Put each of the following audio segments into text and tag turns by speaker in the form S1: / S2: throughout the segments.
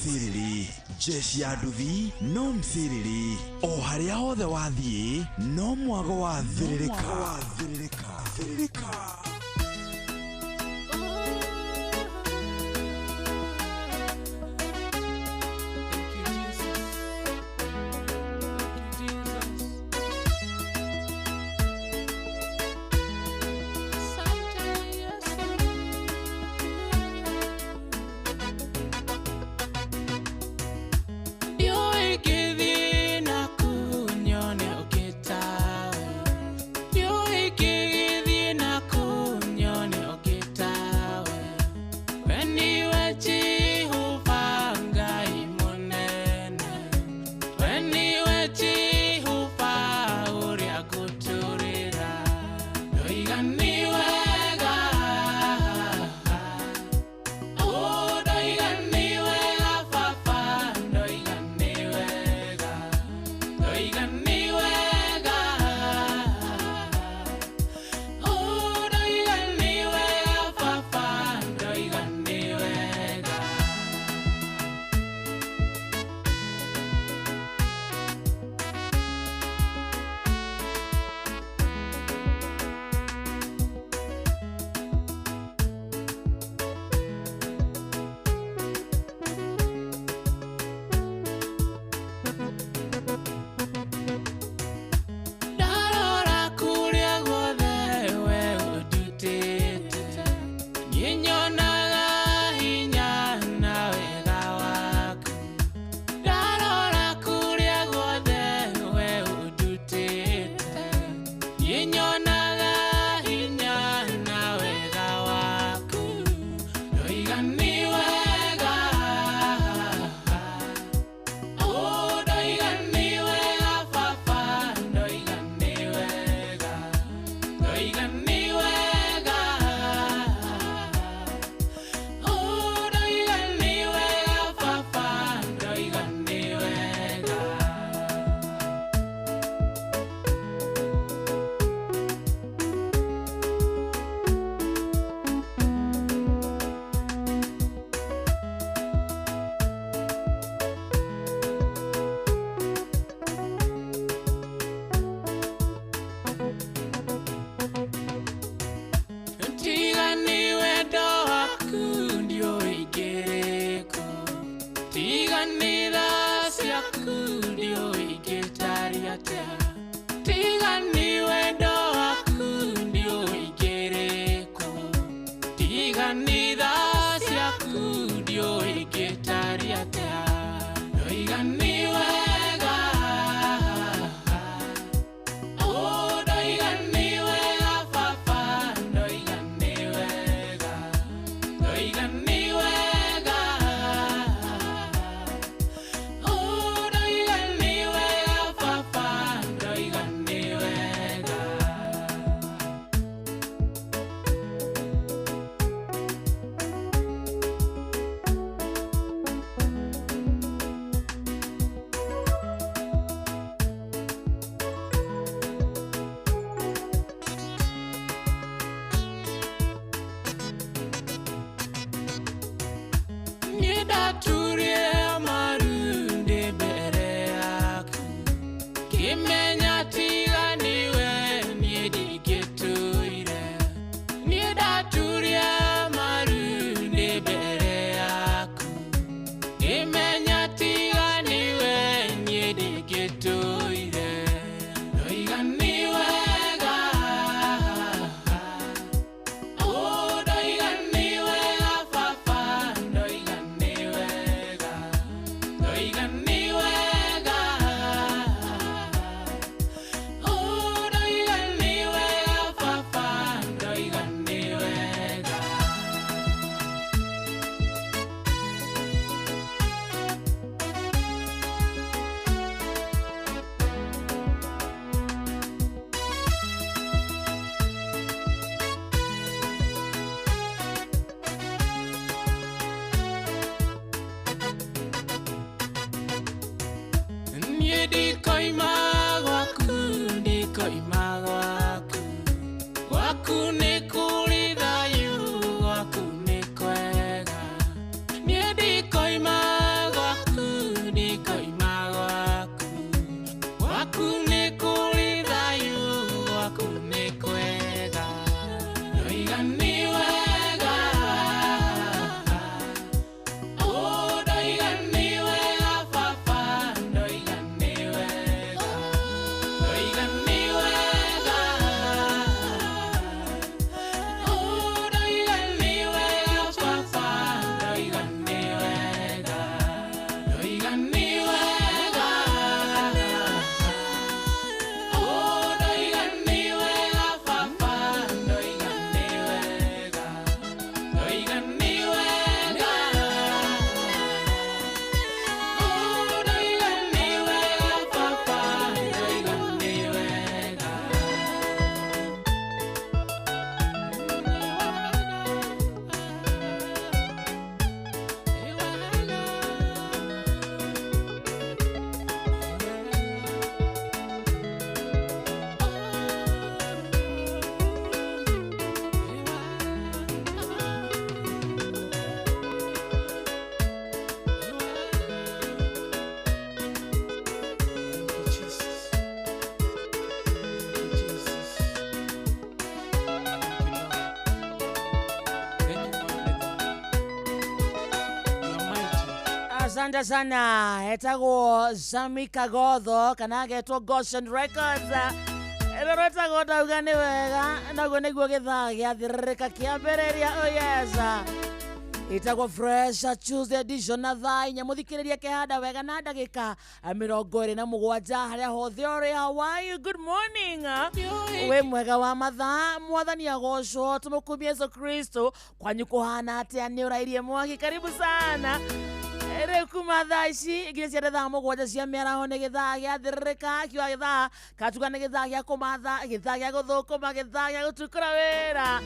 S1: msiriri jeshi ya nduthi no msiriri o haria hothe wathie no mwago wa thiririka.
S2: Waku ni kwega, niĩ ndikoima Asante sana. Etago Zamika Godho kanagetwo Goshen Records. Erorota goda ugane wega nago niguo githaa giathirika kiambereria. Oh yes. Itago Fresh Tuesday edition na thaa inya muthikiriria kihanda wega na ndagika 27 haria hothe uri. How are you? Good morning. We mwega wa mathaa mwathani agocwo tumukumie Yesu Kristo kwanyu kuhana atia ni urairie mwaki. Karibu sana. Ere kuma thaa ici nginya cia thaa mugwanja cia mĩaraho nĩ gĩthaa gĩathirĩrĩka kiuga gĩthaa katuga nĩ gĩthaa gĩa kũmatha gĩthaa gĩa gũthũkũma gĩthaa gĩa gũtukũra wĩra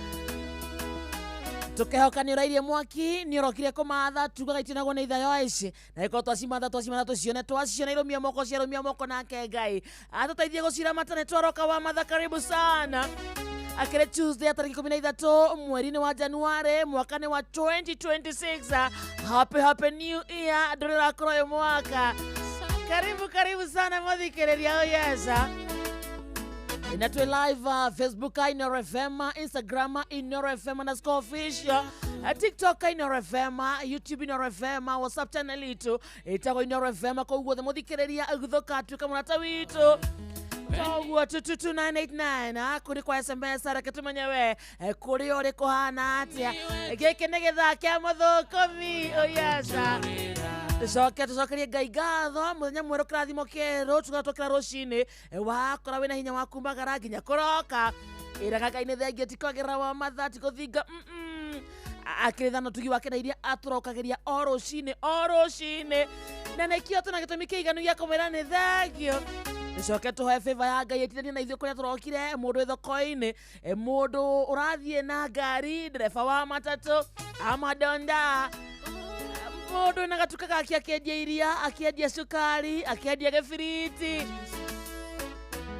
S2: tukehoka nĩ ũrairie mwaki nĩ ũrokire kũmatha tugaga itinagwo nĩ ithayo ici na ĩkorwo twacimatha twaciona irũmia moko ciarũmia moko nake Ngai atũteithie gũcira mata nĩ tworoka wa matha. Karibu sana. Akere Tuesday tariki 13 mweri wa Januari mwaka ni wa 2026. Happy new year. Ndurira koroyo mwaka. Karibu sana muthikiriria. Oh yes. Inatwe live Facebook Inoro FM, Instagram Inoro FM _official, TikTok Inoro FM, YouTube Inoro FM, WhatsApp channel itu itago Inoro FM ko guothe muthikiriria guthoka tuka munata witu. Togwa 22989 kuri kwa SMS reke tumenyewe kuri uri kuhana atia giki ni githaa kia muthukomi. Oh yes. Tucokerie Ngai ngatho muthenya mweru kirathimo keru tugatokera rucini wakora wina hinya wakumbagara nginya kuroka iraga Ngai ni thengia tikogerera wa mathaa tikuthinga akirithano tugi wake na iria aturokageria o rucini na nekio tuna gitumi kiiganu gia kumwira ni thengio. Tucoke tuhoe favor ya Ngai etithania na ithuĩ kũrĩa tũrokire mundu thoko-inĩ mundu urathie na ngari ndereba wa matatu amadonda mundu na gatuka gake akiendia iria akiendia sukari akiendia gĩbiriti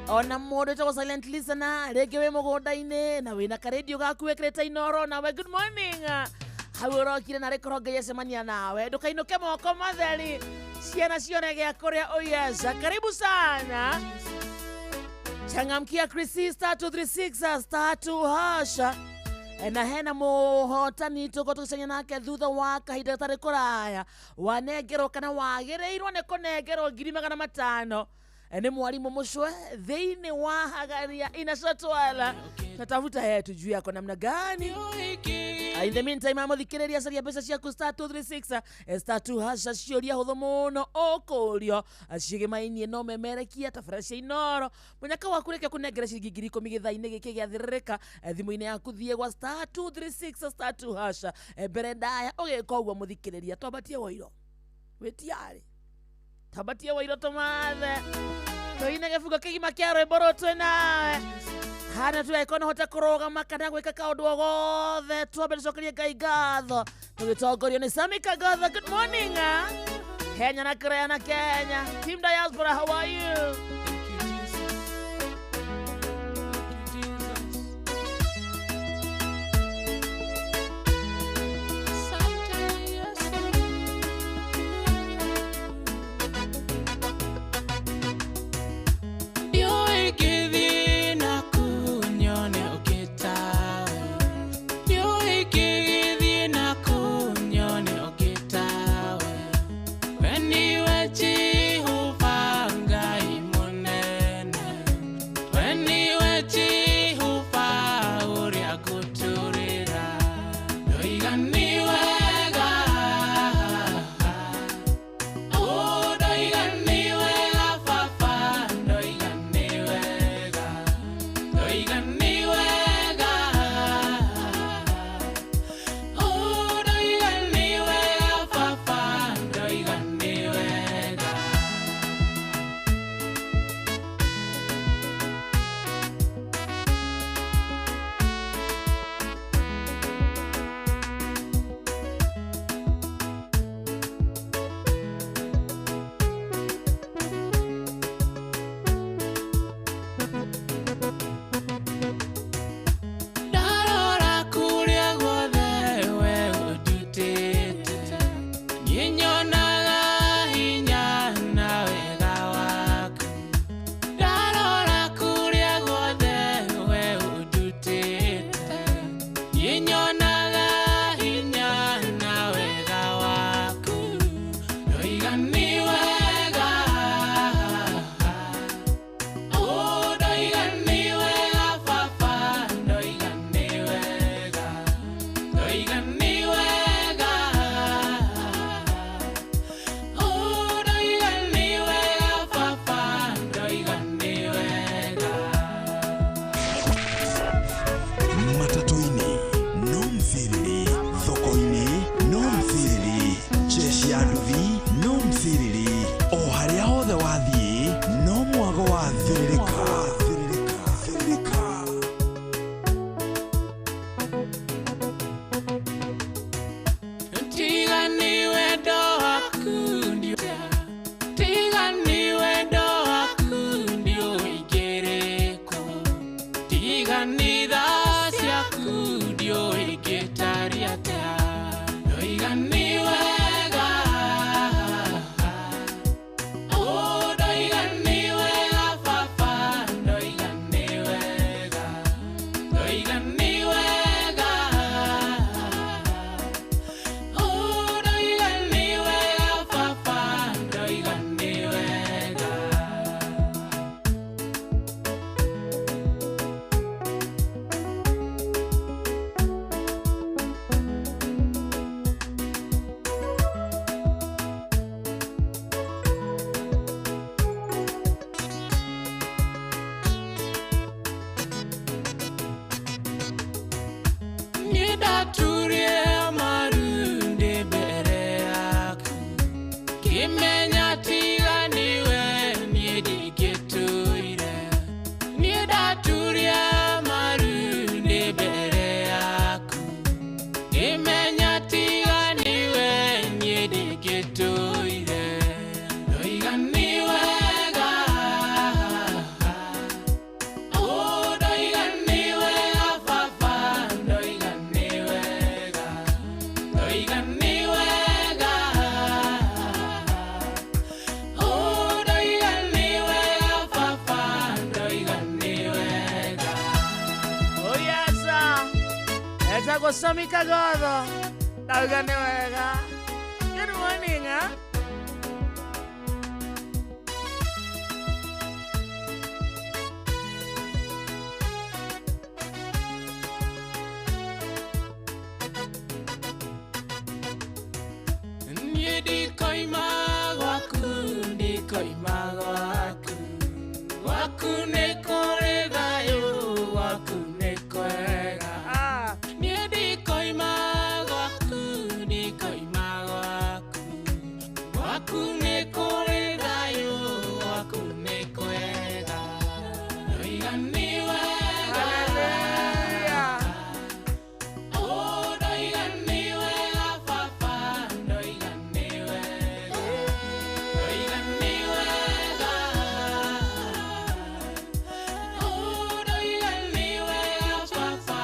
S2: ona mundu etagwo silent listener rĩngĩ wĩ mũgũnda-inĩ na wĩna karedio gaku wĩkĩrĩte Inoro nawe good morning hau ũrokire na rĩkorwo Ngai acemania nawe ndũkainũke moko matheri ciana cione gĩa kũrĩa. Oh yes. Karibu sana. Changamkia Krisi *236 *2# na hena muhotani tuko tucenya nake thutha wa kahinda gatarĩ kũraya wanengerwo kana wagĩrĩirwo nĩ kũnengerwo 500,000 ni mwalimu mucwe thĩinĩ wa Hagaria inacotwala tatafuta yetu juu yako namna gani. In the meantime amuthikiriria caria mbeca ciaku *236 *2# cioria huthu muno ũkũrio cigĩmainie no memerekia tabara cia Inoro munyaka waku reke kunengera ciringi 10,000 gĩthaa-inĩ gĩkĩ gĩathirĩrĩka thimũ-inĩ yaku thie gwa *236 *2# mbere ndaya ũgĩka ũguo muthikiriria twambatie Woiro wĩtiarĩ twambatie Woiro tũmathe tũine gĩbungo kĩgima kĩa rwĩmbo rũtũ nawe hana tugaikona hota kurugama kana gwika kaundu gothe twambe tucokerie Ngai ngatho tugitongorio ni Zamika Godho. Good morning Kenya na Korea na Kenya Team Diaspora. How are you? Sami Kagodo. Good morning, huh?
S3: Nyedi koima waku waku ne kore da yo waku ne koega. Nyedi koima waku waku ne kore da yo waku ne koega. Oiga ni wega. Oh, oiga ni wega papa, oiga ni wega. Oiga ni wega. Oh, oiga ni wega papa,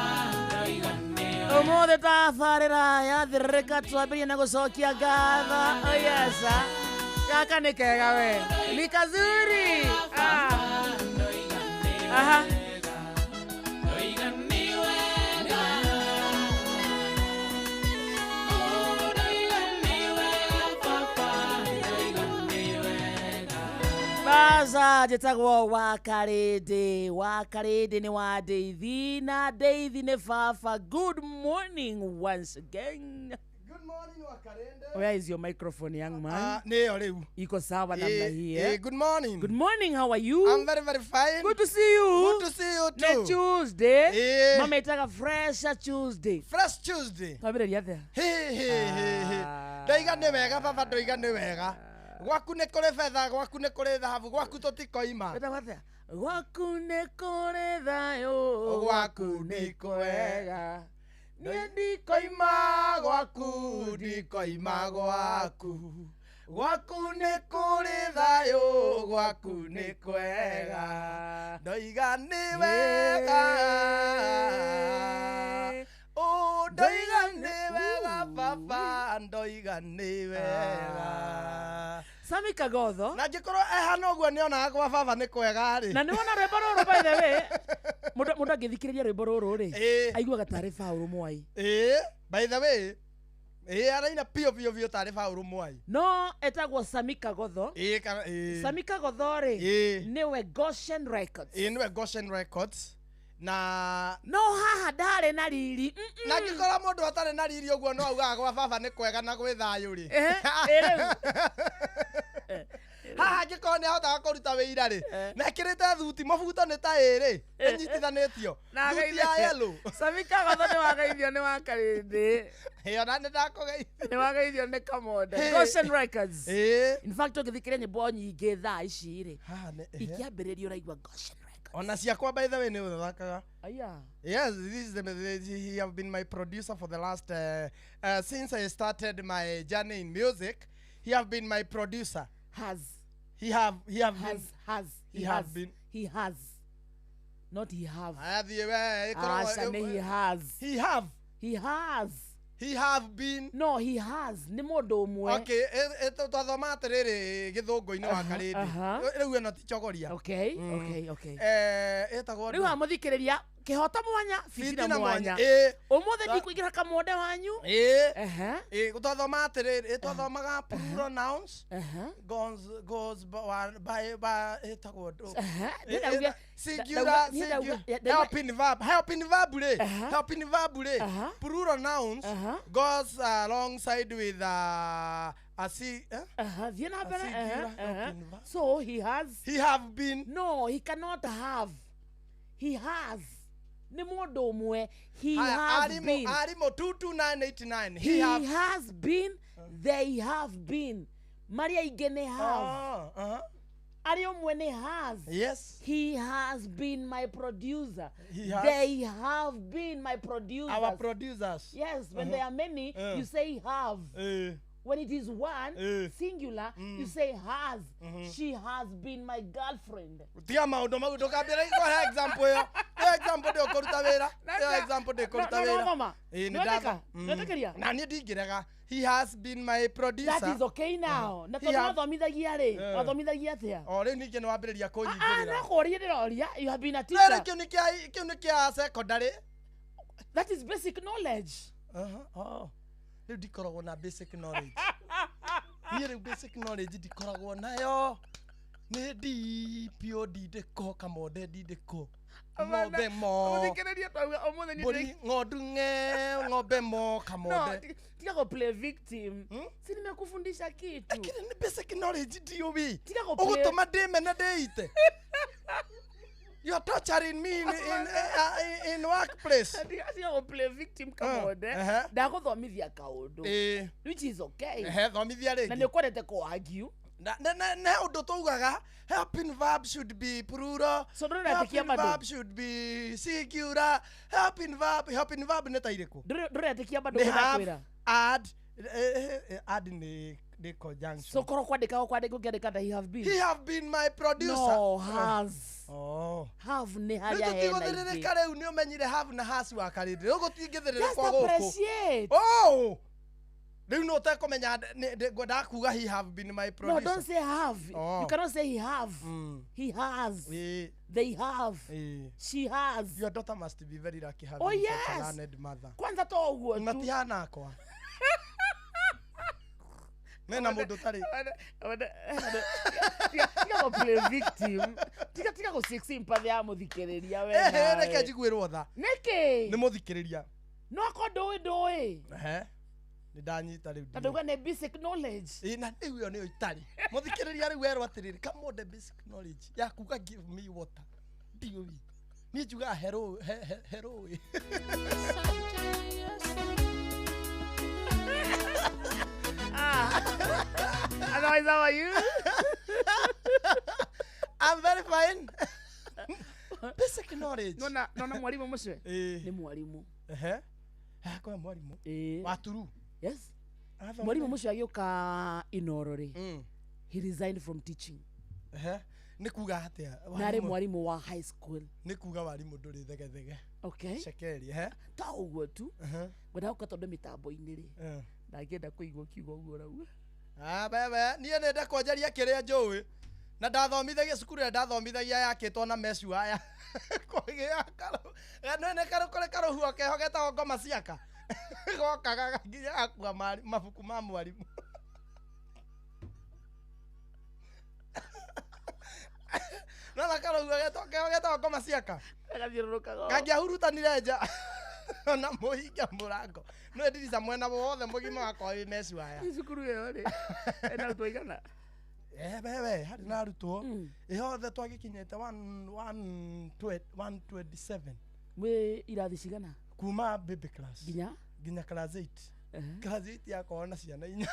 S3: oiga ni wega.
S2: Umuthi tabarĩra yathirĩrĩka twambĩrĩrie na gũcokia ngatho. Oh yes. Gaka nĩ kega we. Ni kazuri. Aha.
S3: Oiga ni wega. Oh, oiga ni wega papa, oiga ni wega.
S2: Baza njĩtagwo Wakarĩndĩ. Wakarĩndĩ nĩ wa Ndeithi na Ndeithi nĩ baba. Good morning once again.
S4: Good morning, Wakarende.
S2: Where is your microphone, young man?
S4: Neo leo.
S2: Iko sawa namna hii eh?
S4: Good morning.
S2: Good morning, how are you?
S4: I'm very, very fine.
S2: Good to see you.
S4: Good to see you
S2: Ne
S4: too.
S2: Tuesday. Mama itaka fresh Tuesday.
S4: Fresh Tuesday.
S2: Twambĩrĩria atĩa?
S4: He. Ndoiga nĩ wega baba, ndoiga nĩ wega. Gwaku nĩ kũrĩ betha, gwaku nĩ kũrĩ thahabu, gwaku tũtikoima.
S2: Wetagwo atĩa? Gwaku nĩ kũrĩ thayũ,
S4: Gwaku nĩ kwega. Niĩ ndikoima gwaku, ndikoima gwaku. Gwaku nĩ kũrĩ thayũ, gwaku nĩ kwega. Ndoiga nĩ wega. Oh, ndoiga nĩ wega baba, ndoiga nĩ wega.
S2: Sami Kagodo.
S4: Na ngĩkorwo ehana ũguo nĩonaga gwa baba nĩ kwega rĩ.
S2: Na nĩwona rwĩmbo rũrũ by the way. Mũndũ angĩthikĩrĩria rwĩmbo rũrũ rĩ, aiguaga tarĩ Paul Mwai.
S4: By the way, araina pio tarĩ Paul Mwai.
S2: No etagwo Sami Kagodo. Sami Kagodo rĩ, nĩwe Goshen Records.
S4: Nĩwe Goshen Records. Na
S2: no haha ndarĩ na riri.
S4: Na ngĩkora mũndũ atarĩ na riri ũguo no augaga gwa baba nĩ kwega na gwĩ thayũ rĩ. Haha ngĩkorwo nĩ ahotaga kũruta wĩira rĩ. Na ekĩrĩte thuti mũbuto nĩ ta ĩrĩ. Ĩnyitithanĩtio. Thuti ya yellow.
S2: Sami Kagodo nĩ wageithio nĩ Wakarĩndĩ.
S4: Ona nĩ ndakũgeithio.
S2: Nĩ wageithio nĩ Kamonde. Goshen Records. In fact ũngĩthikĩrĩria nyĩmbo nyingĩ thaa ici rĩ. Ikĩambĩrĩria ũraigua Goshen Records.
S4: Ona ciakwa by the way nĩ ũthakaga.
S2: Aya.
S4: Yes, he have been my producer for the last since I started my journey in music. He have been my producer. He has. Not he have been.
S2: No, he has. Nĩ mũndũ ũmwe.
S4: Okay, twathoma atĩrĩrĩ gĩthũngũ-inĩ wa Karĩndĩ. Rĩu ĩno ti chogoria.
S2: Okay.
S4: Etagwo
S2: rĩu amũthikĩrĩria kĩhoto mwanya fitina mwanya. Ũmũthĩ ndikũingĩra Kamonde wanyu.
S4: Twathoma atĩrĩrĩ, twathomaga plural nouns. Goes by etagwo singular helping verb rĩ. Plural nouns goes alongside with a
S2: so he
S4: have been.
S2: No, he cannot have. He has. Nĩ mũndũ ũmwe. He has been.
S4: Arimo 22989.
S2: He has been. They have been. Maria aingĩ nĩ have. Ari ũmwe nĩ has.
S4: Yes.
S2: He has been my producer.
S4: They
S2: have been my producers.
S4: Our producers.
S2: Yes, when there are many, you say have. when it is one singular, you say has. She has been my girlfriend.
S4: Tia maundu mau ndukambira iko example yo. Example de koruta wira. Example de koruta wira.
S2: No, mama.
S4: Ndataka. Na ni ndingirega. He has been my producer.
S2: That is okay now. Na tondu wathomithagia ri. Wathomithagia atia?
S4: O ri ningi no wambiriria
S2: Ah,
S4: kunyingirira.
S2: na khoria ndiroria. You have been a
S4: Tere
S2: teacher.
S4: kiu ni kia secondary.
S2: That is basic knowledge.
S4: Oh. Riu ndikoragwo na basic knowledge. Niĩ rĩu basic knowledge ndikoragwo nayo. Nĩ ndipio ndindĩko kamonde ndindĩko. Ng'ombe mo.
S2: Ũthikĩrĩrie twauga ũmũthĩ
S4: Mbũri ng'ondu ng'ombe mo kamonde.
S2: Tiga go play victim. Si nimekufundisha kitu.
S4: Lakini ni basic knowledge ndiũĩ.
S2: Tiga go play.
S4: Ũgũtũma ndĩmene ndĩite. You are torturing me in workplace.
S2: Tiga go play victim kamonde. Ndaguthomithia kaundu. Which is okay.
S4: Thomithia rĩngĩ.
S2: Na nĩ ũkwendete kũ argue.
S4: Na undu tugaga helping verb should be plural.
S2: So ndũretĩkia
S4: Helping
S2: bado.
S4: verb should be singular. Helping verb nĩ ta irĩkũ?
S2: Ndũretĩkia bado
S4: They have,
S2: kwĩra.
S4: add ni conjunction.
S2: So korwo kwandĩka ũngĩandĩka that he have been.
S4: He have been my producer.
S2: No, has.
S4: Oh.
S2: Have nĩ
S4: Rĩu
S2: harĩa hena
S4: tũtigũthĩrĩrĩka rĩu nĩ ũmenyire have na has wa karĩndĩ. Rĩu gũtingĩthĩrĩrĩka
S2: Just
S4: gũkũ.
S2: appreciate.
S4: Oh! Rĩu no ũtekũmenya ndakuga he have been my
S2: No,
S4: producer.
S2: don't say have.
S4: Oh.
S2: You cannot say he have. He has. They have. She has.
S4: Your daughter must be very lucky having
S2: Oh,
S4: such a
S2: yes.
S4: learned mother.
S2: Kwanza to ũguo tu.
S4: Matihana akwa. Mena mũndũ tarĩ.
S2: Tiga go play victim. Tiga go seek sympathy ya mũthikĩrĩria we.
S4: Reke njiguĩrwo tha.
S2: Nĩkĩ?
S4: Nĩ mũthikĩrĩria.
S2: No ko ndũĩ.
S4: Nĩ ndanyita rĩu.
S2: Na ndauga nĩ basic knowledge.
S4: Na rĩu ĩyo nĩyo itarĩ. Mũthikĩrĩria rĩu werwo atĩrĩrĩ, come on the basic knowledge. Ya kuga give me water. Ndiũĩ. Niĩ njugaga hello.
S2: Otherwise, how are you?
S4: I'm very fine. Basic knowledge.
S2: Nona mwalimu mũcio? Nĩ mwalimu.
S4: Kwa mwalimu. Waturu.
S2: Yes. Mwalimu mũcio agĩũka Inooro rĩ. He resigned from teaching.
S4: Nĩ kuga atĩa?
S2: Na arĩ mwalimu wa high school.
S4: Nĩ kuga warimũ ndũrĩ thegethege.
S2: Okay.
S4: Shekeri,
S2: Ta ũguo tu. Ngwenda gũka tondũ mĩtambo-inĩ rĩ. Ndangĩenda kũigua kiugo ũguo ũrauga.
S4: Bebe, niĩ nĩnda kwenjeria kĩrĩa njũĩ. Na ndathomithagia cukuru ya ndathomithagia yakĩtwo na mesu aya. Kũgĩa karo. Nĩ karũkũrĩ karũhuo keho getagwo ngoma ciaka. Gokaga nginya akua mabuku ma mwarimũ. Na karũhuo getagwo ngoma ciaka.
S2: Agathiũrũrũkaga.
S4: Kangĩahurutanire nja. Na mũhinga mũrango. No ndirica mwena wothe mũgima wakwa wĩ mesu aya.
S2: Cukuru ĩyo rĩ. Ena arutwo aigana?
S4: Bebe, harĩ na arutwo. Ihothe twagĩkinyĩte 127.
S2: Mwĩ irathi cigana?
S4: Kuma baby class.
S2: Nginya
S4: class 8. Class 8 yakorwo na ciana 4.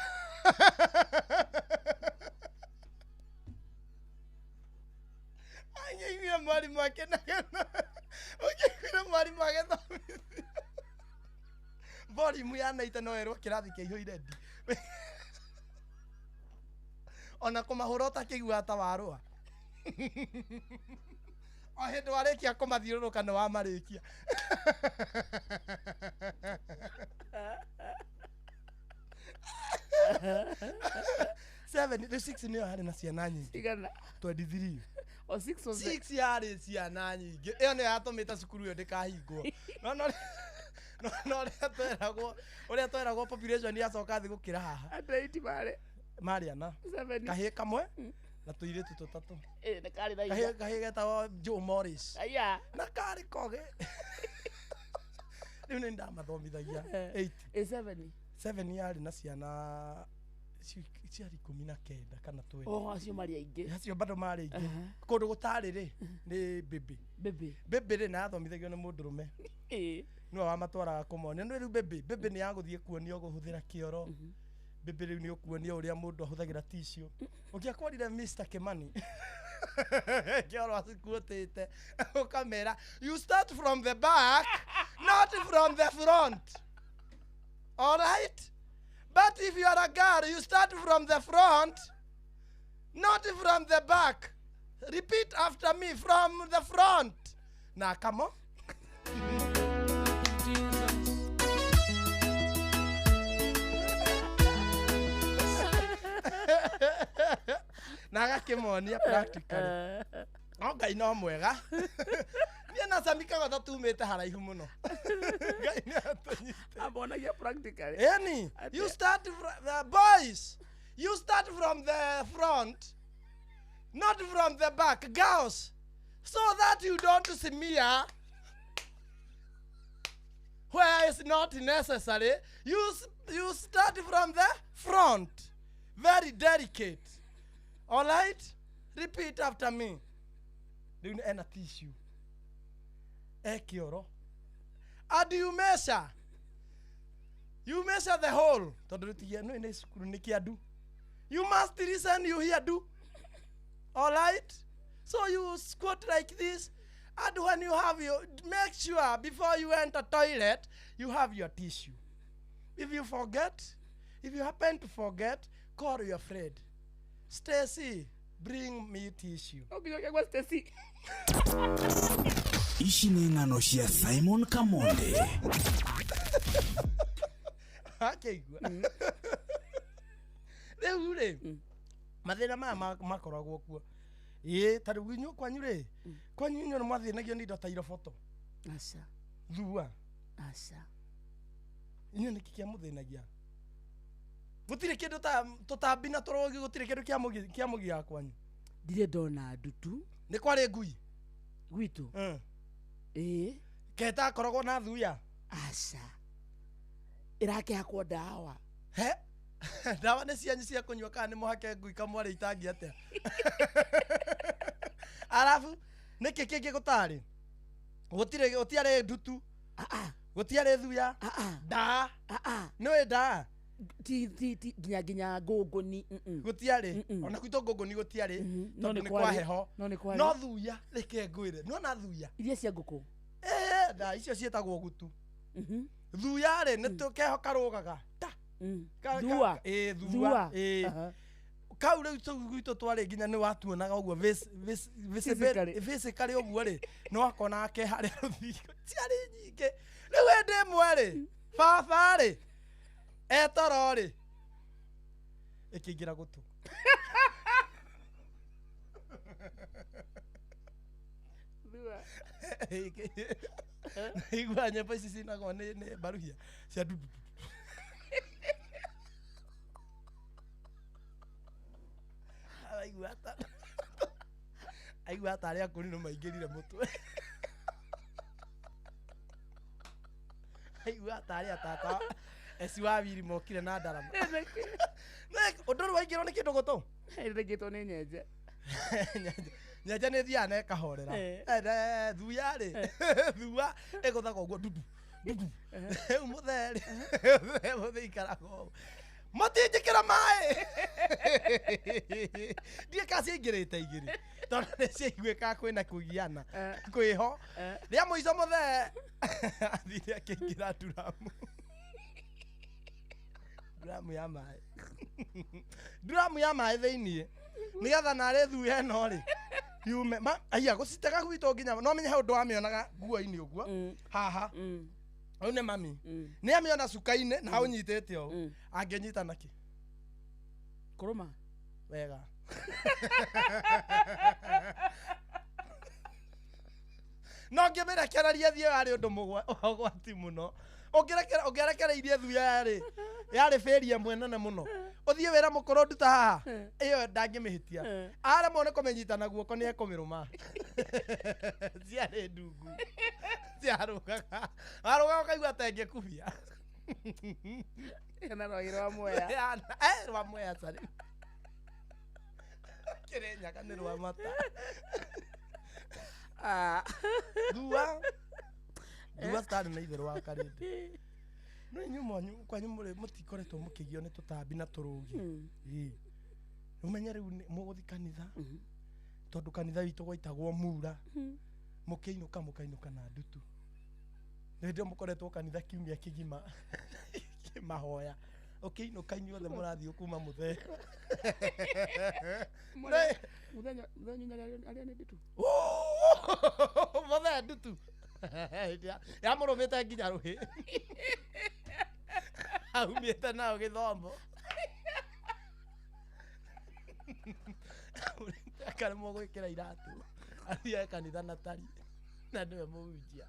S4: Angĩiguire mwarimũ akenagana. Ũngĩiguire mwarimũ agĩthomithia. Volume ya naite no erwo kĩrathi kĩihũire ndi. Ona kũmahũra ũtakĩiguaga ta warũa. O hĩndĩ warĩkia kũmathiũrũrũka nĩ wamarĩkia. 7 rĩu 6 nĩyo harĩ na ciana nyingĩ.
S2: Igana.
S4: 23.
S2: O 6 was
S4: 6 yarĩ ciana nyingĩ. Ĩyo nĩyo yatũmĩte cukuru ĩyo ndĩkahingwo. No ũrĩa tweragwo population yacoka thĩ gũkĩra haha.
S2: andũ 8 marĩ.
S4: Marĩ ana.
S2: 7.
S4: Kahĩĩ kamwe na tũirĩtu tũtatũ.
S2: Nĩ karĩ na inya.
S4: Kahĩĩ getagwo Joe Morris.
S2: Aya.
S4: Na karĩ kogĩ. Rĩu nĩ ndamathomithagia 8.
S2: 7.
S4: 7 yarĩ na ciana ciarĩ 19 kana 20.
S2: Oh, acio marĩ aingĩ.
S4: Acio bado marĩ aingĩ. Kũndũ gũtarĩ rĩ nĩ Baby rĩ na yathomithagio nĩ mũndũrũme. Nĩwe wamatwaraga kũmonia. Rĩu Baby nĩ yagũthiĩ kuonio gũhũthĩra kĩoro. Baby rĩu nĩ ũkuonio ũrĩa mũndũ ahũthagĩra tissue. Ũngĩakorire Mr. Kimani kĩoro acikuotĩte ũkamera you start from the back not from the front. All right? But But if you are a girl, you start from the front, not from the back. Repeat after me, from the front. Now, come on. Nagakemonia practically. Ngai no mwega. Niĩ na Samika gotha tumĩte haraihu mũno. Ngai nĩ atũnyite.
S2: Abonagia practically.
S4: Any, you start the boys. You start from the front, not from the back, girls, so that you don't smear where it's not necessary. You start from the front, very delicate. All right? Repeat after me. Do you need a tissue? Ekioro. And you measure. You measure the whole. You must listen, you hear do. All right? So you squat like this. And when you have your, make sure before you enter toilet, you have your tissue. If you forget, if you happen to forget, call your friend. Stacy, bring me tissue.
S2: Okay, what Stacy?
S1: Ici nĩ ng'ano cia Simon Kamonde.
S4: Akaigua. Rĩu rĩ, mathĩna maya makoragwo kuo. Ta rĩu inyuĩ kwanyu rĩ, kwanyu inyuĩ nĩ mwathĩnagio nĩ indo ta iroboto.
S2: Aca.
S4: Thua.
S2: Aca.
S4: Inyuĩ nĩkĩ kĩamũthĩnagia? Gũtirĩ kĩndũ ta tũtambi na tũrũgi, gũtirĩ kĩndũ kĩamũgia kwanyu.
S2: Ndirĩ ndona ndutu.
S4: Nĩ kwarĩ ngui?
S2: Gwitũ.
S4: Keta koragwo na thuya.
S2: Aca. Ĩrakĩhakwo ndawa.
S4: He? Ndawa nĩ cianyu cia kũnyua kana nĩ mũhake ngui kamwarĩ itangi atĩa? Arabu nĩkĩ kĩngĩ gũtarĩ? Gũtiarĩ ndutu. Gũtiarĩ thuya. Ndaa. Nĩwe ndaa.
S2: Nginya ngũngũni.
S4: Gũtiarĩ. Ona gwitũ ngũngũni gũtiarĩ. Tondũ nĩ kwa heho. No thuya reke ngwĩre. Nĩona thuya.
S2: Iria cia ngũkũ.
S4: Ndaa icio ciĩtagwo gutu. Thuya rĩ nĩ tũkeho karũgaga.
S2: Thua.
S4: Thua. Kau rĩu gwitũ twarĩ nginya nĩ watuonaga ũguo physically ũguo rĩ no akona ake harĩa rũthingo ciarĩ nyingĩ rĩu hĩndĩ ĩmwe rĩ baba rĩ etoro rĩ ĩkĩingĩra gũtũ igua nyĩmbo ici cinagwo nĩ mbaruhia cia ndudu. Aigua tarĩ akũrinũ maingĩrire mũtwe. Aigua tarĩ atata eci wa wiri mokire na ndarama. Ũndũ ũrĩa waingĩrwo nĩ kĩndũ gũtũ.
S2: Ĩrĩgĩtwo nĩ nyenje.
S4: Nyenje nĩ thiaga na ĩkahorera. Thuya rĩ thuya ĩgũthaga ũguo ndudu ndudu. Rĩu mũthee rĩ mũthee ikaraga ũũ. Matinjĩkĩra maĩ. Ndiĩ ka ciaingĩrĩte igĩrĩ tondũ nĩ ciaiguĩkaga kwĩna kũgiana kwĩho. Rĩa mũico mũthee athire akĩingĩra nduramu. Nduramu ya maĩ. Nduramu ya maĩ thĩiniĩ nĩgetha narĩ thuya ĩno rĩ yume. Aya gũcitega gwitũ nginya no menye he ũndũ wamĩonaga nguo-inĩ ũguo haha. Ũyũ nĩ mami. Nĩ amĩona cuka-inĩ na ũnyitĩte ũũ. Angĩnyita nakĩ?
S2: Kũrũma.
S4: Wega. No ngĩmĩrekereria thiĩ warĩ ũndũ mũgwati mũno. Ũngĩrekereirie thuya yarĩ bĩri ĩmwe nene mũno. Ũthiĩ wĩra mũkũrũ nduta haha. Ĩyo ndangĩmĩhĩtia. Aremwo nĩ kũmĩnyita na guoko nĩ ekũmĩrũma. Ciarĩ ndungu. Ciarũgaga. Warũgaga ũkaigua ta ĩngĩkubia.
S2: Hena rwagĩ rwa muoya.
S4: Rwa muoya carĩ. Kĩrĩnyaga nĩ rwa mata. Thua. Thua citarĩ na ithe rwa karĩndĩ. No inyuĩ mwanyu kwanyu mũtikoretwo mũkĩgio nĩ tũtambi na tũrũgi. Ũmenye rĩu mũgũthi kanitha tondũ kanitha witũ gwaitagwo mura. Mũkĩinũka na ndutu. Nĩ hĩndĩ mũkoretwo kanitha kiumia kĩgima kĩmahoya. okay no kainyu othe mũrathiĩ kuma mũthee
S2: muthenya aria nĩ nditu
S4: mũthee ndutu yamũrũmĩte nginya rũhĩ aumĩte nao gĩthomo akaremwo gwĩkĩra iratũ athiaga kanitha na tari na nĩwe mũhunjia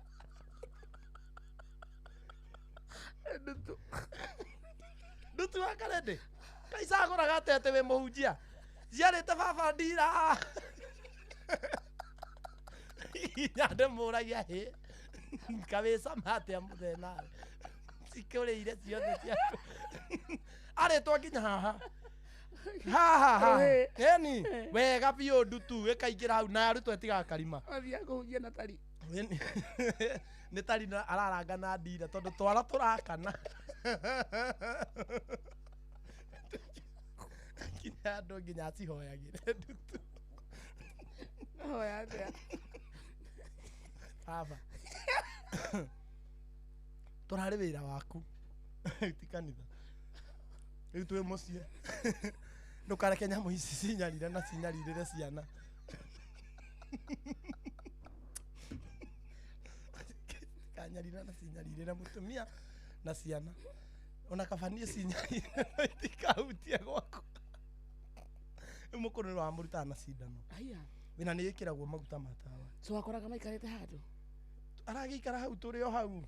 S4: ndutu wa karende kaicagũraga atete wĩ mũhunjia ciarĩte baba ndira inya ndĩmũragia hĩ kawĩcama atĩa mũthee nawe cikũrĩire ciothe ciatũ arĩtwo nginya haha eni wega biũ ndutu ĩkaingĩra hau na arutwo ĩtigaga karima
S2: athiaga kũhunjia na tari
S4: nĩ tari araranga na ndira tondũ twara tũrakana nginya andũ nginya acihoyagĩre ndutu
S2: hoya atĩa
S4: baba tũrarĩ wĩra waku ti kanitha rĩu twĩ mũciĩ ndũkareke nyamũ ici cinyarire na cinyarirĩre ciana kanyarira na cinyarirĩre mũtumia na ciana ona kabanie cinyarire itikahutie gwaku mũkũrũ wa mũrutaga na cindano wĩna nĩ ĩkĩragwo maguta ma tawa
S2: so wakoraga maikarĩte handũ
S4: aragĩikara hau tũrĩ o hau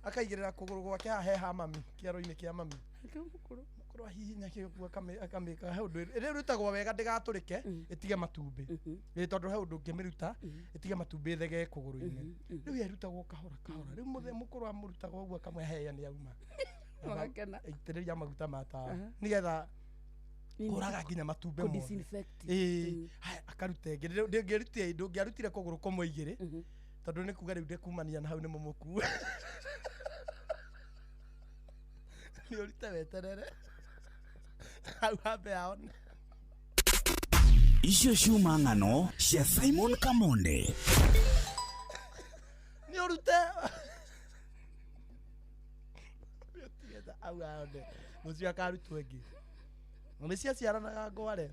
S4: akaigĩrĩra kũgũrũ gwake haha he ha mami kĩaro-inĩ kĩa mami mũkũrũ ahihinya kĩguo akamĩka he ũndũ ĩrĩrutagwo wega ndĩgatũrĩke ĩtige matumbĩ tondũ he ũndũ ũngĩmĩruta ĩtige matumbĩ thege kũgũrũ-inĩ rĩu yarutagwo kahora kahora rĩu mũkũrũ amũrutaga ũguo akamweheia nĩ auma aitĩrĩria maguta ma tawa nĩgetha kũraga nginya matumbĩ mothe akaruta ĩngĩ ndũngĩarutire kũgũrũ kũmwe igĩrĩ tondũ nĩ kuga rĩu ndĩkumania na hau nĩ mũmũkue nĩ ũrute weterere hau hambe aone
S1: icio ciuma ng'ano cia Simon Kamonde
S4: nĩ ũrute hau aone mũcio akarutwo ĩngĩ nĩ ciaciaranaga ngware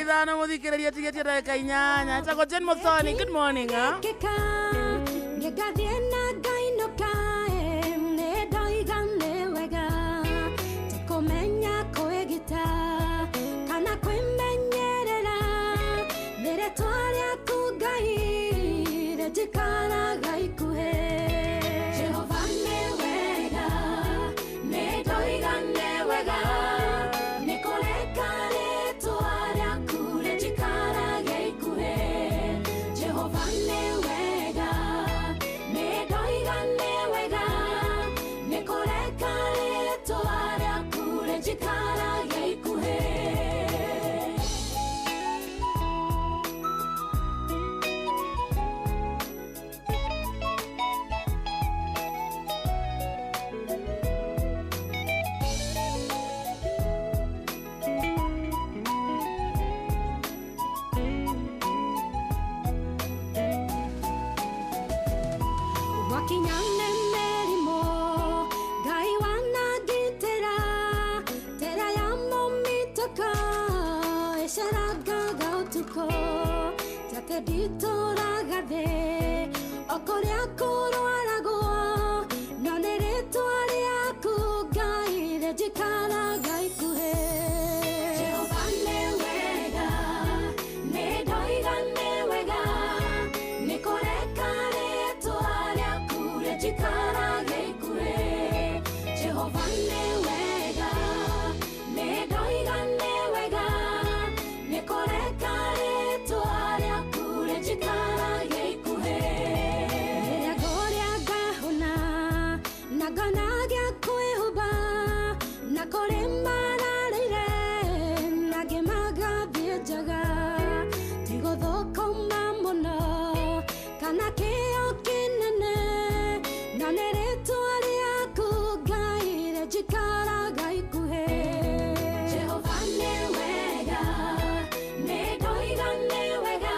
S2: ithano muthikĩrĩria tigetie ndagĩka 8 etagwo Jane Muthoni. Good morning
S5: ithe nditũraga thĩ o kũrĩa kũrwaragwo no nĩ rĩtwa rĩaku Ngai rĩnjikaraga ikuhĩ Jehova nĩ wega nĩ ndoiga nĩ wega nĩ kũreka rĩtwa rĩaku rĩnjikaraga ikuhĩ Jehova nĩ wega nĩ ndoiga nĩ wega nĩ kũreka rĩtwa rĩaku rĩnjikaraga ikuhĩ rĩrĩa ngũrĩa ngahũna na ngonagia kwĩhumba na kũrĩ mararĩire na ngĩmagathiĩ njaga tigũthũkũma mũno kana kĩo kĩnene no nĩ rĩtwa rĩaku Ngai rĩnjikaraga ikuhĩ Jehova nĩ wega nĩ ndoiga nĩ wega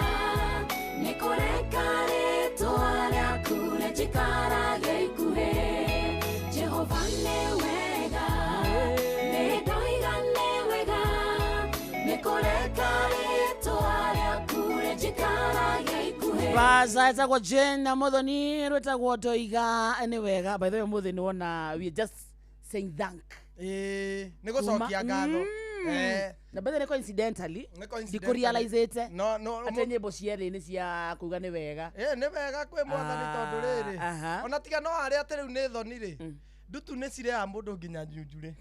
S5: nĩ kũreka rĩtwa rĩaku rĩnjikaraga ikuhĩ Jehova nĩ wega nĩ ndoiga nĩ wega nĩ kũreka rĩtwa rĩaku rĩnjikaraga ikuhĩ
S2: Baza etagwo Jane na Muthoni rwetagwo ndoiga nĩ wega. By the way mũthĩ nĩ wona we are just saying thank
S4: nĩ gũcokia ngatho
S2: na by the way coincidentally ndikũrealizate atĩ nyĩmbo cierĩ nĩ cia kuga nĩ wega
S4: nĩ wega kwĩ mwathani tondũ rĩrĩ ona tiga no harĩa atĩ rĩu nĩ thoni rĩ ndutu nĩ cireaga mũndũ nginya njunju rĩ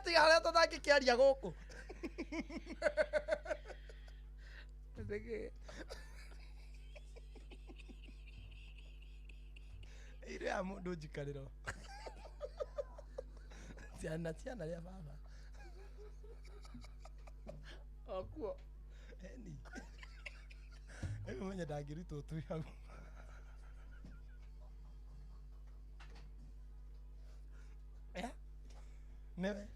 S4: tiga harĩa tũtangĩkĩaria gũkũ ireaga mũndũ njikarĩro ciana rĩa baba okuo eni ego mwenye ndangĩrutwo tu hau newe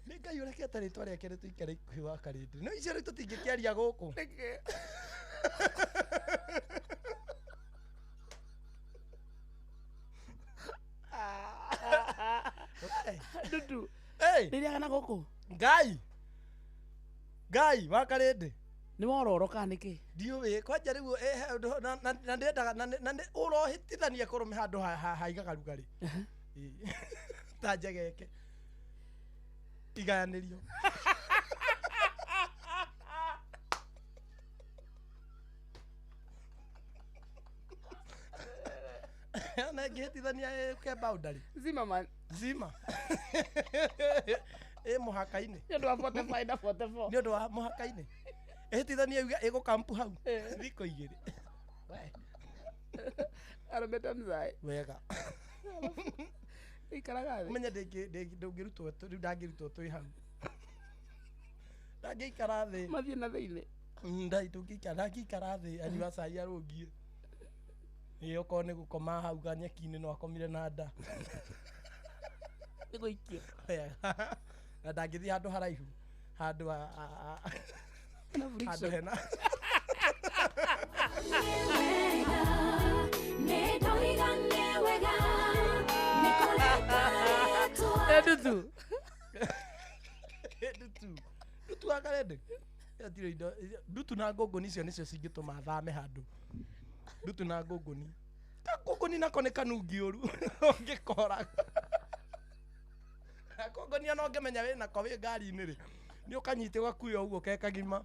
S4: nĩ Ngai ũrekete rĩtwa rĩake rĩtũikare ikuhĩ wa karĩndĩ no icio rĩu tũtingĩkĩaria gũkũ
S2: Dudu
S4: Hey!
S2: rĩrĩa kana gũkũ
S4: Ngai wa karĩndĩ
S2: nĩ wororoka nĩkĩ
S4: ndiũĩ kwanja rĩu na ndendaga na ũrohĩtithania kũrũme handũ haigaga rugarĩ ta njegeke igayanĩrio na ngĩhĩtithania ke boundary
S2: zima man
S4: zima mũhaka-inĩ
S2: nĩ ũndũ wa 45 na 44
S4: nĩ ũndũ wa mũhaka-inĩ ĩhĩtithania ĩgũ kampu hau thikũ igĩrĩ
S2: arũmĩte mzai
S4: wega
S2: ikaraga thĩ
S4: menye ndũngĩrutwo rĩu ndangĩrutwo twĩ hau ndangĩikara thĩ
S2: mathiĩ na thĩinĩ
S4: ndai ndangĩikara thĩ anyua cai arũngie okorwo nĩ gũkoma hau nyeki-inĩ no akomire na nda
S2: nĩ gũikio
S4: na ndangĩthiĩ handũ haraihu handũ hena
S2: Dudu
S4: ndutu wa karĩndĩ ndutu na ngũngũni icio nĩcio cingĩtũma thame handũ ndutu na ngũngũni ngũngũni nako nĩ kanungi ũru ũngĩkoraga ngũngũni ona ũngĩmenya wĩ nako wĩ ngari-inĩ rĩ nĩ ũkanyite ũgakuia ũguo ke kagima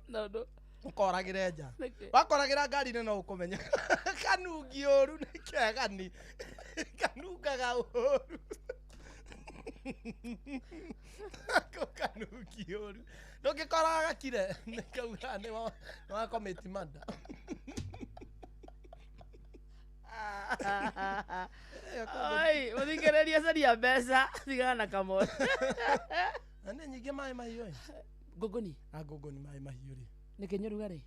S4: ũkoragĩre nja wakoragĩra ngari-inĩ no ũkũmenya kanungi ũru nĩ kegani kanungaga ũru kanungi ũru ndũngĩkoraga gakire nĩ kauga nĩ wa committee manda
S2: ai ũthikĩrĩria caria mbeca thigana na kamwe
S4: na nĩ nyingĩ maĩ mahiũ
S2: ngũngũni
S4: ngũngũni maĩ mahiũ rĩ
S2: nĩ kĩnyũrugarĩ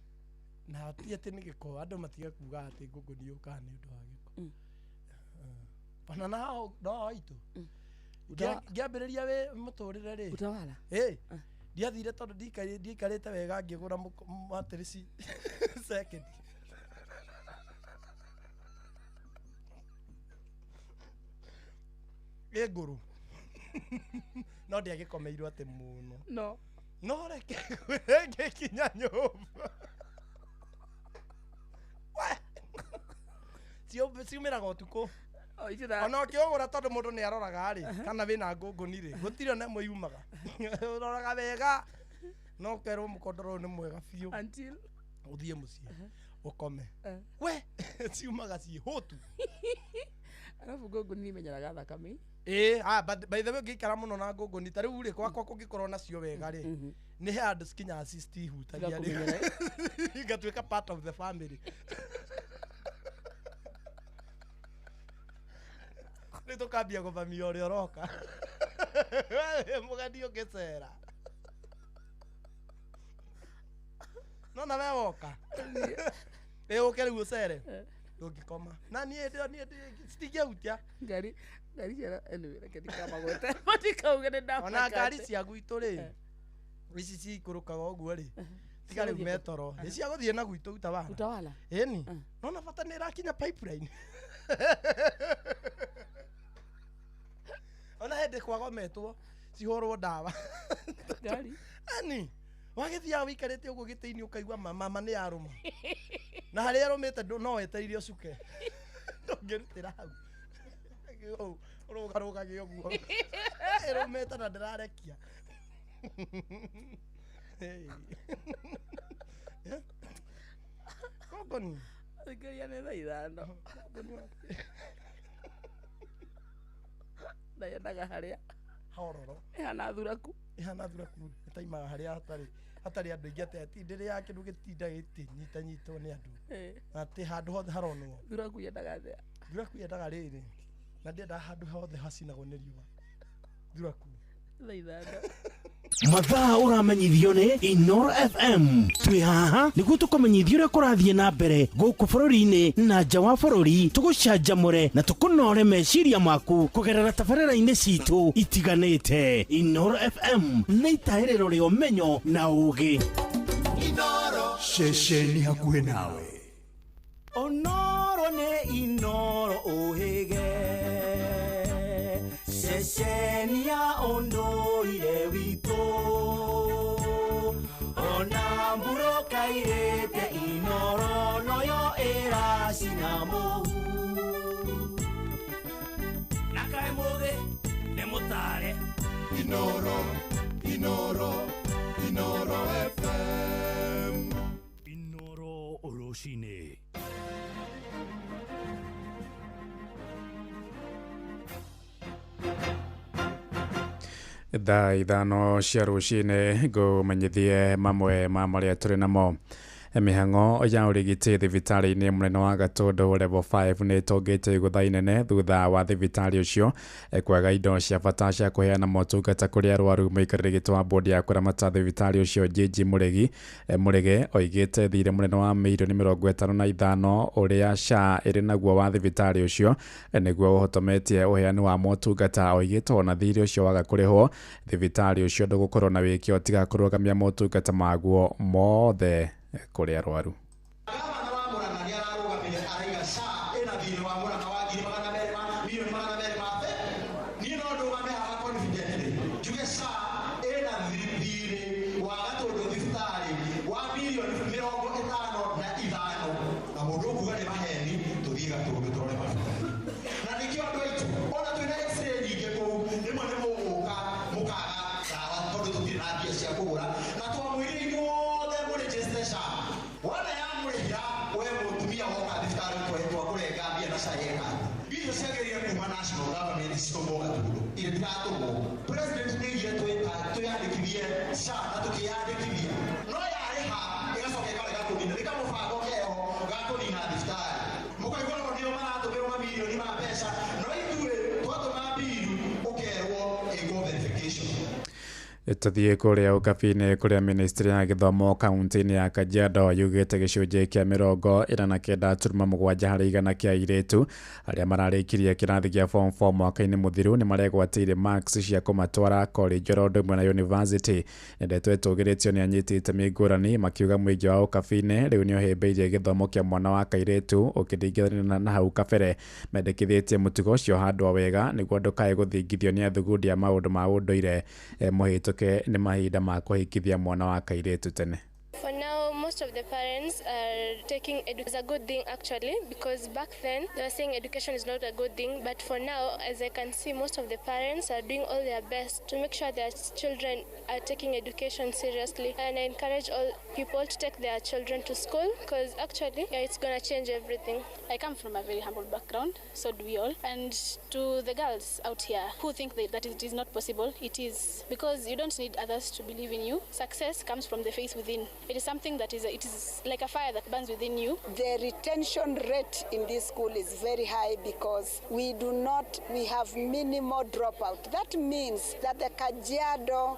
S4: na ti atĩ nĩ gĩko andũ matiga kuga atĩ ngũngũni yũkaga nĩ ũndũ wa gĩko ona na no haitũ ngĩambĩrĩria wĩ mũtũrĩre rĩ
S2: utawala
S4: ndiathire tondũ ndiikarĩte wega ngĩgũra matrici second ngũrũ no ndiagĩkomeirwo atĩ mũno
S2: no
S4: no reke kinya nyumba ciumiraga utuku ona kiogora tondu mundu ni aroraga ri kana wina ngunguni ri gutire na mwe yumaga uroraga wega no kerwo mukondoro ni mwega biu until uthie mucie ukome we ciumaga ci hotu
S2: arabu ngunguni menyeraga thakame
S4: by the way ngikara muno na ngunguni ta riu ri kwakwa kungikorwo nacio wega ri ni hand skinya assist hutaria ri ngatweka part of the family ni tukambia kuvamia uria uroka mugani ungicera no na we woka uke riu ucere ndungikoma na nie stigeutia
S2: ngari ciara anyway reke ndikamagwete matikauge nĩ ndamaka
S4: ona ngari cia gwitũ rĩ ici cikũrũkaga ũguo rĩ tiga rĩu metoro nĩ cia gũthiĩ na gwitũ utawala ĩni nona bata nĩ ĩrakinya pipeline ona hĩndĩ kwagometwo cihũrwo ndawa
S2: ngari
S4: ani wagĩthiaga wĩikarĩte ũguo gĩtĩ-inĩ ũkaigua mama nĩ yarũma na harĩa arũmĩte no wetereire ũcuke ndũngĩrutĩra hau ũrũgarũgage ũguo ĩrũmĩte na ndĩrarekia kongoni
S2: Ngai nĩ thaa ithano ndayendaga harĩa
S4: hororo
S2: ihana thuraku
S4: ĩtaimaga harĩa hatarĩ andũ aingĩ atĩ ndĩrĩ ya kĩndũ gĩtinda gĩtinyitanyitwo nĩ andũ na atĩ handũ hothe haronwo
S2: thuraku yendaga thĩa
S4: thuraku yendaga rĩrĩ na ndĩendaga handũ hothe hacinagwo nĩ riũa thuraku
S2: thaa ithano
S1: mathaa ũramenyithio nĩ Inoro FM twĩ haha nĩguo tũkũmenyithia ũrĩa kũrathiĩ na mbere gũkũ bũrũri-inĩ na nja wa bũrũri tũgũcanjamũre na tũkũnore meciria maku kũgerera tabarĩra-inĩ citũ itiganĩte. Inoro FM nĩ itaĩrĩro rĩa ũmenyo na ũũgĩ. Inoro ceceni hakuhĩ nawe. Onoro nĩ Inoro ũhĩge ceceni ya ũndũire witũ ona mburo kairĩte Inoro noyo ĩracina mũhu na kaĩ mũthĩ nĩ mũtare Inoro FM Inoro Oroshine.
S6: Thaa ithano cia rũcinĩ ngũmenyithie mamwe ma marĩa tũrĩ namo. Mĩhang'o ya ũrigiti thibitarĩ-inĩ mũnene wa Gatũndũ level 5 nĩ ĩtũngĩte igũtha inene thutha wa thibitarĩ ũcio kwaga indo cia bata cia kũheana motungata kũrĩ arwaru. Mũikarĩri gĩtĩ wa bodi ya kũramata thibitarĩ ũcio Jeji Mũrege oigĩte thirĩ mũnene wa mirioni 55 ũrĩa SHA ĩrĩ naguo wa thibitarĩ ũcio nĩguo ũhotometie ũheani wa motungata. Oigĩte ona thirĩ ũcio waga kũrĩhwo thibitarĩ ũcio ndũgũkorwo na wĩkio tiga kũrũgamia motungata maguo mothe kũrĩ arwaru. Tũthiĩ kũrĩa ũkabi-inĩ kũrĩa ministry ya gĩthomo kaunti-inĩ ya Kajiado yugĩte gĩcunjĩ kĩa 79.7 harĩ igana kĩa airĩtu arĩa mararĩkirie kĩrathi gĩa form 4 mwaka-inĩ mũthiru nĩ maregwatĩire marks cia kũmatwara college oro ũndũ ũmwe na university. Ndeto ĩtũgĩrĩtio nĩ anyiti itemi ngũrani makiuga mũingĩ wa ũkabi-inĩ rĩu nĩ ũhĩmbĩirie gĩthomo kĩa mwana wa kairĩtu ũkĩringithania na hau kabere. Mendekithĩtie mũtugo ũcio handũ wega nĩguo ndũkae gũthingithio nĩ athugundi a maũndũ ma ũndũire. Mũhĩtũki ituke nĩ mahinda ma kũhikithia mwana wa kairĩtu tene.
S7: For now, most of the parents are taking education as a good thing actually, because back then they were saying education is not a good thing, but for now, as I can see, most of the parents are doing all their best to make sure their children are taking education seriously. And I encourage all people to take their children to school, because actually, it's going to change everything.
S8: I come from a very humble background, so do we all. And to the girls out here who think that it is not possible, it is, because you don't need others to believe in you. Success comes from the faith within. It is something that it is like a fire that burns within you.
S9: The retention rate in this school is very high because we have minimal dropout. That means that the Kajiado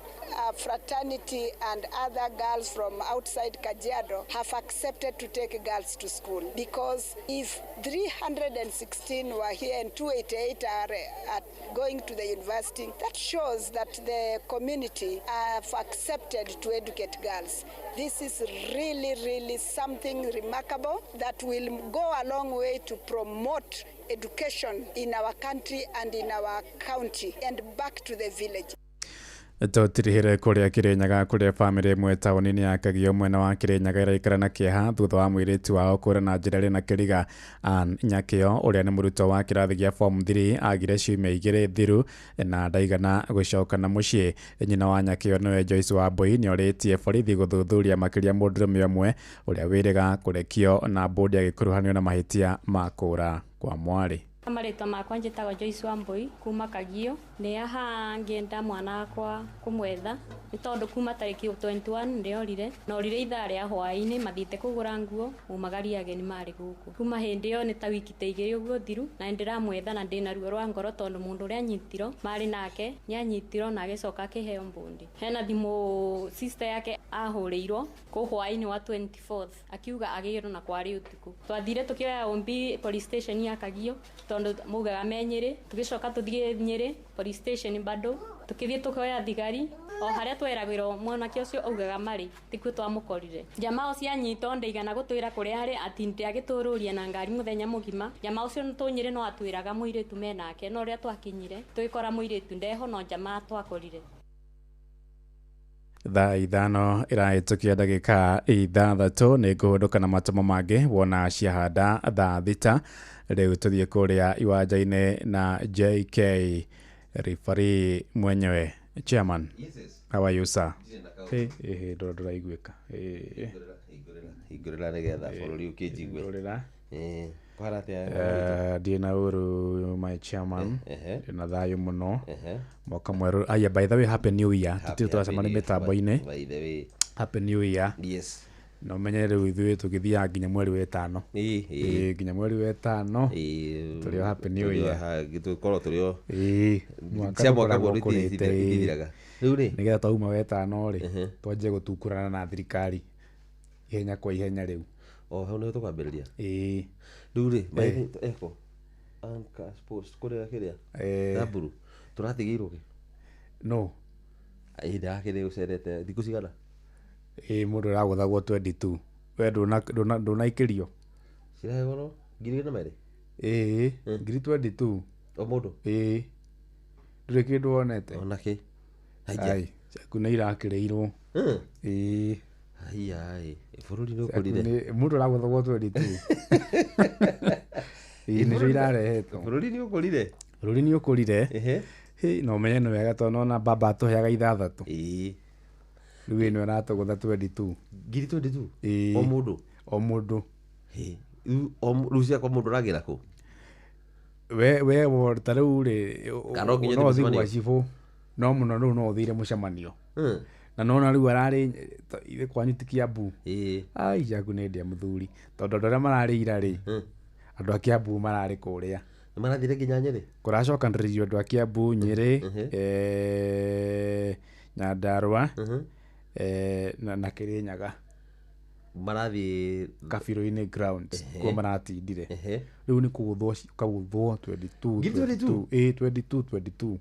S9: fraternity and other girls from outside Kajiado have accepted to take girls to school, because if 316 were here and 288 are going to the university, that shows that the community have accepted to educate girls. This is really, really something remarkable that will go a long way to promote education in our country and in our county and back to the village.
S6: Tũtirihire kũrĩa Kĩrĩnyaga kũrĩa bamĩrĩ ĩmwe taũni-inĩ ya Kagio mwena wa Kĩrĩnyaga ĩraikara na kĩeha thutha wa mũirĩtu wao kũũra na njĩra ĩrĩ na kĩriga. Ann Nyakĩo ũrĩa nĩ mũrutwo wa kĩrathi gĩa form 3 agire ciumia 2 thiru na ndaigana gũcoka na mũciĩ. Nyina wa Nyakĩo nĩwe Joyce Wambui nĩorĩtie borithi gũthuthuria makĩria mũndũrũme ũmwe ũrĩa wĩrĩga kũrekio na mbũndi agĩkuruhanio na mahĩtia ma kũũra kwa mwarĩ.
S10: Marĩtwa makwa njĩtagwo Joyce Wambui kuma Kagio. Nĩ aha ngĩenda mwana wakwa kũmwetha nĩ tondũ kuma tarĩki 21 ndĩorire na orire ithaa rĩa hwaĩ-inĩ mathiĩte kũgũra nguo umagaria ageni marĩ gũkũ. Kuma hĩndĩ ĩyo nĩ ta wiki ta 2 ũguo thiru na ndĩramwetha na ndĩna ruo rwa ngoro tondũ mũndũ ũrĩa anyitirwo marĩ nake nĩ anyitirwo na agĩcoka akĩheo mbundi. Hena thimũ sister yake ahũrĩirwo kũ hwaĩ-inĩ wa 24th akiuga agĩrwo na kwarĩ ũtukũ. Twathire tũkĩoya Ombi police station ya Kagio tondũ mugaga menyere tugicoka tuthie Nyeri police station bado tukithie tukoya thigari o haria tweragirwo mwanake ucio augaga mari tikuo twamukorire. Jamaa ucio anyito ndeigana gutwira kuria ari atinde agitururia na ngari muthenya mugima. Jamaa ucio ntunyire no atwiraga muiretu menake no ria twakinyire twikora muiretu ndeho no jamaa twakorire.
S6: Thaa ithano ĩrahĩtũkia ndagĩka 6 nĩ ngũhũndũka na matomo mangĩ wona ciahanda thaa 6. Rĩu tũthiĩ kũrĩa iwanja-inĩ na JK referee mwenyewe chairman. How are you sir? Ndũraiguĩka
S11: hingũrĩra nĩgetha bũrũri ũkĩnjigue.
S6: Ndina uru my chairman na thayo muno mwaka mweru. Aya, by the way, happy new year. Tutire twacemania mitambo-inĩ.
S11: By the way,
S6: happy new year.
S11: Yes.
S6: No menye rĩu ithuĩ tũgĩthiaga nginya mweri wa 5. Nginya mweri wa 5 tũrĩ happy new year.
S11: Gĩtũkorwo tũrĩ
S6: cia mwaka mũru itithiraga. Rĩu rĩ nĩgetha twauma wa 5 rĩ twanjie gũtukũrana na thirikari ihenya kwa ihenya rĩu.
S11: Hau nĩho tũkwambĩrĩria. Rĩu rĩ eko Ancash Post kũrĩa kĩrĩa Thamburu tũratigĩirwo kĩ? No ihinda rĩake nĩ gũcerete thikũ cigana?
S6: Mũndũ ũragũthagwo 22 we ndũnaikĩrio
S11: ciraheo no 2,200
S6: 22
S11: o mũndũ
S6: ndũrĩ kĩndũ wonete
S11: ona kĩ?
S6: Ai ciaku nĩ irakĩrĩirwo.
S11: Bũrũri nĩ ũkũrire
S6: mũndũ ũragũthagwo 22 nĩcio irarehetwo.
S11: Bũrũri nĩ ũkũrire.
S6: Bũrũri nĩ ũkũrire. No ũmenye nĩ wega tondũ ona baba atũheaga 6. Rĩu ĩno ĩratũgũtha 22.
S11: 22 o mũndũ
S6: o mũndũ.
S11: Rĩu ciakwa mũndũ ũragĩra kũ?
S6: We ta rĩu rĩ no ũthiĩ gwa cibũ no mũno rĩu no ũthire mũcemanio na nona rĩu ararĩ ithe kwanyu ti Kiambu. Ai ciaku nĩ ndĩa mũthuri tondũ andũ arĩa mararĩ ira rĩ andũ a Kiambu mararĩ kũrĩa
S11: nĩ marathire nginya Nyeri.
S6: Kũracokanĩrĩrio andũ a Kiambu, Nyeri, Nyandarua na Kĩrĩnyaga
S11: marathiĩ
S6: Kabirũ-inĩ grounds kuo maratindire. Rĩu nĩ kũgũthwo 22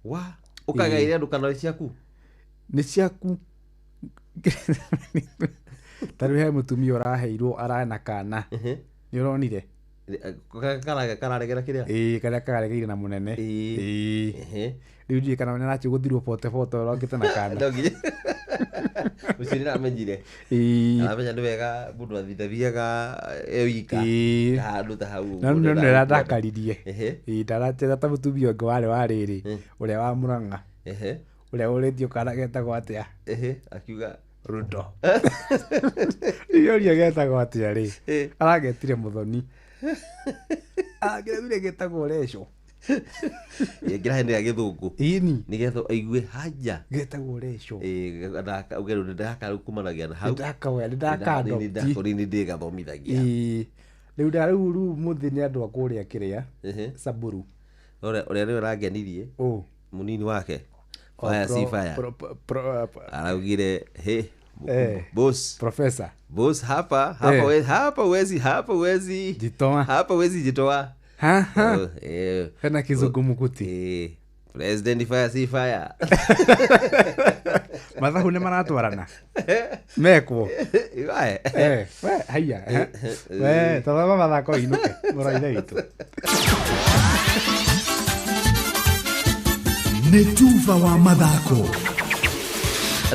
S11: wa ũkagaire andũ kana ciaku
S6: nĩ ciaku. Tarĩu he mũtumia ũraheirwo arana kana nĩ ũronire
S11: kararegera kĩrĩa
S6: karĩa kararegeire na mũnene Riu kana wana nacho guthirwo pote rokite na kana.
S11: Ndogi. Ucirira amenyire. Amenya nĩ wega mũndũ athithabiaga ewika. Handu ta hau.
S6: No ndakaririe. Ndaratera ta mũtumia ũngĩ warĩ rĩ. Ũrĩa wa Mũrang'a. Ũrĩa ũrĩtio kana getagwo atia.
S11: Akiuga
S6: Ruto. Iyo getagwo atia rĩ. Aragetire Muthoni. Agire getagwo Resho.
S11: Ngira hende ya githungu.
S6: Ini.
S11: Nigetho aigue haja.
S6: Getagwo Resho.
S11: Ugeru ndaka kumanagia na hau.
S6: Ndakori
S11: ndigathomithagia.
S6: Riu rĩu muthi nĩ andũ akũrĩa kĩrĩa. Samburu.
S11: Ũrĩa nĩ ũrangenirie. Munini wake. Fire si fire. Araugire boss
S6: professor
S11: boss hapa wezi jitoa
S6: hana kizungumukuti
S11: president fire si fire
S6: mathahu nĩ maratwarana mekwo haya tazama mathako inuke mũraithe witũ
S12: nĩ tuva wa mathako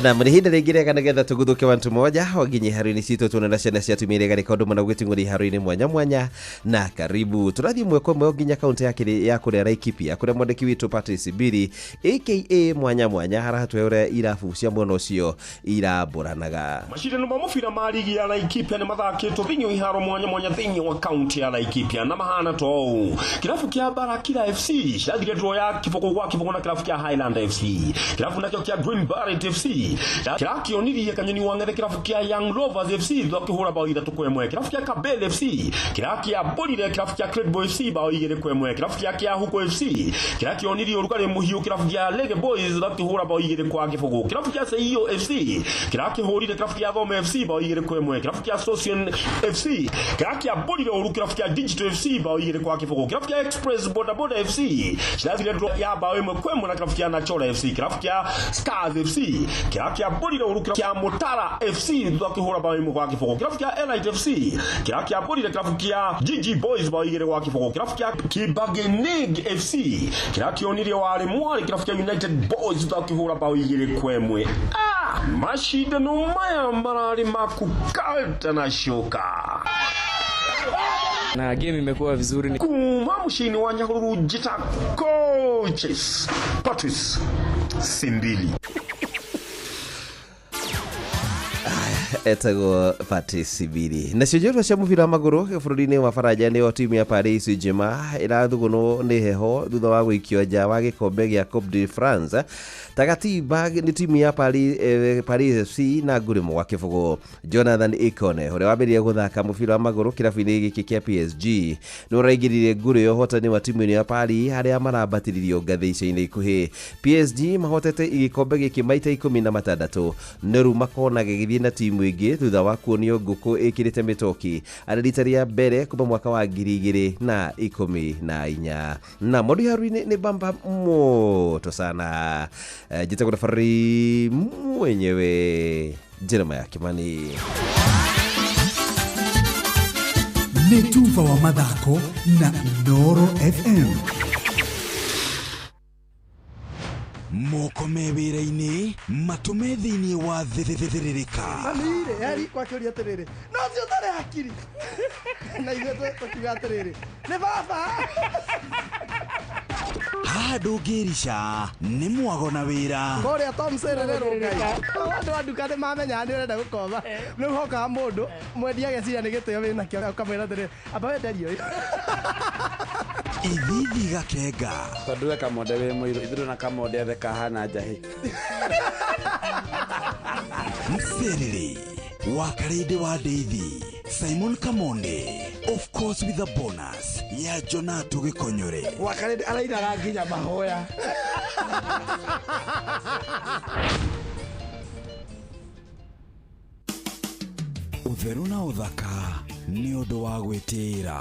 S11: na mrihinde rĩngĩ kana getha tũgũthũke wantu moja waginye haruini citũ tuona ciana cia tumire gari kaundu mana gũtingũri haruini mwanya na karibu tũrathiĩ mweko mwe nginya kaunti yake ya kũrĩa Laikipia kũrĩa mwandĩki witũ Patrice Biri aka mwanya haratwe ũrĩa irabu cia mwena ũcio irambũranaga
S13: macindano ma mũbira ma ligi ya Laikipia nĩ mathakĩtwo thĩinĩ wa iharo mwanya thĩinĩ wa kaunti ya Laikipia na mahana to kirabu kia Barakira FC cathire draw ya kiboko gwa kiboko na kirabu kia Highland FC kirabu nakio kia Green Barret FC kirakĩonirie kanyoni wang'ethe kirabu kia Young Rovers FC thokĩhũra bao 3-1 kirabu kia Kabele FC kirakĩambũrire kirabu kia Credbo FC bao 2-1 kirabu kia Huko FC kirakĩonirie ũrugarĩ mũhiũ kirabu kia Lege Boys thokĩhũra bao 2-0 kirabu kia Seio FC kirakĩhũrire kirabu kia Thome FC bao 2-1 kirabu kia Social FC kirakĩambũrire ũru kirabu kia Digital FC bao 2-0 kirabu kia Express Boda FC kirathire draw ya bao 1-1 na kirabu kia Nachora FC kirabu kia Stars FC kirakĩambũrire ũru kirabu kia Mutara FC thokĩhũra bao 1-0 kirabu kia Elite FC kirakĩambũrire kirabu kia GG Boys bao 2-0 kirabu kia Kibagenig FC kirakĩonirie wari mwari kirabu kia United Boys thokĩhũra bao 2-1 mashindano maya mararĩ makukata na shoka
S14: na game imekuwa vizuri ni
S13: kuma mshini wa Nyahururu Jita coaches Patrice Simbili
S11: etagwo Patrice Simbili nacio njorua cia mũbira wa magũrũ bũrũri-inĩ wa Faranja nĩyo timu ya Paris Saint-Germain ĩrathugunwo nĩ heho thutha wa gũikio nja wa gĩkombe gĩa Coupe de France Tagatiba nĩ timu ya Paris FC na ngurimo wa kĩbũgũ Jonathan Ikone ũrĩa wambĩrĩria gũthaka mũbira wa magũrũ kĩrabu-inĩ gĩkĩ kĩa PSG nĩ ũraingĩrire ngũrũ ya ũhotani wa timu ya Paris harĩa marabatĩririo ngathĩ ica-inĩ ikuhĩ PSG mahotete gĩkombe gĩkĩ maita 16 no rĩu makona gĩgĩthiĩ na timu ĩngĩ thutha wa kuonio ngũkũ ĩkĩrĩte mĩtoki arĩ rita rĩa mbere kuma mwaka wa 2014 na Modi Haruni ni bamba moto sana jita kuna fari mwenyewe Jeremiah Kimani
S12: nĩ tuva wa mathako na Noro FM moko mewĩra-inĩ matũme thĩinĩ wa thĩrĩrĩka
S4: manire yari kwa kĩũria atĩrĩrĩ no cio tarĩ hakiri na ithuĩ tũkiuga atĩrĩrĩ nĩ baba
S12: haha ndũngĩrica nĩ mwago na wĩra
S4: kũrĩa Tom Sererero ngai andũ a nduka nĩ mamenya nĩ ũrenda gũkomba rĩu hokaga mũndũ mwendia ageciria nĩ gĩtĩo wĩna kĩo ũkamwĩra atĩrĩrĩ amba wenderio
S12: ithithi gakenga
S14: tondũ we kamode wĩ mũirũ ithuĩ na kamode ethe kahana njahĩ
S12: mserere wakarĩndĩ wa Ndeithi Simon Kamonde of course with a bonus ya Jonato Gĩkonyore
S4: wakarĩndĩ arainaga nginya mahoya
S12: ũtheru na ũthaka nĩ ũndũ wa gwĩtĩĩra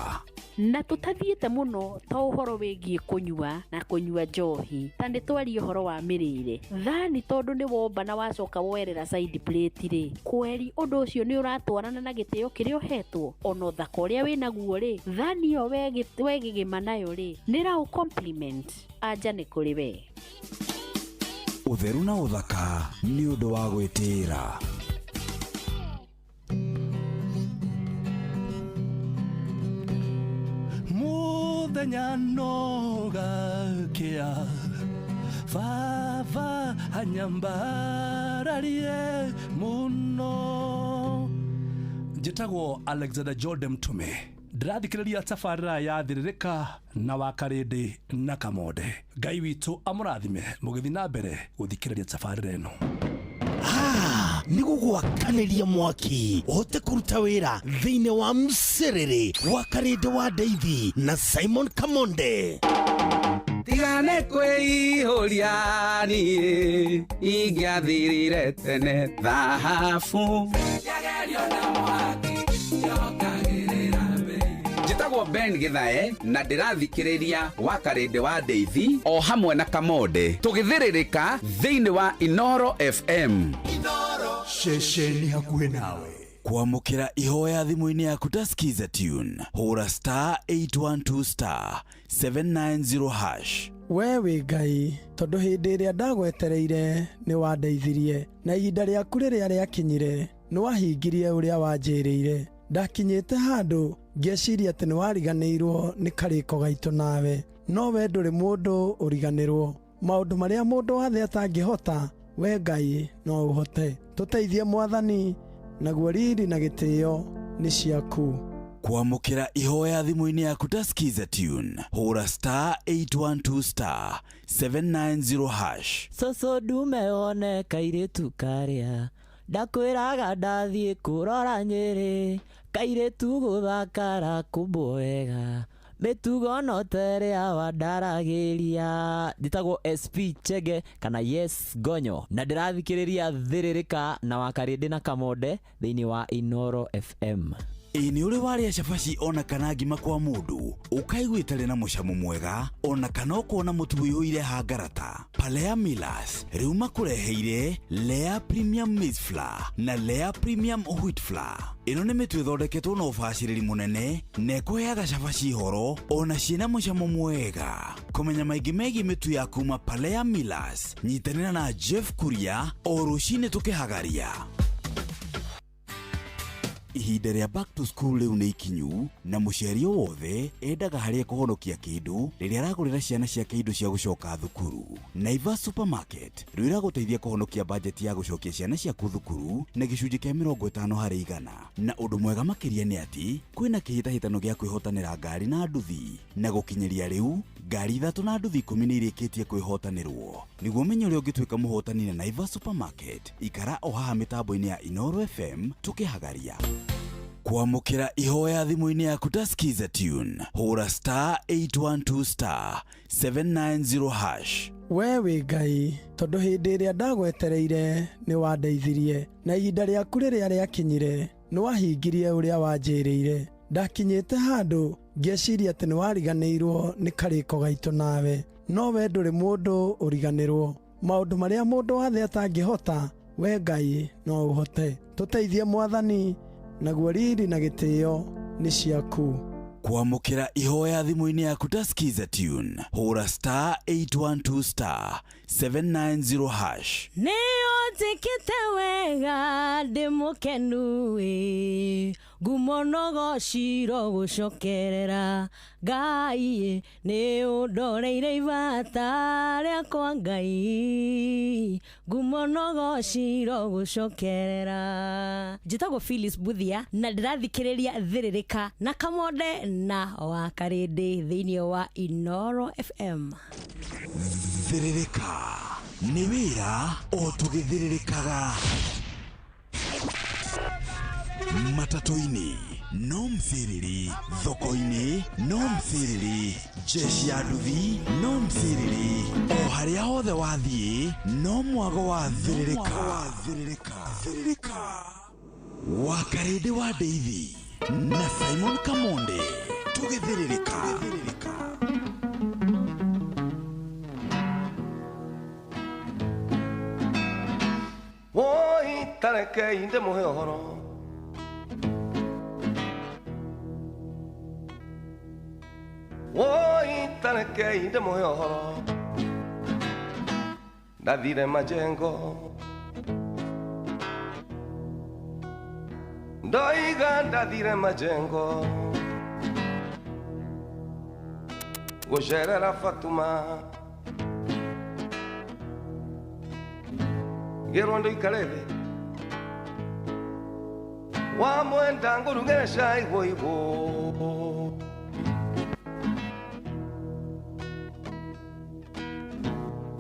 S15: na tutathiete muno ta uhoro wigie kunyua na kunyua njohi tani twari uhoro wa mirire thani tondu ni womba na wacoka werera side plate ri kweri undu ucio ni uratwarana na gitio kiria uhetwo ono thaka uria winaguo ri thani yo wegigima nayo ri nira u compliment aja ni kuri we
S12: utheru na uthaka ni undu wa gwitira
S16: muthenya nogakia baba anyambararie muno njitagwo Alexander Jordan Mtume ndirathikiriria tabarira ya thiririka na wakarindi na kamonde ngai witu amurathime mugithi na mbere guthikiriria tabarira ino
S1: nigugwakaniria mwaki uhote kuruta wira thiine wa mserere wa karinde wa Ndeithi na Simon Kamonde
S17: tigane kwihuria ni ingiathirire tene thahabu yagerio na mwaki yokagirira njitagwo Ben Githae na ndirathikiriria wa karinde wa Ndeithi o hamwe na Kamonde tugithiririka thiini wa Inoro FM
S12: shesheni hakuhe nawe kwamukira ihoya thimu-ini yaku ta skiza tune hura *812*790#
S4: wewe ngai tondu hindi iria ndagwetereire ni wandeithirie na ihinda riaku riria riakinyire ni wahingirie uria wanjirire ndakinyite handu ngeciria ati ni wariganirwo ni kariko gaitu nawe no we nduri mundu uriganirwo maundu maria mundu wathe atangihota we ngai no uhote tuteithie mwathani naguo riri na gitio ni ciaku
S12: kwamukira ihoya thimu-ini yaku ta skiza tune hura *812*790#
S18: Soso dume one kairitu karia ndakwiraga ndathie kurora Nyeri kairitu guthakara kumboega mitugo notere awandaragiria nditagwo SP Chege kana Yes Gonyo na ndirathikiriria thiririka na wakarinde na Kamonde thiini wa Inoro FM
S12: ini uri waria cabaci ona kana ngima kwa mundu ukaiguitare na mucamo mwega ona kana ukona mutu wiyuire hangarata Palea Millers riu makureheire Lea Premium Maize Flour na Lea Premium Wheat Flour ino ni mitu ithondeketwo na ubaciriri munene na ikuheaga cabaci horo ona ciina mucamo mwega kumenya maingi megie mitu ya kuma Palea Millers nyitanira na Jeff Kuria o rucini tukihagaria ihinda ria back to school riu ni ikinyu na muciari wothe endaga haria kuhonokia kindu riria aragurira ciana ciake indo cia gucoka thukuru Naivas Supermarket riu iraguteithia kuhonokia budget ya gucokia ciana ciaku thukuru na gicunji kia 50% na undu mwega makiria ni ati kwina kihitahitano gia kwihotanira ngari na nduthi na gukinyiria riu ngari 3 na nduthi 10 ni irikitie kwihotanirwo niguo umenye uria ungituika muhotani na Naivas Supermarket ikara o haha mitambo-ini ya Inoro FM tukihagaria kwamukira ihoya thimu-ini yaku ta skiza tune hura *812*790#
S4: wewe ngai tondu hindi iria ndagwetereire ni wandeithirie na ihinda riaku riria riakinyire ni wahingirie uria wanjirire ndakinyite handu ngeciria ati ni wariganirwo ni kariko gaitu nawe no we nduri mundu uriganirwo maundu maria mundu wathe atangihota we ngai no uhote tuteithie mwathani naguo riri na gitio ni ciaku
S12: kwamukira ihoya thimu-ini yaku ta skiza tune hura *812*790#
S18: ni utikite wega ndi mukenu ngumo nogo ciro gucokerera ngai ni undoreire ibata riakwa ngai ngumo nogo ciro gucokerera njitagwo Phyllis Buthia na ndirathikiriria thiririka na Kamonde na wakarinde thiini wa Inoro FM
S12: thiririka ni wira o tugithiririkaga matatu-ini no mthiriri thoko-ini no mthiriri jeshi ya nduthi no mthiriri o haria hothe wathie no mwago wa thiririka wakarinde wa Ndeithi na Simon Kamonde tũgĩthĩrĩrĩka.
S19: Woi tarekei ndĩmũhe ũhoro, woi tarekei ndĩmũhe ũhoro, ndathire majengo ndoiga ndathire majengo gũcerera Fatuma ngĩrwo ndũikare thĩ wamwenda ngũrugĩre cai wũigũ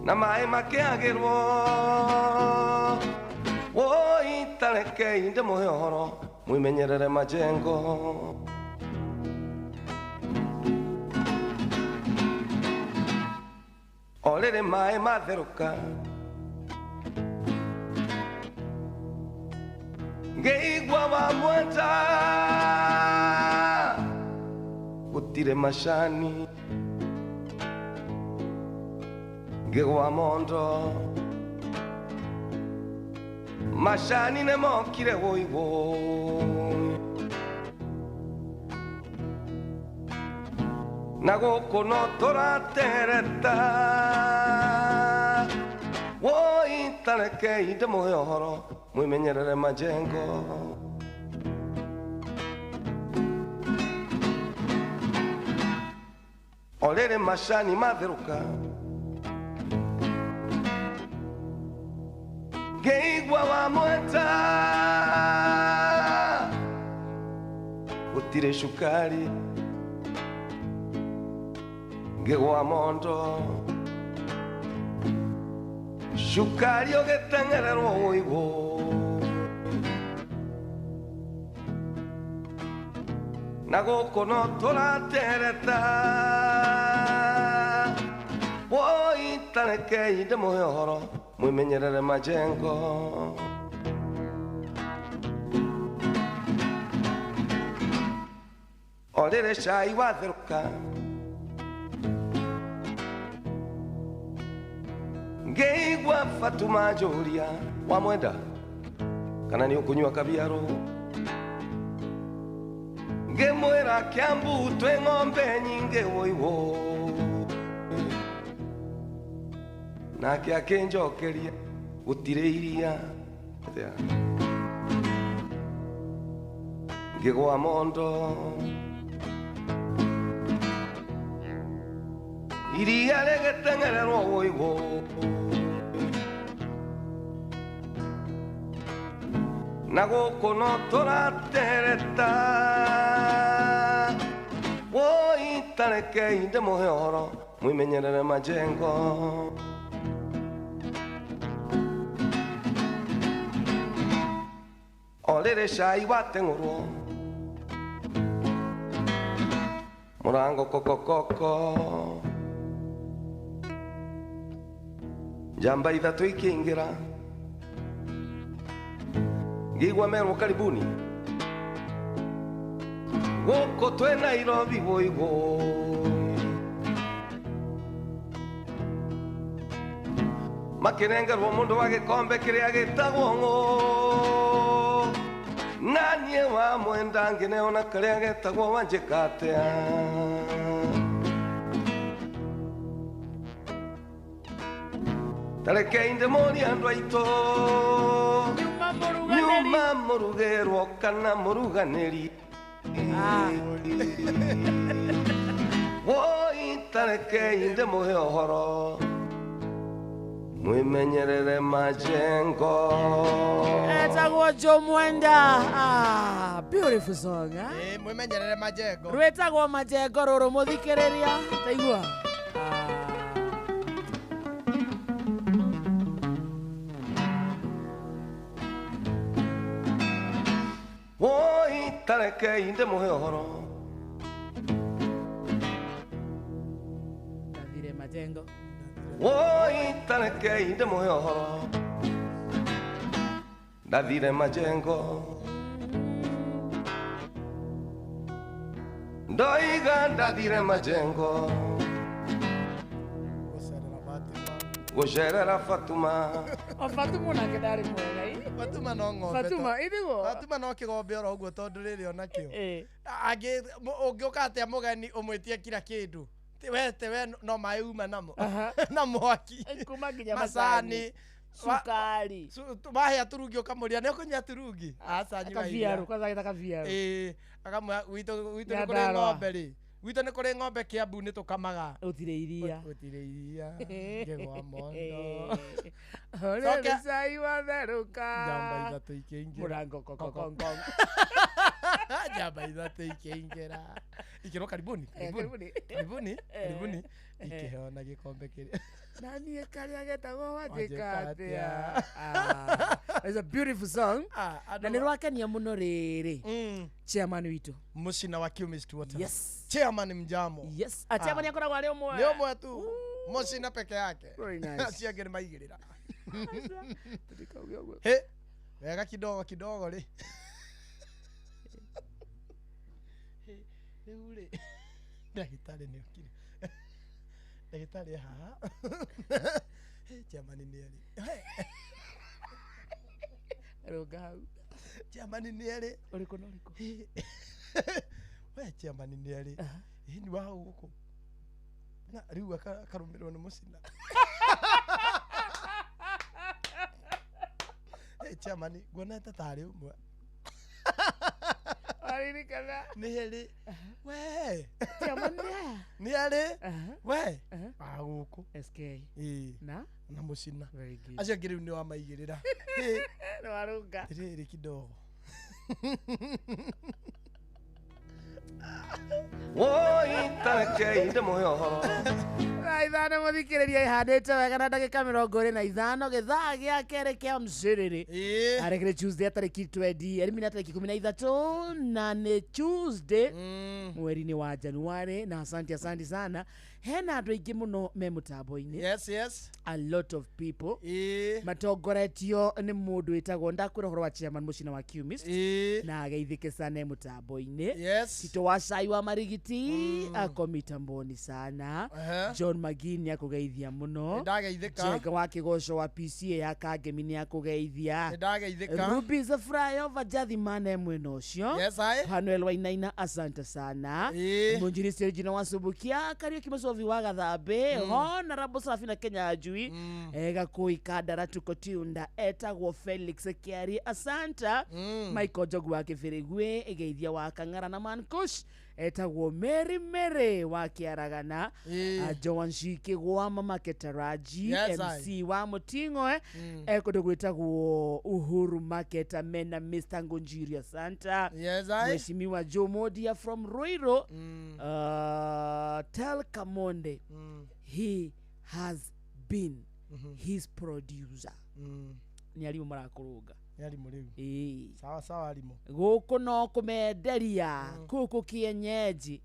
S19: na maĩ makĩagĩrwo woi tarekei ndĩmũhe ũhoro mwimenyerere majengo o rĩrĩ maĩ matherũka ngĩigua wamwenda gũtirĩ macani ngĩgwa mondo macani nĩ mokire wũigũ na gũkũ no tũratereta woi tarekei ndĩmũhe ũhoro mwimenyerere majengo o rĩrĩ macani matherũka ngĩigua wamwenda gũtirĩ cukari ngĩgwa mondo cukari ũgĩteng'ererwo wũigũ na gũkũ no tũratereta woi tarekei ndĩmũhe ũhoro mwimenyerere majengo o rĩrĩ cai watherũka ngĩigua Fatuma njũria wamwenda kana nĩ ũkũnyua kabiaro ngĩmwĩra Kiambu twĩ ng'ombe nyingĩ wũigũ nake akĩnjokeria gũtirĩ iria ngĩgwa mondo iria rĩgĩteng'ererwo wũigũ na gũkũ no tũratereta woi tarekei ndĩmũhe ũhoro mwimenyerere majengo o rĩrĩ cai wateng'ũrwo mũrango kokokoko njamba ithatũ ikĩingĩra ngĩigua merwo karibuni gũkũ twĩ Nairobi wũigũ makĩnengerwo mũndũ wa gĩkombe kĩrĩa gĩtagwo ng'ũ na niĩ wamwenda ngĩneona karĩa getagwo Wanjĩkatea tarekei ndĩmũrie andũ aitũ nyuma mũrugĩrwo kana mũruganĩri woi tarekei ndĩmũhe ũhoro mwimenyerere majengo
S2: etagwo Joe Mwenda. Beautiful song
S4: mwimenyerere majengo
S2: rwĩtagwo majengo rũrũ mũthikĩrĩria taigua
S19: woi tarekei ndĩmũhe ũhoro
S2: ndathire majengo
S19: woi tarekei ndĩmũhe ũhoro ndathire majengo ndoiga ndathire majengo gucerera Fatuma
S2: Fatuma nake ndari mwega
S4: Fatuma no ng'ombe
S2: Fatuma ithigo
S4: Fatuma no kigombe oro uguo tondu riri ona kio angi ungiuka atia mugeni umwitie kila kindu tiwe no mai uma namo na mwaki
S2: kuma nginya
S4: macani
S2: sukari
S4: tumahe aturungi ukamuria ni ukunya turungi aca nyi
S2: kaviaru kwanza gita kaviaru
S4: akamwe witu ni kuri ng'ombe ri witu ni kuri ng'ombe Kiambu ni tukamaga
S2: utire iria
S4: ngegwa mondo
S2: ore sai watheruka
S4: jamba ithatu ikiingira
S2: murango kokokong
S4: jamba ithatu ikiingira ikiro karibuni ikihona gikombe kiri
S2: nani karia getagwo wajikatia it's a beautiful song na ni rwakenia muno riri chairman witu
S4: Mucina wa Chemist Water
S2: yes
S4: chairman mjamo
S2: yes chairman yakoragwo ari umwe
S4: ni umwe tu Mucina peke yake
S2: very nice
S4: asiagere maigirira he wega kidogo ri ule ndagitari ni ukire ndagitari haha jamani ni ali
S2: rogau
S4: jamani ni ali
S2: uriko
S4: we jamani ni ali ni wao huko na riu akarumirwo ni Mucina jamani ngona tatari umwe
S2: Ari kana
S4: ni ali we
S2: jamani
S4: ni ali we aguko
S2: SK na
S4: Mucina
S2: very good
S4: acio ngiri ni wa maigirira
S2: no arunga
S4: riri kidogo
S19: woi tanake inde moyo
S2: ithano muthikiriria ihandite wega na ndagika 25 githaa gia kere kia mciriri arekire Tuesday tariki 20 elimina tariki 13 na ni Tuesday mweri-ini wa Januari na asante sana hena andu aingi muno me mutambo-ini
S4: yes
S2: a lot of people matongoretio ni mundu witagwo ndakwira horo wa chairman Mucina wa Chemist na ageithike sana mutambo-ini Tito wa Cai wa Marigiti ako mitamboni sana John Magini akugeithia muno
S4: ndageithika
S2: Jenga wa Kigoco wa PCA ya Kangemi ni akugeithia
S4: ndageithika
S2: Ruby the Flyover Jathi Mane mweno ucio Hanuel Wainaina asante sana Munjirisi Regina wa Subukia Kariuki Mucovi wa Gathambe Honorable Serafina Kenya Ajui Gakui Kandara tuko tiunda etagwo Felix Kiari asanta Michael Jogu wa Kibirigwe egeithia wa Kang'ara na Mankush etagwo Mary wa Kiaragana Joan Shiki gwa Mama Ketaraji MC wa Muting'o ekodo gwetagwo Uhuru Market amena Mr. Ngonjiria Santa Mheshimiwa Jomodia from Ruiru tell Kamonde he has been his producer ni alimu marakuruga
S4: yali muriu sawa alimu
S2: guku no kumenderia kuku kienyeji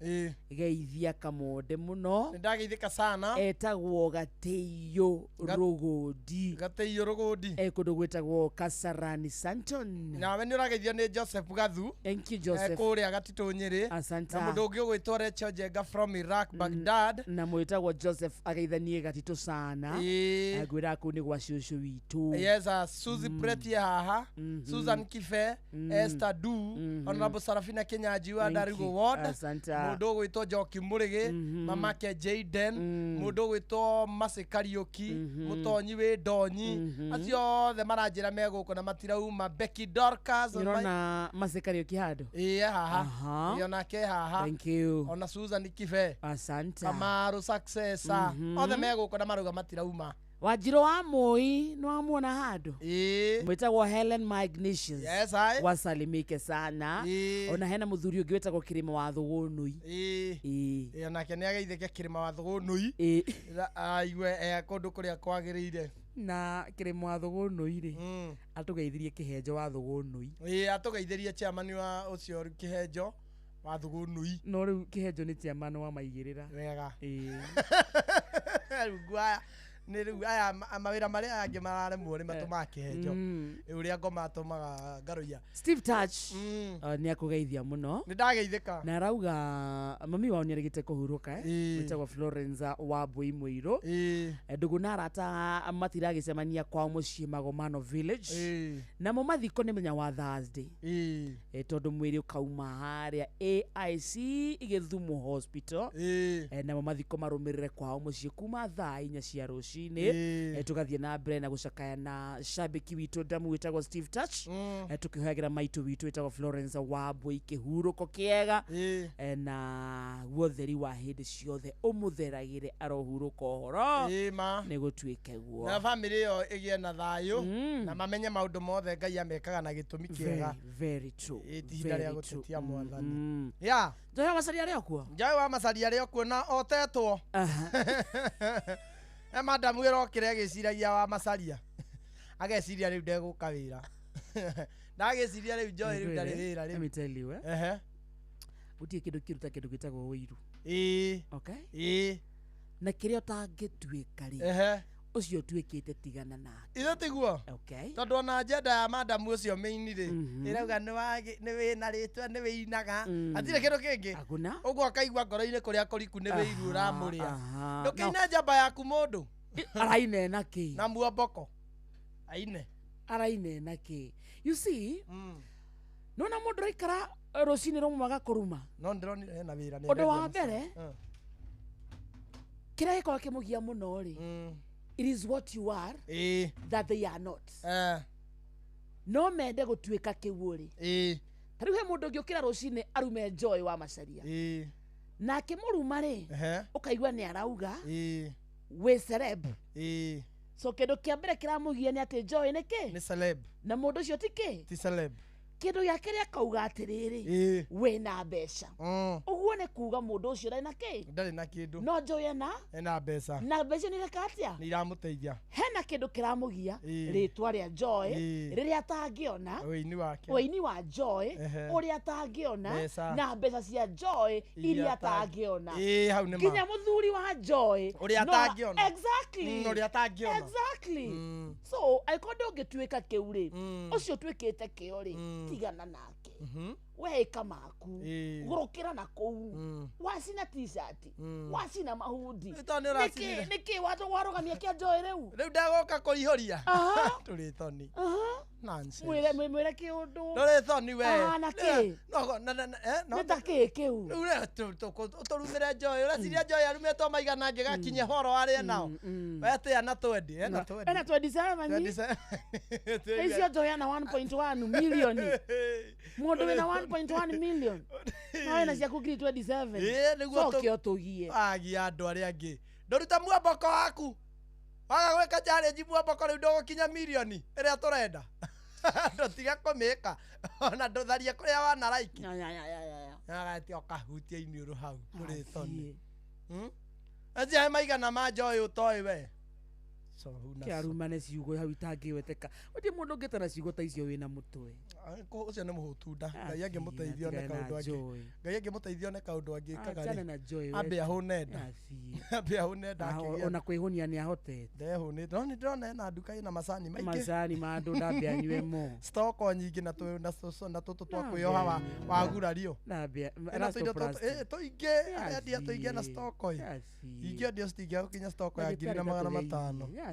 S2: geithia Kamonde muno
S4: ndageithika sana
S2: etagwo Gateio Rogodi ekundu gwetagwo Kasarani Santon
S4: nawe ni urageithio ni Joseph Gathu
S2: thank you Joseph
S4: kuria Gatito Nyeri
S2: asante
S4: na mundu ungi gwitwa Recho Jenga from Iraq Baghdad
S2: na mwitagwo Joseph ageithanie Gatito sana agwira ku ni gwa ciucu witu
S4: Suzy Preti haha Susan Kife Esther Du Honorable Serafina Kenya Ajiwa Darigo Ward mundu gwitwa Joki Murigi mamake Jaden mundu gwitwa Mase Karaoke mutonyi wi Donyi acio the maranjira meguko na matirauma Becky Dorcas
S2: na Mase Karaoke hado
S4: haha yonake haha
S2: thank you
S4: ona Susan Kife
S2: asante
S4: Kamaru Successor othe meguko na maruga matirauma
S2: Wajiro wa Moi no amuona hado mwitagwo Helen Magnicius wasalimike sana ona hena muthuri ungi wetagwo Kirima wa Thugunui
S4: onake ni ageithike Kirima wa Thugunui aiwe kundu kuria kwagirire
S2: na Kirima wa Thugunui ri atugeithirie Kihenjo wa Thugunui
S4: atugeithirie chairman wa ucio Kihenjo wa Thugunui
S2: no riu Kihenjo ni chairman wa maigirira
S4: wega rugwa nä rä u aya mawä ra marä a angä mararemwo nä matå kihenjo å rä a ngoma atåmaga ngaroia
S2: Steve Touch nä akå geithia må no
S4: nä ndageithä ka
S2: na arauga mami wao nä arä gä te kå hurå ka wä Florence wa Mbui Muirå ndå na arata matiragä cemania kwao må ciä Magomano Village namo mathiko nä menya wa Thursday tondå mwä rä å kauma harä a AIC igä Thumu Hospital namo mathiko marå mä rä re kwao må ciä kuma thaa 4 cia rå cinä tå gathiä na mbere na gå cakaya na shabiki witå ndamu wä tagwo Steve Touch tå kä hoyagä ra maitå witå wä tagwo Florence wa Mbui kä hurå ko kä ega na guotheri wa hä ndä ciothe å må theragä re arohurå ka å horo nä gå tuä ke guo
S4: na bamĩrĩ ĩyo ĩgĩe na thayũ na mamenye maũndũ mothe Ngai amekaga na gĩtũmi kĩega ihinda rĩa gũtetia Mwathani
S2: Njoya Macharia arĩ okuo
S4: Njoya wa Macharia arĩ okuo na otetwo madamu ĩrokĩra agĩciragia wa Macharia ageciria rĩu ndegũka wĩra ndagĩciria rĩu Njoya rĩu ndarĩ wĩra rĩu
S2: let me tell you gũtirĩ kĩndũ kĩruta kĩndũ gĩtagwo ũiru na kĩrĩa ũtangĩtuĩka rĩ ucio tuĩkĩte tigana nake
S4: ithe tiguo tondũ ona njenda ya madamu ũcio mĩini rĩ ĩrauga nĩ wĩna rĩtwa nĩ wĩinaga hatirĩ kĩndũ kĩngĩ ũguo akaigua ngoro-inĩ kũrĩa kũriku nĩ wĩiru ũramũrĩa ndũkĩine njamba yaku mũndũ
S2: araine na kĩ
S4: na muomboko
S2: araine na kĩ you see nona mũndũ raikara rũcinĩ rũmwe gakũruma
S4: no ndĩronire hena wĩra
S2: ũndũ wa mbere kĩrĩa gĩkorwo kĩmũgia mũno rĩ it is what you are that they are not no mende gũtuĩka kĩguo rĩ ta rĩu he mũndũ ũngĩ ũkĩra rũcinĩ arume Joy wa Macharia nake mũruma rĩ ũkaigua nĩ arauga wĩ celeb so kĩndũ kĩa mbere kĩramũgia nĩ atĩ Joy nĩ kĩ
S4: nĩ celeb
S2: na mũndũ ũcio ti kĩ
S4: ti celeb
S2: kĩndũ gĩake rĩa kauga atĩrĩrĩ wĩna mbeca ũguo nĩ kuga mũndũ ũcio ndarĩ na kĩ
S4: ndarĩ na kĩndũ
S2: no Joy
S4: ena mbeca
S2: na mbeca nĩ reka atĩa
S4: nĩ iramũteithia
S2: hena kĩndũ kĩramũgia rĩtwa rĩa Joy rĩrĩa atangĩona wĩini wa Joy ũrĩa atangĩona na mbeca cia Joy iria atangĩona nginya mũthuri wa Joy
S4: ũrĩa atangĩona
S2: ũrĩa
S4: atangĩona
S2: so aiko ndũngĩtuĩka kĩu rĩ ũcio tuĩkĩte kĩo rĩ tigana nake weka maku gũrũkĩra na kũu wacina t-shirt wacina mahundi nĩkĩ warũgamia kĩa Joy rĩu
S4: ndagũka kũihũria tũrĩ thoni
S2: mwĩre kĩũndũ
S4: tũrĩ thoni we
S2: nakĩ nĩ ta kĩ kĩu
S4: ũtũrumĩre Joy ũreciria Joy arumĩtwo maigana angĩgakinye horo arĩa nao wetĩa na 20 ena
S2: 27 icio Joy ana 1.1 milioni mũndũ wĩna 1.1 million nawe na ciaku ngiri 27 coke ũtũgie
S4: agia andũ arĩa angĩ ndũruta muomboko waku waga gwĩka challenge muomboko rĩu ndũgũkinya milioni ĩrĩa tũrenda ndũtiga kũmĩka ona ndũtharie kũrĩa wana raiki agati ũkahutia iniũrũ hau kũrĩ thoni acia maigana ma Joy ũtoĩ we
S2: kĩarumane ciugo hau itangĩweteka gũtirĩ mũndũ ũngĩtana ciugo ta icio wĩna mũtwe
S4: ũcio nĩ mũhũtunda Ngai angĩmũteithia one kaũndũ angĩ Ngai angĩmũteithia one kaũndũ angĩ kagarĩ ambe ahũne nda ambe ahũne nda
S2: ona kwĩhũnia nĩ ahotete
S4: ndehũnĩte no nĩ ndĩrona ena nduka ĩna macani maingĩ
S2: macani ma andũ ndambia anyue mo
S4: stoko nyingĩ na tũtũ twa kwĩoha wagurario tũingĩ endia tũingĩ na stoko ingĩendio citingĩaga gũkinya stoko ya 2,500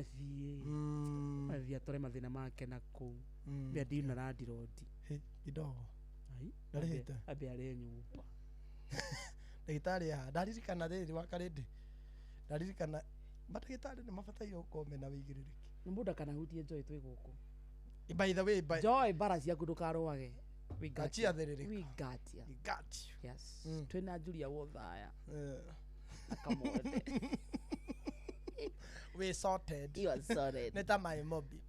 S2: mathia tore mathĩna make na kũu mbia ndina na ndirodi
S4: kidogo ndarĩhĩte
S2: ambe arĩ nyũmba
S4: ndagĩtarĩ ya ndaririkana rĩrĩ wakarĩndĩ ndaririkana mandagĩtarĩ nĩ mabataire gũkorwo mena wĩigĩrĩrĩki
S2: nĩ mũndũ akanahutie Joy twĩ gũkũ
S4: by the way
S2: Joy bara ciaku ndũkarũage
S4: we got you
S2: yes twĩna Julia Wothaya akamwone
S4: we sorted
S2: you are sorted
S4: neta my mobi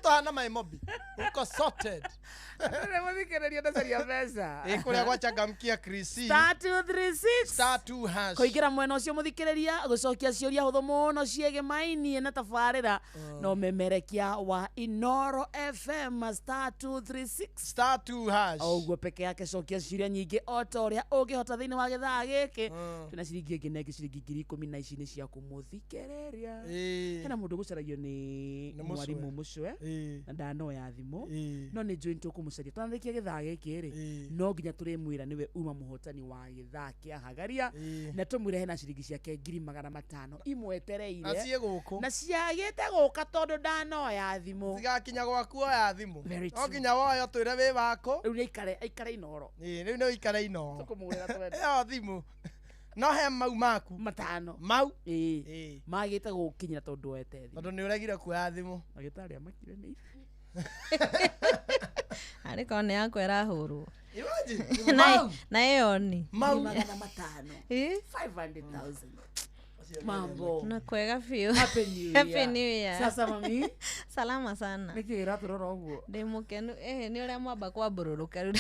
S4: tohana my mobi uko sorted
S2: Muthikiriria ndacaria mbeca
S4: kuria gwachangamkia Krisi
S2: *236 kuingira mwena ucio muthikiriria gucokia ciuria huthu muno ciege maini na tafarira no memerekia wa Inoro FM *236 oguo peke yake cokia ciuria nyingi otoria ungihota thiini wa githaa giki tuna ciringi ingi nengi ciringi 10,000 na ici ni cia kumuthikiriria kana mundu gucaragio ni mwarimu mucwe na ndano ya thimu no ni joint ukumucaria twandikia githaa giki ri no nginya turimwira niwe uma muhotani wa githaa kia hagaria na tumwire hena ciringi ciake 500 imwetereire
S4: acie guku
S2: na ciagite guka tondu ndano ya thimu
S4: tigakinya gwaku ya thimu no nginya woyo twire wi wako
S2: riu ni ikare Inoro
S4: riu no ikare Inoro
S2: tukumwira twende
S4: yo thimu no he mau maku
S2: matano
S4: mau
S2: magite gukinyira tondu wete thimu
S4: tondu ni uregire kuoya thimu
S2: agitari amakire ni
S18: ariko ne yako erahurwo
S4: imagine
S18: na yoni
S2: mau 500,000 mambo
S18: na kwega fio
S2: happy new year sasa mami
S18: salama sana
S2: nikira turora uguo
S18: ndimukenu ni uria mwamba kwa bururuka riu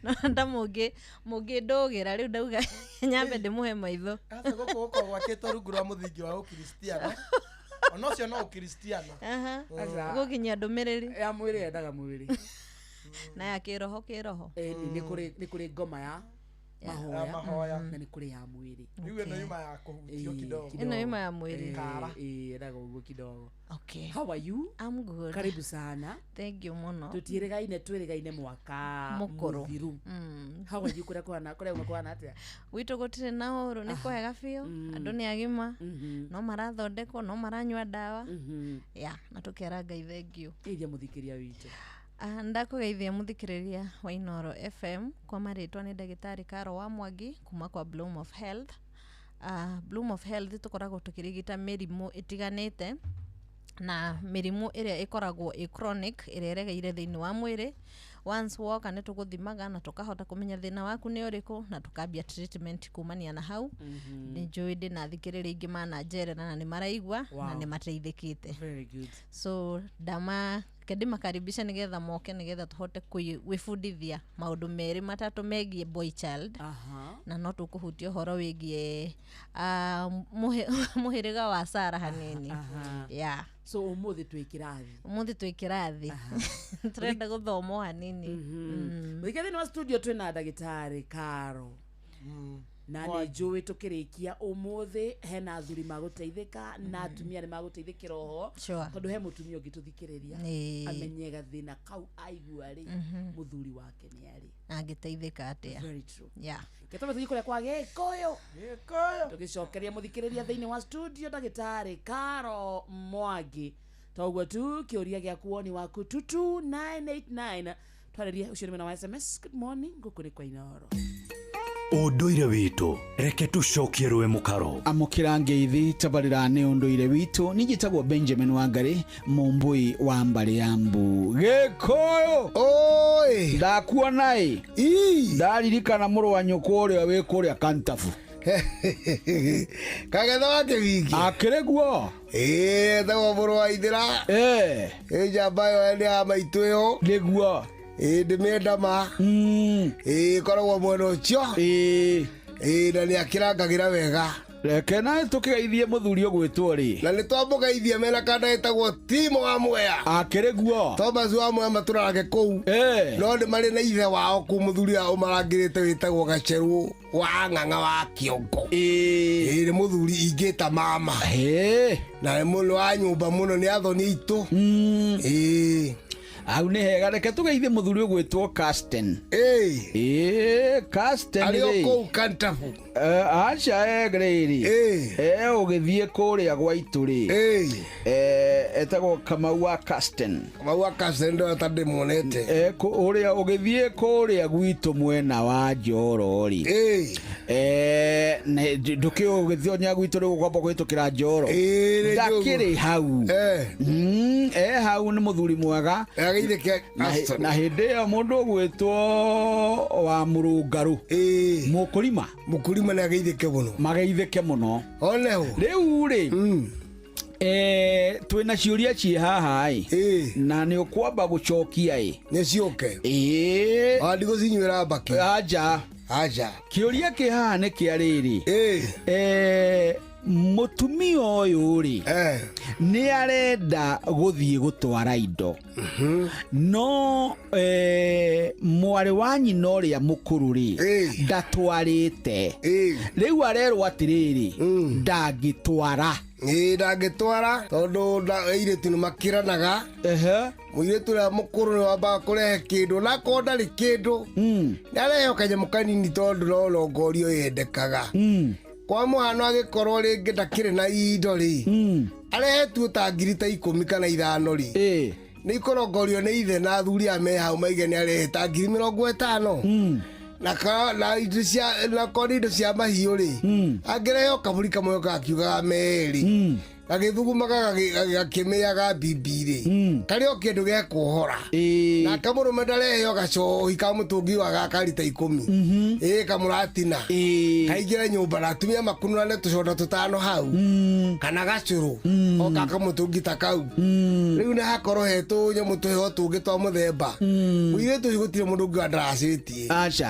S18: no ndamugi ndogira riu ndauga nyambe ndimuhe maitho
S4: asa goko gwakitwo rungu rwa muthingi wa ukristiano onocio no ukristiano
S18: gukinya ndumiriri
S2: ya mwiri endaga mwiri
S18: na ya kiroho
S2: ni kuri ngoma ya mahoya na ni kuri ya mwiri
S4: niwe no yuma ya kuhutio kidogo
S18: ino yuma ya mwiri
S4: kara
S2: endaga uguo kidogo
S18: okay
S2: how are you
S18: I'm good
S2: karibu sana
S18: thank you muno
S2: twirigaine mwaka muthiru how are you kuria umekwana atia
S18: witu gutire na uru ni kwega fio andu ni agima no marathondekwo no maranywa dawa ya na tukera Ngai thank you
S2: iria muthikiria witu
S18: ndakugeithia muthikiriria wa Inoro FM kwa maritwa ni ndagitari Karo wa Mwangi kuma kwa Bloom of Health. Bloom of Health tukoragwo tukirigita mirimu itiganite na mirimu iria ikoragwo chronic iria iregeire thiini wa mwiri once woka ni tuguthimaga na tukahota kumenya thina waku ni uriku na tukambia treatment kumania na hau ni joide na thikiriria ingi mana njere na ni maraigwa na ni mateithikite
S2: very good
S18: so dama kedi makaribisha nigetha moke nigetha tuhote kwifundithia maundu meri matatu megie boy child na no tukuhutia horo wigie muhiriga wa Sara hanini yeah
S2: so umuthi
S18: twikirathi turenda guthoma hanini
S2: Thikiriria ni wa studio twina ndagitari Karo na ni njui tukirikia umuthi hena athuri maguteithika na atumia ni maguteithikira oho tondu he mutumia ungituthikiriria amenyega thina kau aigua ri muthuri wake ni ari
S18: angiteithika atia
S2: very true
S18: yeah
S2: ketome tukikuria kwa gikoyo tugicokeria muthikiriria thiini wa studio ndagitari Karo Mwangi toguo tu kiuria gia kuoni waku 22989 twariria ucio ni wa SMS good morning ngukuri kwa Inoro
S12: unduire witu reke tucokie rwe mukaro
S20: amukira ngeithi tabarira ni unduire witu nijitagwo Benjamin Wangari mumbui wa mbari ya mbu gikoyo
S21: oi
S20: ndakuona ndaririkana muru wa nyoko uria wi kuria Kantafu
S21: kagetha wake wiki akireguo tago muru wa ithira njamba yo ene ya maitu yo
S20: niguo
S21: ndimenda ma koragwo mwena ucio na ni akirangagira wega
S20: reke na tukigeithie muthuri ogwitwo ri
S21: na ni twambugeithie mena kana etagwo Timo wa Mwea
S20: akiriguo
S21: Thomas wa Mwea maturage kou no ni mari na ithe wao ku muthuri ao marangirite witagwo Gacheru wa Ng'ang'a wa Kiongo ni muthuri ingita mama na ni muno wa nyumba muno ni athoni itu
S20: au ni hega reke tugeithie muthuri ogwitwo Casten Casten
S21: ari oko Kantafu
S20: acha egreri ugithie kuria gwa ituri etagwo Kamau wa Casten
S21: ndo tande monete
S20: uria ugithie kuria gwitu mwena wa Njoro ri ne ndukio ugithionya gwitu ri gukomba gwitukira Njoro ndakiri hau hau ni muthuri mwega na hindi ya mundu ogwitwo wa Murungaru mukurima
S21: na geithike muno
S20: mageithike muno
S21: oneho
S20: riu ri twina ciuria ci haha na ni ukwamba gucokia
S21: ni cioke andi gucinywira mbaki aja
S20: kiuria ki haha ni kia riri mutumia uyu ri ni arenda guthie gutwara indo no mwari wa nyina uria mukuru ri ndatwarite riu arerwo atiriri ndangitwara
S21: ndangitwara tondu iretu ni makiranaga muiretu uria mukuru ni wambaga kurehe kindu na ko ndari kindu narehe kanyamu kanini tondu no longorio yendekaga kwa muhano agikorwo ringi ndakiri na indo ri arehetwo ta ngiri ta 10 kana 5 ri ni ikorongorio ni ithe na athuri a me hau maige ni arehe ta ngiri 50 na indo cia na kodi indo cia mahiũ ri angerehe kaburi kamwe gakiugaga meri agithugumaga gakimiaga bibiri kario kindu ge kuhora na kamurume ndarehe gacohi ka mutungi wa gakarita 10 kamuratina kaingira nyumba na atumia makunurane tucoda tutano hau kana gacuru oka kamutungi ta kau riu na hakoro hetu nyamu tuhe tungi twa muthemba uire tu gutire mundu ngandracitie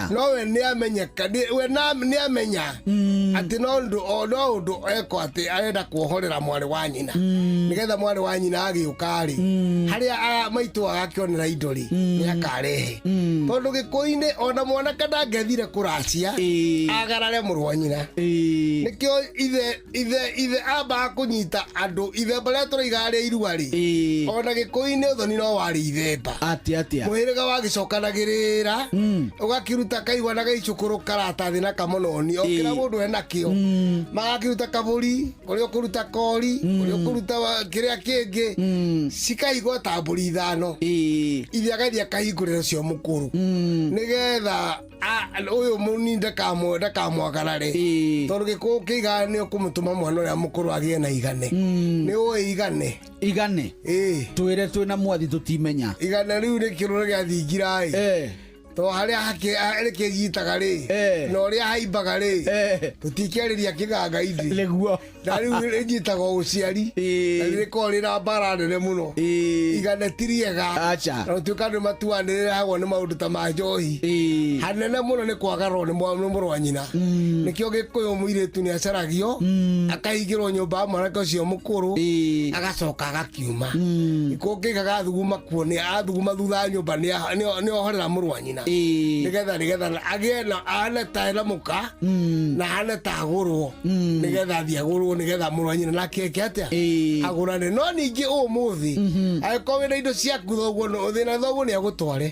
S21: no we ni amenyeka we ni amenya ati no ndu eko ati arenda kuhorera mwari wa nyina nigetha mwari wa nyina agiukari haria maitu agakionera indori ni akarehe tondu gikuini ona mwana kada ngethire kuracia agarare muru wa nyina nikio ithe aba kunyita andu ithe bare turigaria iruari ona gikuini uthoni no wari ithemba atia muhiriga wagicokanagirira ugakiruta kaigwa na gaicukuru karatathi na kamononi okira mundu enakio magakiruta kaburi kurio kuruta kori kurio kuruta kiria kingi cikaigwa ta mburi 5 ithe agathia kahinguriro cio mukuru nigetha uyu munini ndakamwagarare tondu gikuyu kiigana ni ukumutuma mwana uria mukuru agie na igane ni uwe igane
S20: twire twina mwathi tutimenya
S21: igane riu ni kirore gia thingira to haria areke yitaga ri no ria haimbaga ri tutikeriria kiganga indi
S20: leguo
S21: na riu ejitaga uciari ri ko ri na bara nene muno igane tiriega
S20: acha
S21: no tukane matuanire hagwo ni maundu ta majohi hanene muno ni kwagarwo ni muru wa nyina nikio gikuyu muiretu ni acaragio akahingirwo nyumba mwanake ucio mukuru agacoka agakiuma ikungiga gathuguma kuone athuguma thutha nyumba ni ohorera muru wa nyina nigetha agie na ana taira muka na ana tagurwo nigetha thiagurwo nigetha muru wa nyina na keke atia agurane no ningi umuthi agiko wina indo ciaku thoguo no thina thoguo ni agutware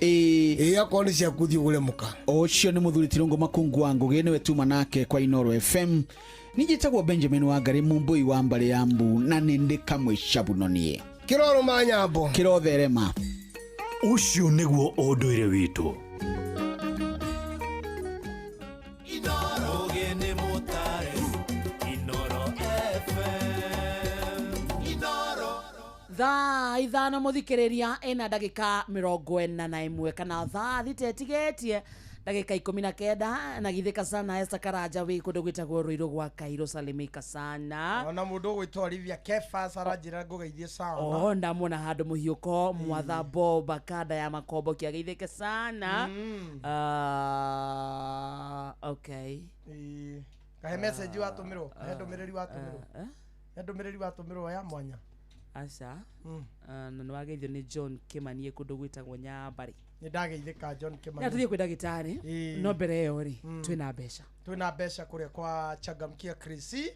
S21: akoni ni ciaku thiugure muka
S20: ucio ni muthuri Tirungu Makungu wangu gene wetuma nake kwa Inoro FM nijitagwo Benjamin Wangari mumbui wa mbare ya mbu na nindi kamwe shabunonie
S21: kiroro manyambo
S20: kirotherema
S3: ucio niguo unduire witu
S2: thaa ithano muthikiriria ena ndagika 41 kana thaa thitetigetie ndagika 19 na githika sana Esther Karanja wi kundu gwitagwo Ruiru gwa Kairo salimika sana
S4: ona mundu gwitwarithia Kefa Saranjira ngugeithie sana
S2: ndamona handu muhiuko mwatha Bob kada ya makombo kia githike sana okay
S4: kahe message watumirwo ndumiriri watumirwo ya mwanya
S2: asa na nwageithio ni John Kimanie kundu gwitagwo Nyambari
S4: ni ndageithika John Kimanie
S2: tuthie kwenda gitari no mbere yo ri twina mbeca
S4: kuria kwa Changamkia Krisi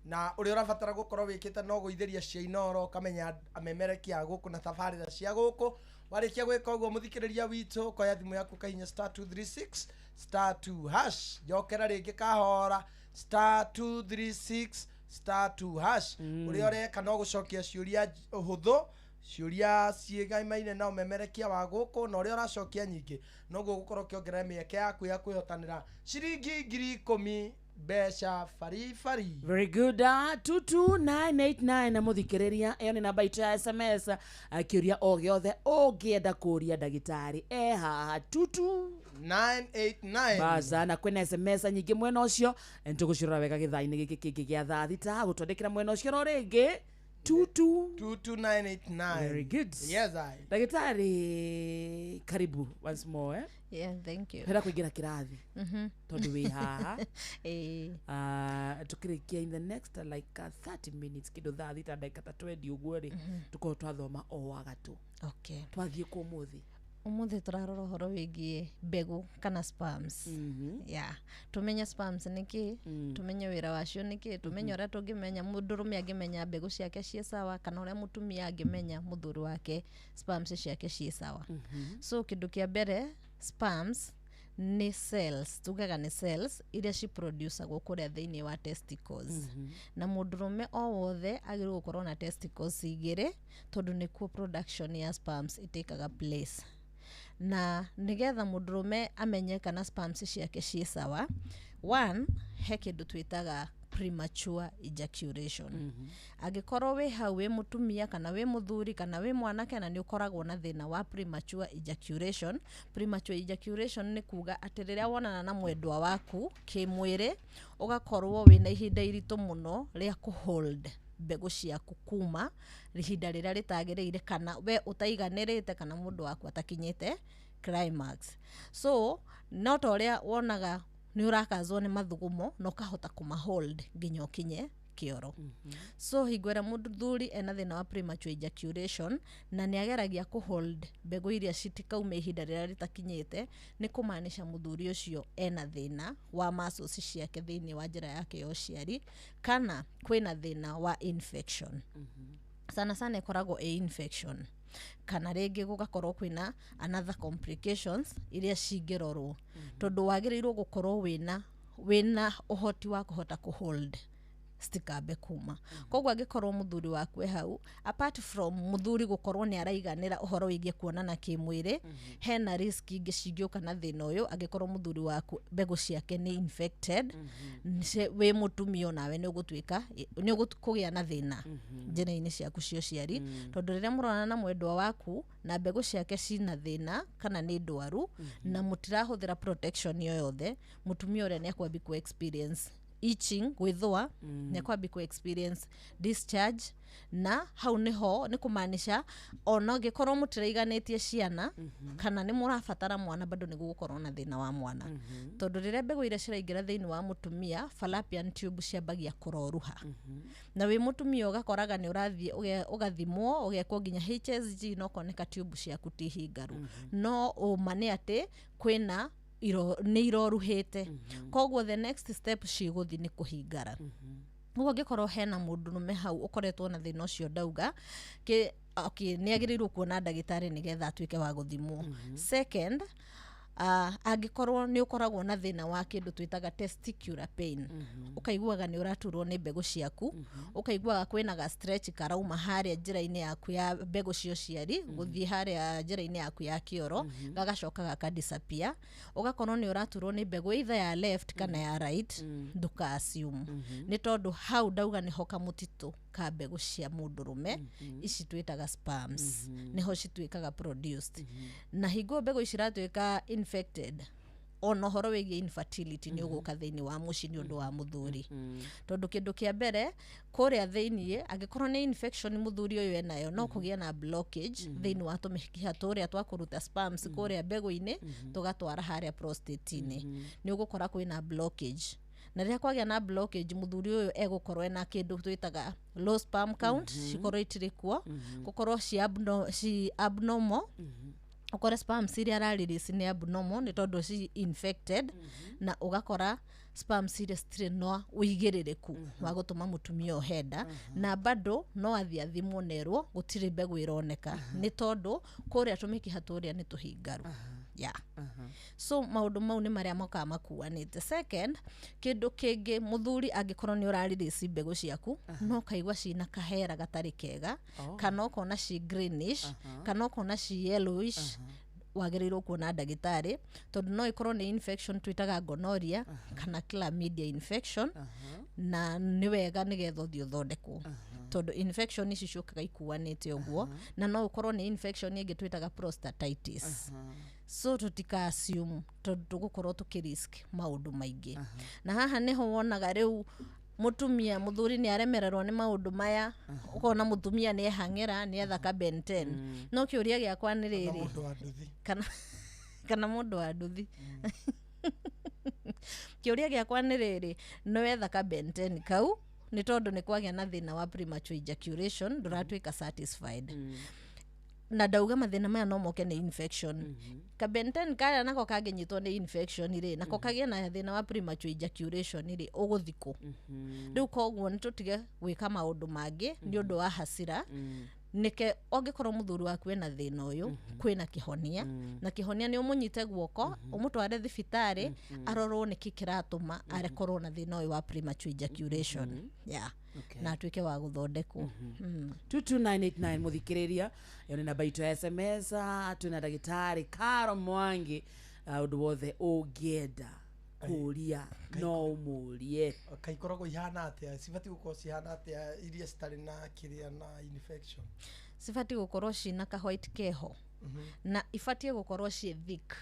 S4: na uri urabatara gukorwo wikite no guitheria cia Inoro kamenya amemerekia guku na tafarira cia guku warikia gwika uguo muthikiriria witu koya thimu yaku kahinya *236 *2# jokera ringi kahora *236 *2# uri oreka no gucokia ciuria huthu ciuria ciigaimaine na umemerekia wa guku na uri uracokia nyingi noguo gukorwo kiongerera mieke yaku ya kwihotanira ciringi 10,000 besha fari
S2: very good 22989 na muthikiriria iyo ni namba itu ya SMS akiuria o giothe ungienda kuria ndagitari haha
S4: 22989
S2: baza na kwena SMS nyingi mwena ucio ntugucirora wega githaini giki kingi gia thaa thita gutwandikira mwena ucio no ringi
S4: 22989.
S2: Very good.
S4: Yes, I.
S2: Ndagĩtarĩ, karibu once more, eh?
S18: Yeah, thank you.
S2: Hera kũingĩra kĩrathi. Tondũ wĩ haha. Tukĩrĩkia in the next like 30 minutes kĩndũ thaa thita ndagĩka 20 ũguo rĩ tukorwo twathoma o wagatũ.
S18: Okay.
S2: Twathiĩ kũ ũmũthĩ?
S18: Umuthi turarora horo wigie mbegu kana spams. Yeah. Tumenya spams niki, tumenya wira wacio niki, tumenya ora tungimenya mundurume angimenya mbegu ciake cie sawa kana ora mutumia angimenya muthuri wake spams ciake cie sawa. So kindu kia mbere spams ni cells, tugaga ni cells iria ci produce gukuria thiini wa testicles. Na mundurume o wothe agiru gukorwo na testicles igire tondu nikuo production ya spams itekaga place. Na nigetha mundurume amenye kana spams ciake cie sawa, one he kindu twitaga premature ejaculation. Agikorwo we hau we mutumia kana we muthuri kana we mwanake na ni ukoragwo na thina wa premature ejaculation. Premature ejaculation ni kuga ati riria wonana na mwendwa waku kimwire ugakorwo wina ihinda irito muno ria ku hold mbegu ciaku kuma ihinda riria ritagiriire kana we utaiganirite kana mundu waku atakinyite climax. So not oria wonaga ni urakazwo ni mathugumo no kahota kuma hold nginya ukinye kioro. So higwera muthuri ena thina wa premature ejaculation na ni ageragia ku hold mbegu iria citikaume ihinda riria ritakinyite ni kumaanisha muthuri ucio ena thina wa muscles ciake thiini wa njira yake ya uciari kana kwina thina wa infection. Sana sana ikoragwo infection kana ringi gugakorwo kwina another complications iria cingirorwo tondu wagirirwo gukorwo wina uhoti wa kuhota ku hold stikambe kuma. Kogwa gikorwo muthuri waku hau apart from muthuri gukorwo ni araiganira uhoro wigie kuonana kimwire, hena risk ingi cingioka na thina uyu agikorwo muthuri waku mbegu ciake ni infected. We mutumia nawe ni ugutwika ni ugukugia na thina njira-ini ciaku cio ciari tondu riria murona na mwendwa waku na mbegu ciake cina thina kana ni ndwaru na mutirahuthira protection yoyothe, mutumia uria ni akwambi ku experience itching gwithwa, ni kwambi ku experience discharge, na hau niho ni kumaanisha ona ngikorwo mutiraiganitie ciana kana ni murabatara mwana bado ni gukorwo na thina wa mwana. Tondu riria mbegu iria ciraingira thiini wa mutumia fallopian tube ciambagia kuroruha. Na we mutumia ugakoraga ni urathie ugathimwo ugekwo nginya HSG no koneka tube ciaku ti hingaru. No umane ati kwina ni iroruhite. Kogwo the next step ciguthi ni kuhingara. Ugo gikorwo hena mundu nume hau ukoretwo na thina ucio ndauga okay ni agirirwo kuona ndagitari nigetha atuike wa guthimwo. Second, angikorwo ni ukoragwo na thina wa kindu twitaga testicular pain. Ukaiguaga ni uraturwo ni mbegu ciaku, ukaiguaga kwina ga stretch karauma haria njira-ini yaku ya mbegu cio ciari guthie haria njira-ini yaku ya kioro gagacoka gaka disappear. Ugakorwo ni uraturwo ni mbegu either ya left kana ya right, nduka assume ni tondu hau ndauga ni hoka mutitu ka mbegu cia mundurume ici twitaga spams niho citwikaga produced. Na hingo mbegu ici ratwika infected ono horo wigie infertility ni uguka thiini wa muci ni undu wa muthuri. Tondu kindu kia mbere kuria thiini angikorwo ni infection muthuri uyu enayo no kugia na blockage thiini wa tumikiha turia twa kuruta spams kuria mbegu-ini tugatwara haria prostate-ini ni ugukora kwina blockage. Na riria kwagia na blockage muthuri uyu egukorwo na kindu twitaga low sperm count cikorwo itirikuo gukorwo ci abnormal. Ukora spams iria release ni abnormal ni tondu ci infected na ugakora spams iria stire no uigiririku wa gutuma mutumia ohenda na bado no athia thimwo nerwo gutire mbegu ironeka ni tondu kuria tumikiha turia ni tuhingaru. So maundu mau ni maria moka makuanite. Second, kindu kingi muthuri angikorwo ni uraririci mbegu ciaku no kaigwa cina kahera gatari kega kana ukona ci greenish kana ukona ci yellowish, wagirirwo kuona ndagitari tondu no ikorwo ni infection twitaga gonorrhea kana chlamydia infection na ni wega nigetha thio thondekwo tondu infection ici ciukaga ikuanite uguo na no ukorwo ni infection ingi twitaga prostatitis. So tutika assume tondu tugukorwo tukirisk maundu maingi. Na haha niho wonaga riu mutumia muthuri ni aremererwo ni maundu maya ukona mutumia ni ehang'ira ni ethaka benten no kiuria giakwa ni riri kana mundu wa nduthi kiuria giakwa ni riri no ethaka benten kau ni tondu ni kwagia na thina wa premature ejaculation nduratwika satisfied na ndauga mathina maya no moke ni infection kabenten kaya nako kagenyitwo ni infection ri nako kagia na thina wa premature ejaculation ri uguthiko riu koguo nitutige gwika maundu mangi ni undu wa hasira nike ongikorwo muthuri waku ena thina uyu kwina kihonia na kihonia ni umunyite guoko umutware thibitari arorwo niki kiratuma arekorwo na thina uyu wa premature ejaculation na atuike wa guthondekwo
S2: 22989 muthikiriria yone na baito ya SMS tuna dagitari Karo Mwangi undu wothe ugienda kuria no umurie
S4: kaikoragwo ihana atia sibati gukorwo cihana atia iria citari na kiria na infection
S18: sibati gukorwo cina ka white keho na ifatie gukorwo ci thick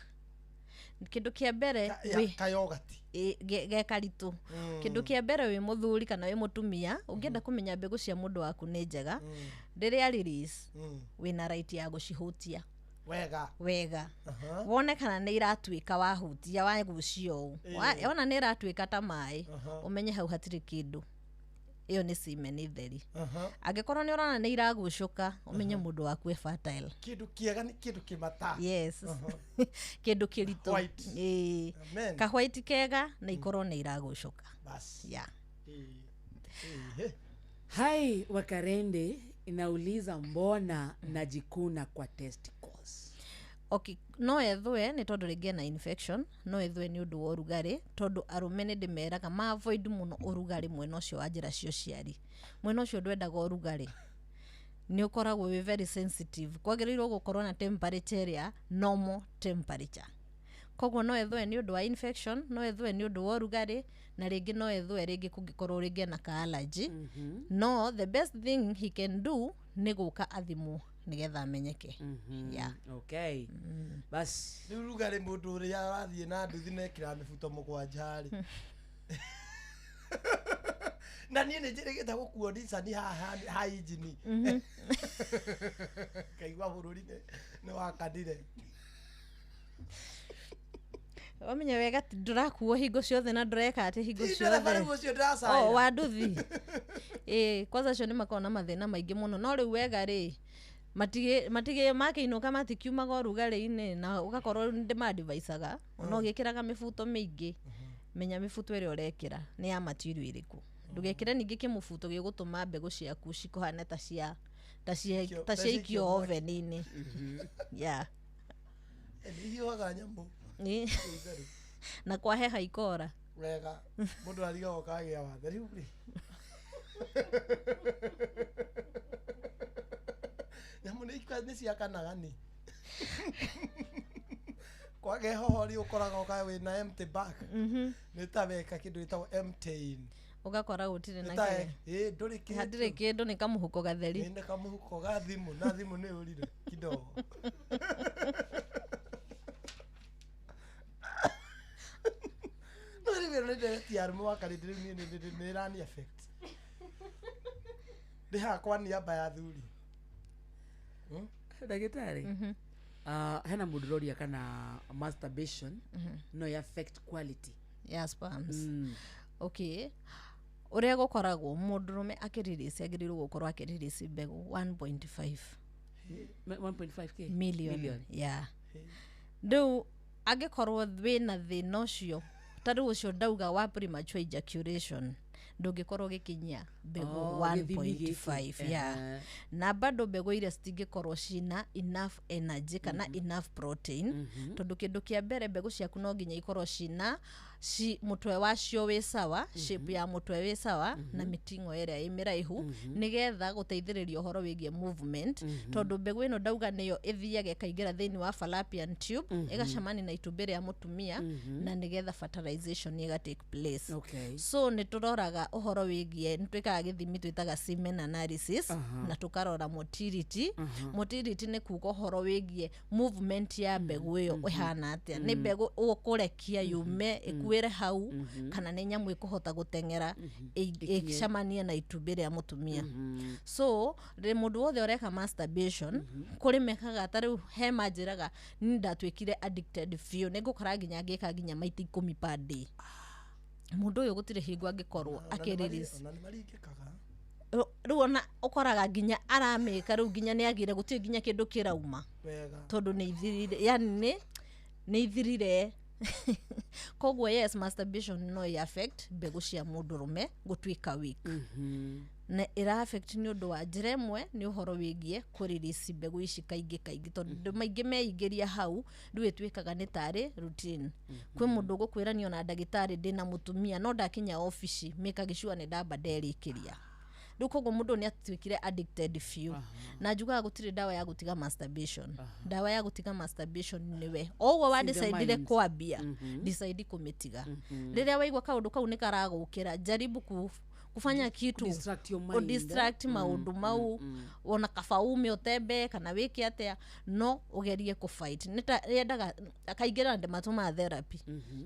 S18: kindu kia mbere
S4: kayogati
S18: ge karitu kindu kia mbere wi muthuri kana wi mutumia ungienda kumenya mbegu cia mundu waku ni njega riria release wina right ya gucihutia wega wone kana ni iratwika wahutia wagucio ona ni iratwika ta mai umenye hau hatiri kindu iyo ni semen theri angikorwo ni urana ni iragucuka umenye mundu waku e fertile
S4: kindu kiega ni kindu kimata
S18: yes kindu kirito ka white kega na ikorwo ni iragucuka
S4: bas
S2: hai Wakarende inauliza mbona najikuna kwa testicles.
S18: Okay, no ethwe ni tondu ringi na infection, no ethwe ni undu wa urugari tondu arume ni ndimeraga ma avoid muno urugari mwena ucio wa njira cio ciari. Mwena ucio ndwendaga urugari. Ni ukoragwo we very sensitive. Kwagirirwo gukorwo na temperature ya normal temperature. Koguo no ethwe ni undu wa infection, no ethwe ni undu wa urugari na ringi no ethwe ringi kungikorwo ringi na ka allergy. No the best thing he can do ni guka athimu nigetha amenyeke.
S2: Okay. Bas
S4: ni urugari mundu uria wathie na nduthi nekira mifuto mugwanjari na niĩ nĩ njĩrĩgĩte gũkuonica ni ha injini kaigua bũrũri nĩ wakanire
S18: wamenye wega ndurakuo hingo ciothe na ndureka ati hingo ciothe wa nduthi kwanza cio nĩ makoragwo na mathĩna maingĩ mũno no rĩu wega rĩ matige makiinuka matikiumaga ũrugarĩ-inĩ na ugakorwo ndĩmadvisaga ona ũgĩkĩraga mĩbuto mĩingĩ menya mĩbuto ĩrĩa ũrekĩra nĩ ya material ĩrĩkũ ndũgekĩre ningĩ kĩmũbuto gĩgũtũma mbegũ ciaku cikuhane ta ciaikio oven-inĩ
S4: hiũhaga nyamũ
S18: na kwaheha ikora
S4: wega mũndũ arigagwo kagĩa wathe rĩu rĩ nyamũ nĩ ciakanaga nĩ kwage hoho rĩ ũkoraga ũkae wĩna empty bag nĩ ta weka kĩndũ gĩtagwo emptying
S18: ugakora gutire na kĩ hatirĩ kĩndũ nĩ kamũhuko gatheri
S4: nĩ kamũhuko ga thimũ na thimũ nĩ ũrire kidogo no rĩu nĩ ndĩretia arũme wa Karĩndĩ rĩu nĩ ĩrani affect ndĩ hakwa nĩ amba ya thuri
S2: ndagĩtarĩ hena mũndũ ũroria kana masturbation no affect quality
S18: ya sperms okay uria gukoragwo mũndũrũme akĩrelease agĩrĩirwo gũkorwo akĩrelease mbegũ
S2: 1.5
S18: million rĩu angĩkorwo wĩna thĩna ũcio tarĩ ũcio ndauga wa premature ejaculation ndũngĩkorwo gĩkinyia mbegũ 1.5 na bado mbegũ iria citingĩkorwo cina enough energy kana enough protein tondũ kĩndũ kĩa mbere mbegũ ciaku no nginya ikorwo cina mũtwe wacio wĩ sawa shape ya mũtwe wĩ sawa na mĩting'o ĩrĩa ĩ mĩraihu nĩgetha gũteithĩrĩria ũhoro wĩgiĩ movement tondũ mbegũ ĩno ndauga nĩyo ĩthiaga ĩkaingĩra thĩinĩ wa fallopian tube ĩgacemania na itumbĩ rĩa mũtumia na nĩgetha fertilization ĩga take place so nĩ tũroraga ũhoro wĩgiĩ nĩtwĩkaga twĩkaga gĩthimi twĩtaga semen analysis na tukarora motility. Motility nĩ kuuga ũhoro wĩgiĩ movement ya mbegũ ĩyo ĩhana atĩa, nĩ mbegũ ũkũrekia yume ĩkuĩre hau kana nĩ nyamũ ĩkũhota gũteng'era ĩcemanie na itumbĩ rĩa mũtumia. So mũndũ wothe ũreka masturbation kũrĩ mekaga tarĩu he manjĩraga ni ndatwĩkire addicted biũ, nĩngũkora nginya ngĩka nginya maita 10 per day. Mũndũ ũyũ gũtirĩ hingo angĩkorwo akĩrelease. Rĩu ona ũkoraga nginya aramĩka rĩu nginya nĩagire gũtirĩ nginya kĩndũ kĩrauma tondũ nĩ ithirire, yani nĩ ithirire. Koguo yes, masturbation no affect mbegũ cia mũndũrũme gũtuĩka weak. Na ĩra affect nĩ ũndũ wa njĩra ĩmwe nĩ ũhoro wĩgiĩ kũrelease mbegũ ici kaingĩ tondũ maingĩ meingĩria hau rĩu ĩtuĩkaga nĩ tarĩ routine. Kwĩ mũndũ gũkwĩranio na ndagĩtarĩ ndĩna mũtumia no ndakinya ofici make sure nĩ ndamba nderĩkĩria. Rĩu koguo mũndũ nĩ atuĩkire addicted biũ. Na njugaga gũtirĩ dawa ya gũtiga masturbation. Dawa ya gũtiga masturbation nĩwe oguo wa decide kwambia decide kũmĩtiga. Rĩrĩa waigua kaũndũ kau nĩ karagũkĩra, jaribu kufanya kitu distract maundu mau ona kaba ume utembe kana wiki atia no ugerie ku fight yendaga akaingĩra ndematuma therapy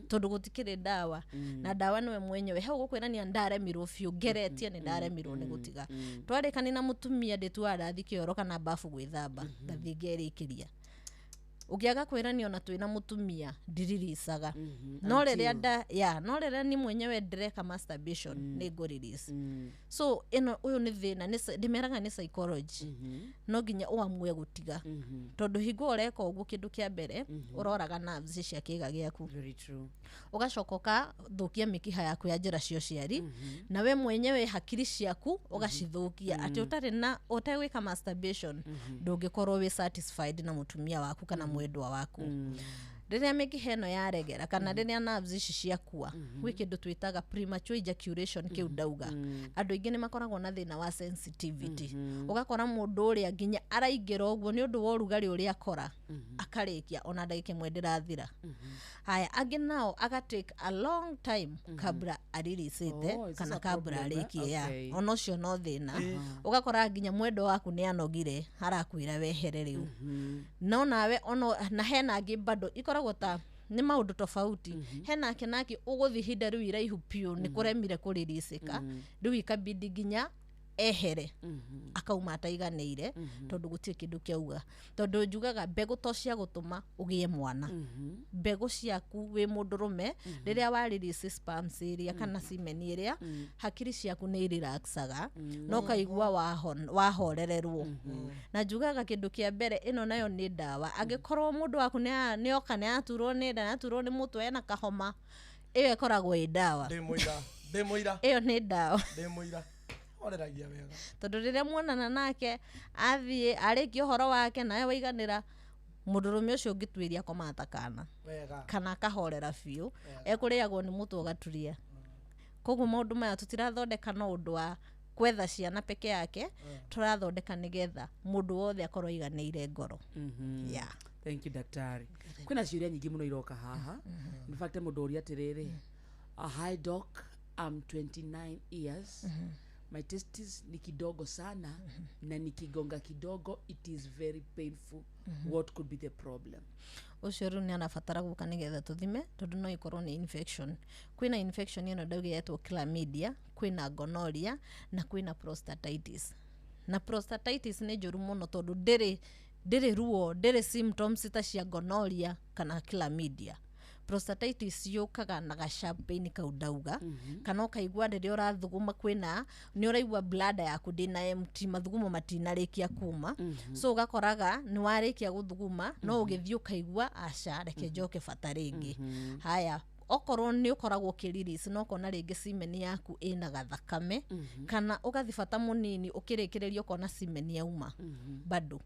S18: tondu gutikire dawa na dawa niwe mwenyewe he gukwirania ndaremirwo biũ ngeretie ni ndaremirwo ni gutiga twarikani na mutumia nditwara thikioro kana bafu gwithamba ngathi ngerĩkĩria ukiaga kwĩranio na twĩna mutumia ndiririsaga no rĩrĩa ni mwenyewe ndireka masturbation ni go release. So uyu ni thina ndimeraga ni psychology no nginya uamue gutiga tondu hingo ureka uguo kindu kia mbere uroraga nerves cia kiga giaku.
S2: Very true.
S18: Ugacokoka thukia mikiha yaku ya njira cio ciari na we mwenyewe hakiri ciaku ugacithukia ati utari na utagwika masturbation ndungikorwo we satisfied na mutumia waku kana mwendwa waku. Rĩrĩa mĩkiha ĩno yaregera kana rĩrĩa nerves ici ciakua gwĩ kĩndũ twĩtaga premature ejaculation kĩu ndauga. Andũ aingĩ nĩ makoragwo na thĩna wa sensitivity. Ugakora mũndũ ũrĩa nginya araingĩra ũguo nĩ ũndũ wa ũrugarĩ ũrĩa akora akarĩkia ona ndagĩka ĩmwe ndĩrathira. Haya angĩ nao aga take a long time kabla aririsite kana kabla arĩkie ya ona ũcio no thĩna. Ugakora nginya mwendo waku nĩ anogire harakwĩra wehere rĩu no nawe ono na hena angĩ bado ikoragwo ta ni maundu tofauti hena kenaki uguthi hinda riu iraihu piu ni kuremire kuririsika riu ikabidi nginya ehere akauma ataiganĩire tondu gutirĩ kindu kiauga tondu njugaga mbegũ to cia gutuma ugie mwana mbegũ ciaku wi mũndũrũme rĩrĩa wa release sperms iria kana semen iria hakiri ciaku nĩ relaxaga no kaigua wahorererwo na njugaga kindu kia mbere ino nayo ni dawa angĩkorwo mũndũ waku nĩ oka nĩ aturwo nĩ nda aturwo nĩ mũtwe na kahoma iyo ikoragwo ĩ dawa
S4: ndĩmũira
S18: iyo nĩ dawa
S4: ndĩmũira oreragia wega
S18: tondu rĩrĩa muonana nake athiĩ arĩkia ũhoro wake nawe waiganĩra mũndũrũme ũcio ũngĩtuĩria komata kana akahorera biũ ekũrĩagwo nĩ mũtwe ũgaturia. Koguo maũndũ maya tutirathondeka no ũndũ wa kwetha ciana peke yake turathondeka nigetha mũndũ wothe akorwo aiganĩire ngoro. Yeah.
S2: Thank you daktari. Kwĩna ciũria nyingĩ mũno iroka haha. In fact mũndũ ũria atĩrĩrĩ, hi doc, I'm 29 years. My testis ni kidogo sana na nikigonga kidogo it is very painful. What could be the problem?
S18: Ucio rĩu nĩ anabatara gũka nigetha tuthime tondu no ikorwo nĩ infection. Kwĩna infection ĩno ndauga yetwo chlamydia, kwĩna gonorrhea na kwĩna prostatitis. Na prostatitis nĩ njũru mũno tondu ndĩrĩ ruo ndĩrĩ symptoms ta cia gonorrhea kana chlamydia. Prostatitis yukaga na gashampain kaudauga kana ukaigua rĩrĩa ũrathuguma kwĩna nĩ ũraigua bladder yaku ndĩna empty mathugumo matinarĩkia kuma so ugakoraga nĩ warĩkia gũthuguma no ũgĩthiĩ ukaigua aca reke njoke bata rĩngĩ. Haya okorwo nĩ ukoragwo kĩrelease no kona rĩngĩ semen yaku ĩna gathakame kana ũgathi bata mũnini ũkĩrĩkĩrĩria ũkona semen yauma bado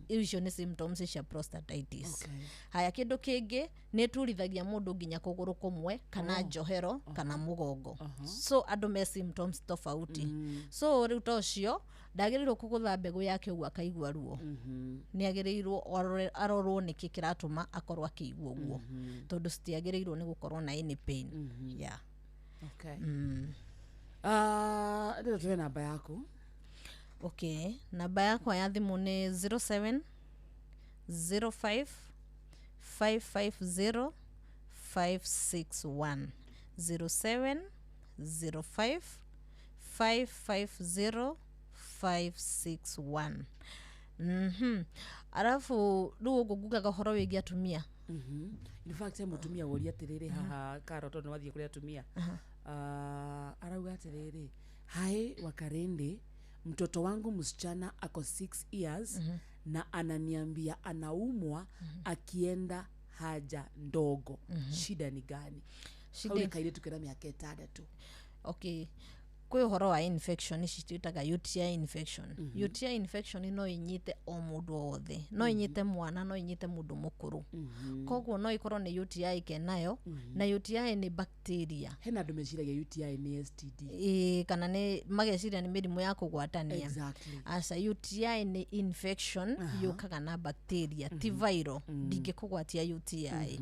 S18: icio nĩ symptoms cia prostatitis. Haya kĩndũ kĩngĩ nĩ turithagia mũndũ nginya kũgũrũ kũmwe kana njohero kana mũgongo. So andũ me symptoms tofauti. So rĩu tocio ndagĩrĩirwo kũgũtha mbegũ yake ũguo akaigua ruo. Nĩ agĩrĩirwo arorwo nĩkĩ kĩratũma akorwo akĩigua ũguo tondu citiagĩrĩirwo nĩ gũkorwo na any pain. Yeah.
S2: Okay. Ndio tuwe namba yako.
S18: Okay, namba yako ya thimu ni 07 05 550 561 07 05 550 561. Arafu ruo guguga gahoro wigi atumia.
S2: In fact mutumia wori atiriri haha karo tondu wathie kuri atumia. Arauga atiriri, hai Wakarende, mtoto wangu msichana ako 6 years na ananiambia anaumwa akienda haja ndogo. Shida ni gani? Shida kaile tukira miaka 3.
S18: Okay. Kwa uhoro wa infection ici twitaga UTI infection. UTI infection no inyite o mundu wothe. No inyite mwana, no inyite mundu mukuru. Koguo no ikorwo ni UTI kenayo na UTI ni bacteria.
S2: Hena andu meciragia UTI ni STD.
S18: Kana ni mageciria ni mirimu ya kugwatania.
S2: Exactly.
S18: Asa UTI ni infection yukaga na bacteria, ti viral. Ndingikugwatia UTI.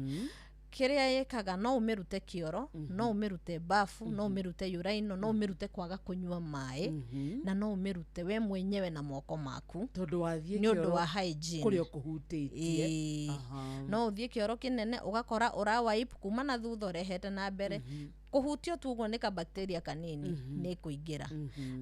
S18: Kiria yekaga no umirute kioro, no umirute bafu, no umirute urine, no umirute kwaga kunywa mai, na no umirute we mwenyewe na moko maku.
S2: Tondu wathie
S18: kioro wa hygiene
S2: kurio kuhutitie.
S18: No uthie kioro kinene ugakora ura wipe kuma na thutha rehete na mbere. Kuhutio tuguo ni ka bacteria kanini ni kuingira.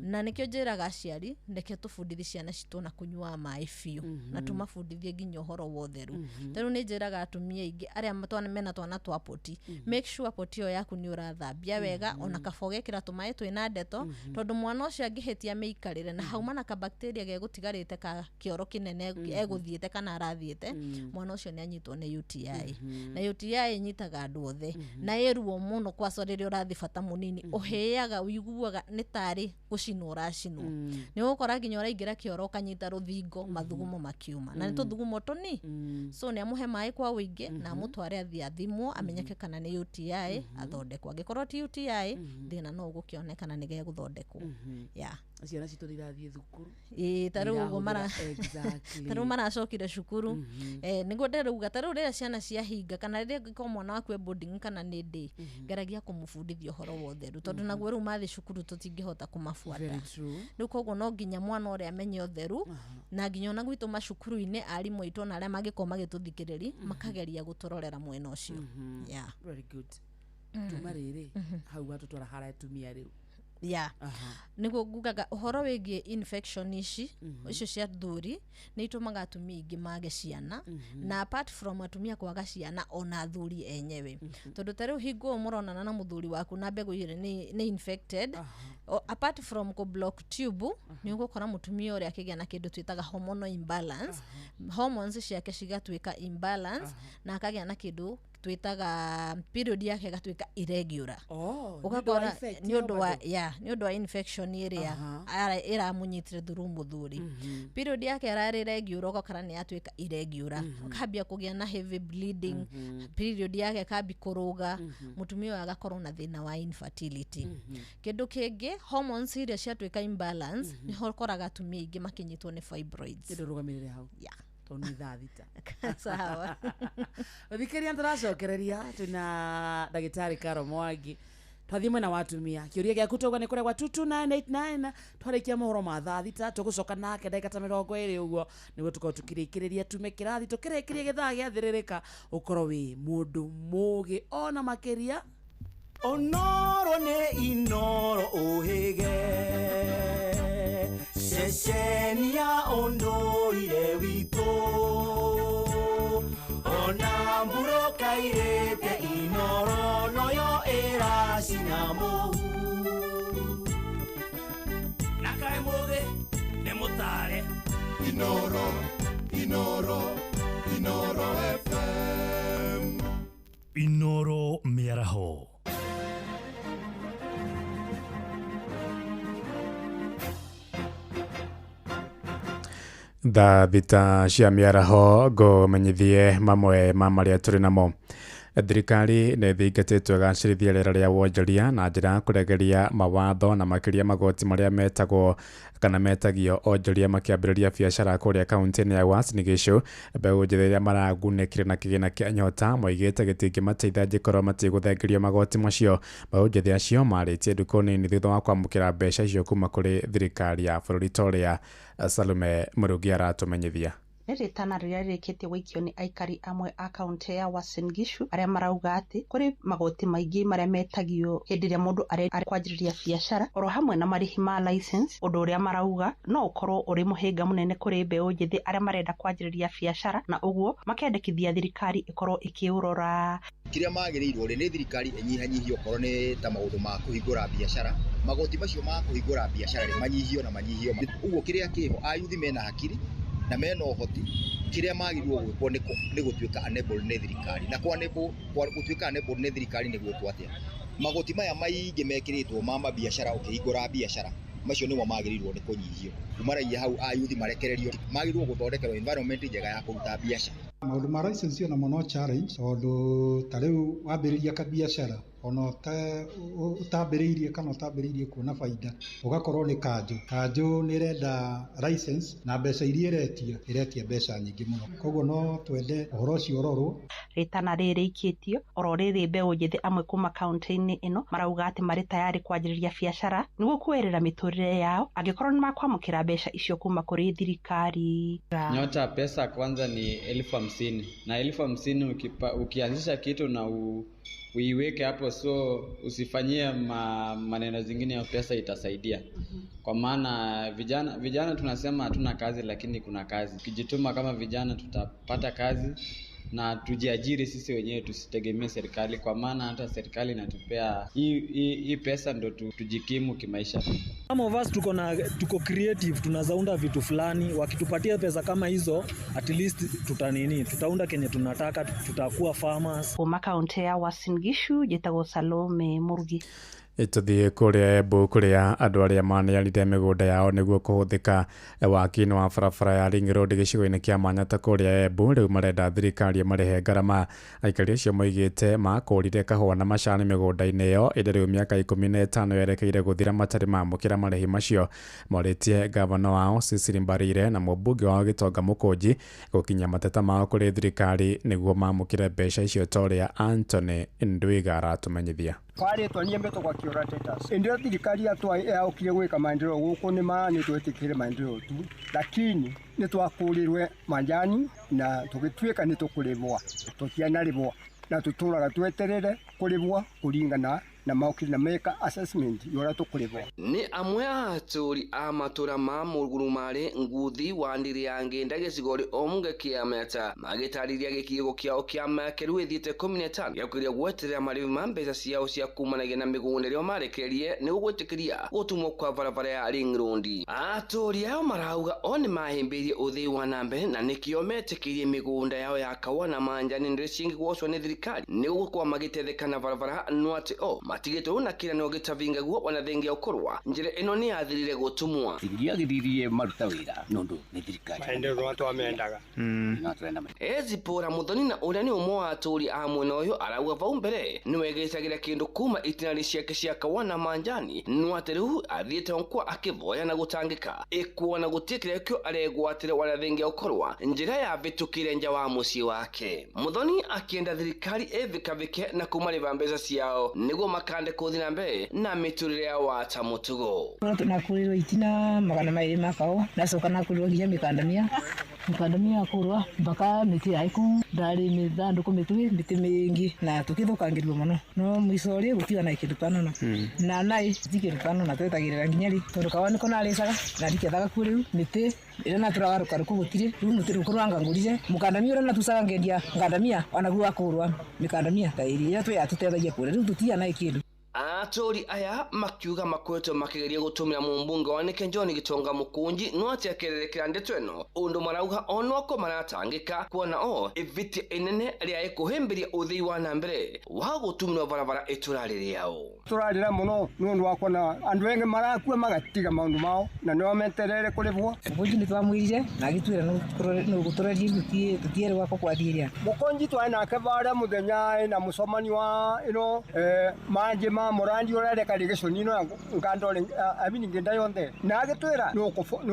S18: Na nikio njiraga aciari ndeke tubundithie ciana citu na kunywa mai fiu na tumabundithie nginya uhoro wa utheru. Teru ni njiraga atumia ingi aria matwana mena twana twa poti, make sure poti yo yaku ni urathambia wega ona kabogekira tumai twina ndeto tondu mwana ucio angihetia meikarire na hauma na ka bacteria ge gutigarite ka kioro kinene eguthiete kana arathiete, mwana ucio ni anyitwo ni UTI. Na UTI nyitaga andu othe na eruo muno kwa sorere urathi bata munini uheaga uiguaga ni tari gucinwo uracinwo. Ni ukora nginya uraingira kioro kanyita ruthingo mathugumo makiuma na ni tuthugumo tuni. So ni amuhe mai kwa wingi na mutware athia thimo amenyeke kana ni UTI athondekwo. Angikorwo ti UTI thina no gukionekana ni ge guthondekwo.
S2: Ciana citu irathie thukuru.
S18: Taru ugo mara taru mara cokire cukuru. Niguo nderuga taru rira ciana cia hinga kana rira ko mwana waku boarding kana ni day geragia kumufundithia uhoro wa utheru tondu naguo ru mathi cukuru tutingihota kumafuata. Riu koguo no nginya mwana uri amenye utheru na nginya ona gwitu macukuru-ini arimu itu na aria magiko magituthikiriri makageria guturorera mwena ucio.
S2: Very good. Tumariri hau watu twara hara atumia riu.
S18: Niguo ngugaga uhoro wigie infection ici icio cia thuri ni itumaga atumia ingi mage ciana na apart from atumia kwaga ciana ona thuri enyewe tondu tariu hingo muronana na muthuri waku na mbegu ire ni infected apart from ko block tube ni ugukora mutumia uri akigia na kindu twitaga hormonal imbalance, hormones ciake cigatwika imbalance na akagia na kindu twitaga period yake gatwika irregular. Ugakora ni undu wa infection iria ira munyitire thuru muthuri. Period yake arari regular ugakora ni atwika irregular. Ukambia kugia na heavy bleeding, period yake kabi kuruga, mutumia agakorwo na thina wa infertility. Kindu kingi hormones iria ciatwika imbalance ni hokoraga atumia ingi makinyitwo ni fibroids.
S2: Kindu rugamirire hau. Toni thita.
S18: Sawa.
S2: Thikĩria tũracokereria twina ndagĩtarĩ Karo Mwangi. Twathie mwena wa atumia. Kĩũria gĩaku tũgwa nĩ kũrĩa gwa 22989 twarĩkia mohoro ma thaa thita tũgũcoka nake ndagĩka ta 20 ũguo nĩguo tũkorwo tũkĩrĩkĩrĩria tume kĩrathi tũkĩrĩkĩrie gĩthaa gĩathĩrĩrĩka ũkorwo wĩ mũndũ mũgĩ ona makĩria.
S3: Onoro nĩ inoro ũhĩge ceceni ya ũndũire witũ ona mburo kairĩte inoro noyo ĩracina mũhu na kaĩ mũthĩ nĩ mũtare Inoro FM Inoro mĩaraho.
S6: Thaa thita cia mĩaraho ngũmenyithie mamwe ma marĩa tũrĩ namo Thirikari nĩ thingatĩtwo gacĩrithia rĩera rĩa wonjoria na njĩra kũregeria mawatho na makĩria magoti marĩa metagwo kana metagio onjoria makĩambĩrĩria biacara kũrĩa kaunti-inĩ ya Uasin Gishu. Mbeũ njĩthĩ iria maragunĩkire na kĩgĩna kĩa nyota moigĩte gĩtingĩmateithia angĩkorwo matigũthengerio magoti macio. Mbeũ njĩthĩ acio marĩtie nduko nini thutha wa kwamũkĩra mbeca icio kuma kũrĩ thirikari ya bũrũri Toria. Salume Mũrugi aratũmenyithia.
S5: Nĩ rĩtana rĩrĩa rĩrĩkĩtie gũikio nĩ aikari amwe a kaunti ya Uasin Gishu arĩa marauga atĩ kũrĩ magoti maingĩ marĩa metagio hĩndĩ ĩrĩa mũndũ arĩ kwanjĩrĩria biacara oro hamwe na marĩhi ma license, ũndũ ũrĩa marauga no ũkorwo ũrĩ mũhĩnga mũnene kũrĩ mbeũ njĩthĩ arĩa marenda kwanjĩrĩria biacara, na ũguo makendekithia thirikari ĩkorwo ĩkĩũrora.
S22: Kĩrĩa magĩrĩirwo nĩ thirikari ĩnyihanyihie okorwo nĩ ta maũndũ ma kũhingũra biacara, magoti macio ma kũhingũra biacara nĩ manyihio na manyihio. Ũguo kĩrĩa kĩho ayuthi mena hakiri na mena ũhoti, kĩrĩa magĩrĩirwo gwĩkwo nĩ gũtuĩka enable nĩ thirikari, na gũtuĩka enable nĩ thirikari nĩ gwĩtwo atĩa. Magoti maya maingĩ mekĩrĩtwo ma mabiacara ũkĩhingũra biacara, macio nĩmo magĩrĩirwo nĩ kũnyihio. Kumaragia hau ayuthi marekererio, magĩrĩirwo gũthondekerwo environment njega ya kũruta biacara.
S23: Maũndũ ma license onamo no challenge, tondũ ta rĩu wambĩrĩria kabiacara ona ũtambĩrĩirie kana ũtambĩrĩirie kuona baida, ũgakorwo nĩ kanjũ nĩ ĩrenda license na mbeca iria ĩretia mbeca nyingĩ mũno, koguo no twende ũhoro ũcio ũrorwo.
S5: Rĩtana rĩrĩikĩtio oro rĩrĩ mbeũ njĩthĩ amwe kuma kaunti-inĩ ĩno marauga atĩ marĩ tayari kwanjĩrĩria biacara nĩguo kuerera mĩtũrĩre yao angĩkorwo nĩ makwamũkĩra mbeca icio kuma kũrĩ thirikari.
S24: Nyota pesa kwanza ni 50,000 na 50,000 ukianzisha kitu na uiweke hapo, so usifanyie maneno zingine ya pesa itasaidia. Kwa maana vijana tunasema hatuna kazi, lakini kuna kazi. Ukijituma kama vijana tutapata kazi na tujiajiri sisi wenyewe, tusitegemee serikali, kwa maana hata serikali inatupea hii pesa ndo tujikimu kimaisha.
S25: Some of us tuko creative, tunazaunda vitu fulani, wakitupatia pesa kama hizo at least tutaunda kenye tunataka, tutakuwa farmers.
S5: Kuma kaunti ya Uasin Gishu, Jetago Salome Mũrugi.
S6: Tũthiĩ kũrĩa Embu kũrĩa andũ arĩa maneanire mĩgũnda yao nĩguo kũhũthĩka waki-inĩ wa barabara ya Ring Road gĩcigo-inĩ kĩa Manyatta kũrĩa Embu, rĩu marenda thirikari marĩhe ngarama. Aikari acio moigĩte makũrire kahũa na macani mĩgũnda-inĩ ĩyo, ĩndĩ rĩu mĩaka 15 yerekeire gũthira matarĩ mamũkĩra marĩhi macio. Morĩtie gavana wao Cecily Mbarire na mũmbunge wao Gĩtonga Mũkũnji gũkinyia mateta mao kũrĩ thirikari nĩguo mamũkĩre mbeca icio, Toria Anthony Ndwiga aratũmenyithia.
S26: Twarĩtwo niĩ mbĩtũ gwa kĩũra tetas ndio thirikari yaũkire gwĩka maendeleo gũkũ nĩ maana nĩtwetĩkĩre maendeleo tu, lakini nĩtwakũrĩrwe majani na tũgĩtuĩka nĩtũkũrĩbwa, tũtianarĩbwa na tũtũraga tweterere kũrĩbwa kũringana na maukiri na meka assessment yora tukuribwa.
S27: Ni amwe aturi amatura ma muruguru mari nguthi wandiri yange ndage sigori omuge kiameta magitariria gikigo kiao kiama keru ethite 15 yakuria gweterera mari mambeza ciao cia kumanage na migunda rio marekerie ni gugwetikiria gutumwo kwa barabara ya Ring Road. Aturi ao marauga oni mahimbirie uthi wa nambe na nikio metikirie migunda yao ya kawa na manjani ndreshingi gwoswa ni thirikari ni gukwa magitetheka na barabara nwate o matigito na kira no gitavinga guo wanathengia ukorwa njire ino ni athirire gutumwa
S26: iria githiriye maruta wira nondu ni thirikari maendeleo watu wamendaga
S27: Ezipora muthoni na uria ni umwe wa aturi a mwena uyu arauga vau mbere ni wegecagira kindu kuma itinari ciake cia kawana manjani nwate riu athiete onkwa akivoya na gutangika ikuona gutikire kyo aregwatire wanathengia ukorwa njira ya vitukire nja wa mucii wake. Muthoni akienda thirikari evikavike na kumariva mbeca ciao niguo makande kuthi na mbere na miturire ya wata mutugo.
S28: Nakurirwo itina magana mairi makao nacoka nakurirwo nginya mikandamia kurwa mpaka miti yaiku ndari mithanduku miti mingi na tukithukangirwo muno no mwisori gutiga na ikindu panona na nai zikiru panona twetagirira nginyari tondu kawa niko naricaga na ndikethaga kuriu miti ira naturaga ruku gutire riu muti rukuranga ngurije mukandamia ura natucaga ngendia ngandamia ona guwa kurwa mikandamia ta iria twe atutethagia kure riu tutia na ikindu.
S27: atori aya makiuga makwetwo makigeria gutumira mumbunge wa Nike John Gitonga Mukunji no atiakererekera ndeto eno undu marauga onoko maratangika kuona o iviti inene ria ikuhimbiria uthii wa nambere wa gutumira barabara iturarire yao
S26: turarira muno nundu wa kuona andu enge marakua magatiga maundu mao na no meterere kurivwo
S28: Mukunji ni twamwirire na gitwira no guturarire tutiere wako kwathiria
S26: Mukunji twaina kebara muthenya na musomani wa ino manje ma morandi orere karigeshoni no ngandole abini ngenda yonde na agitwira no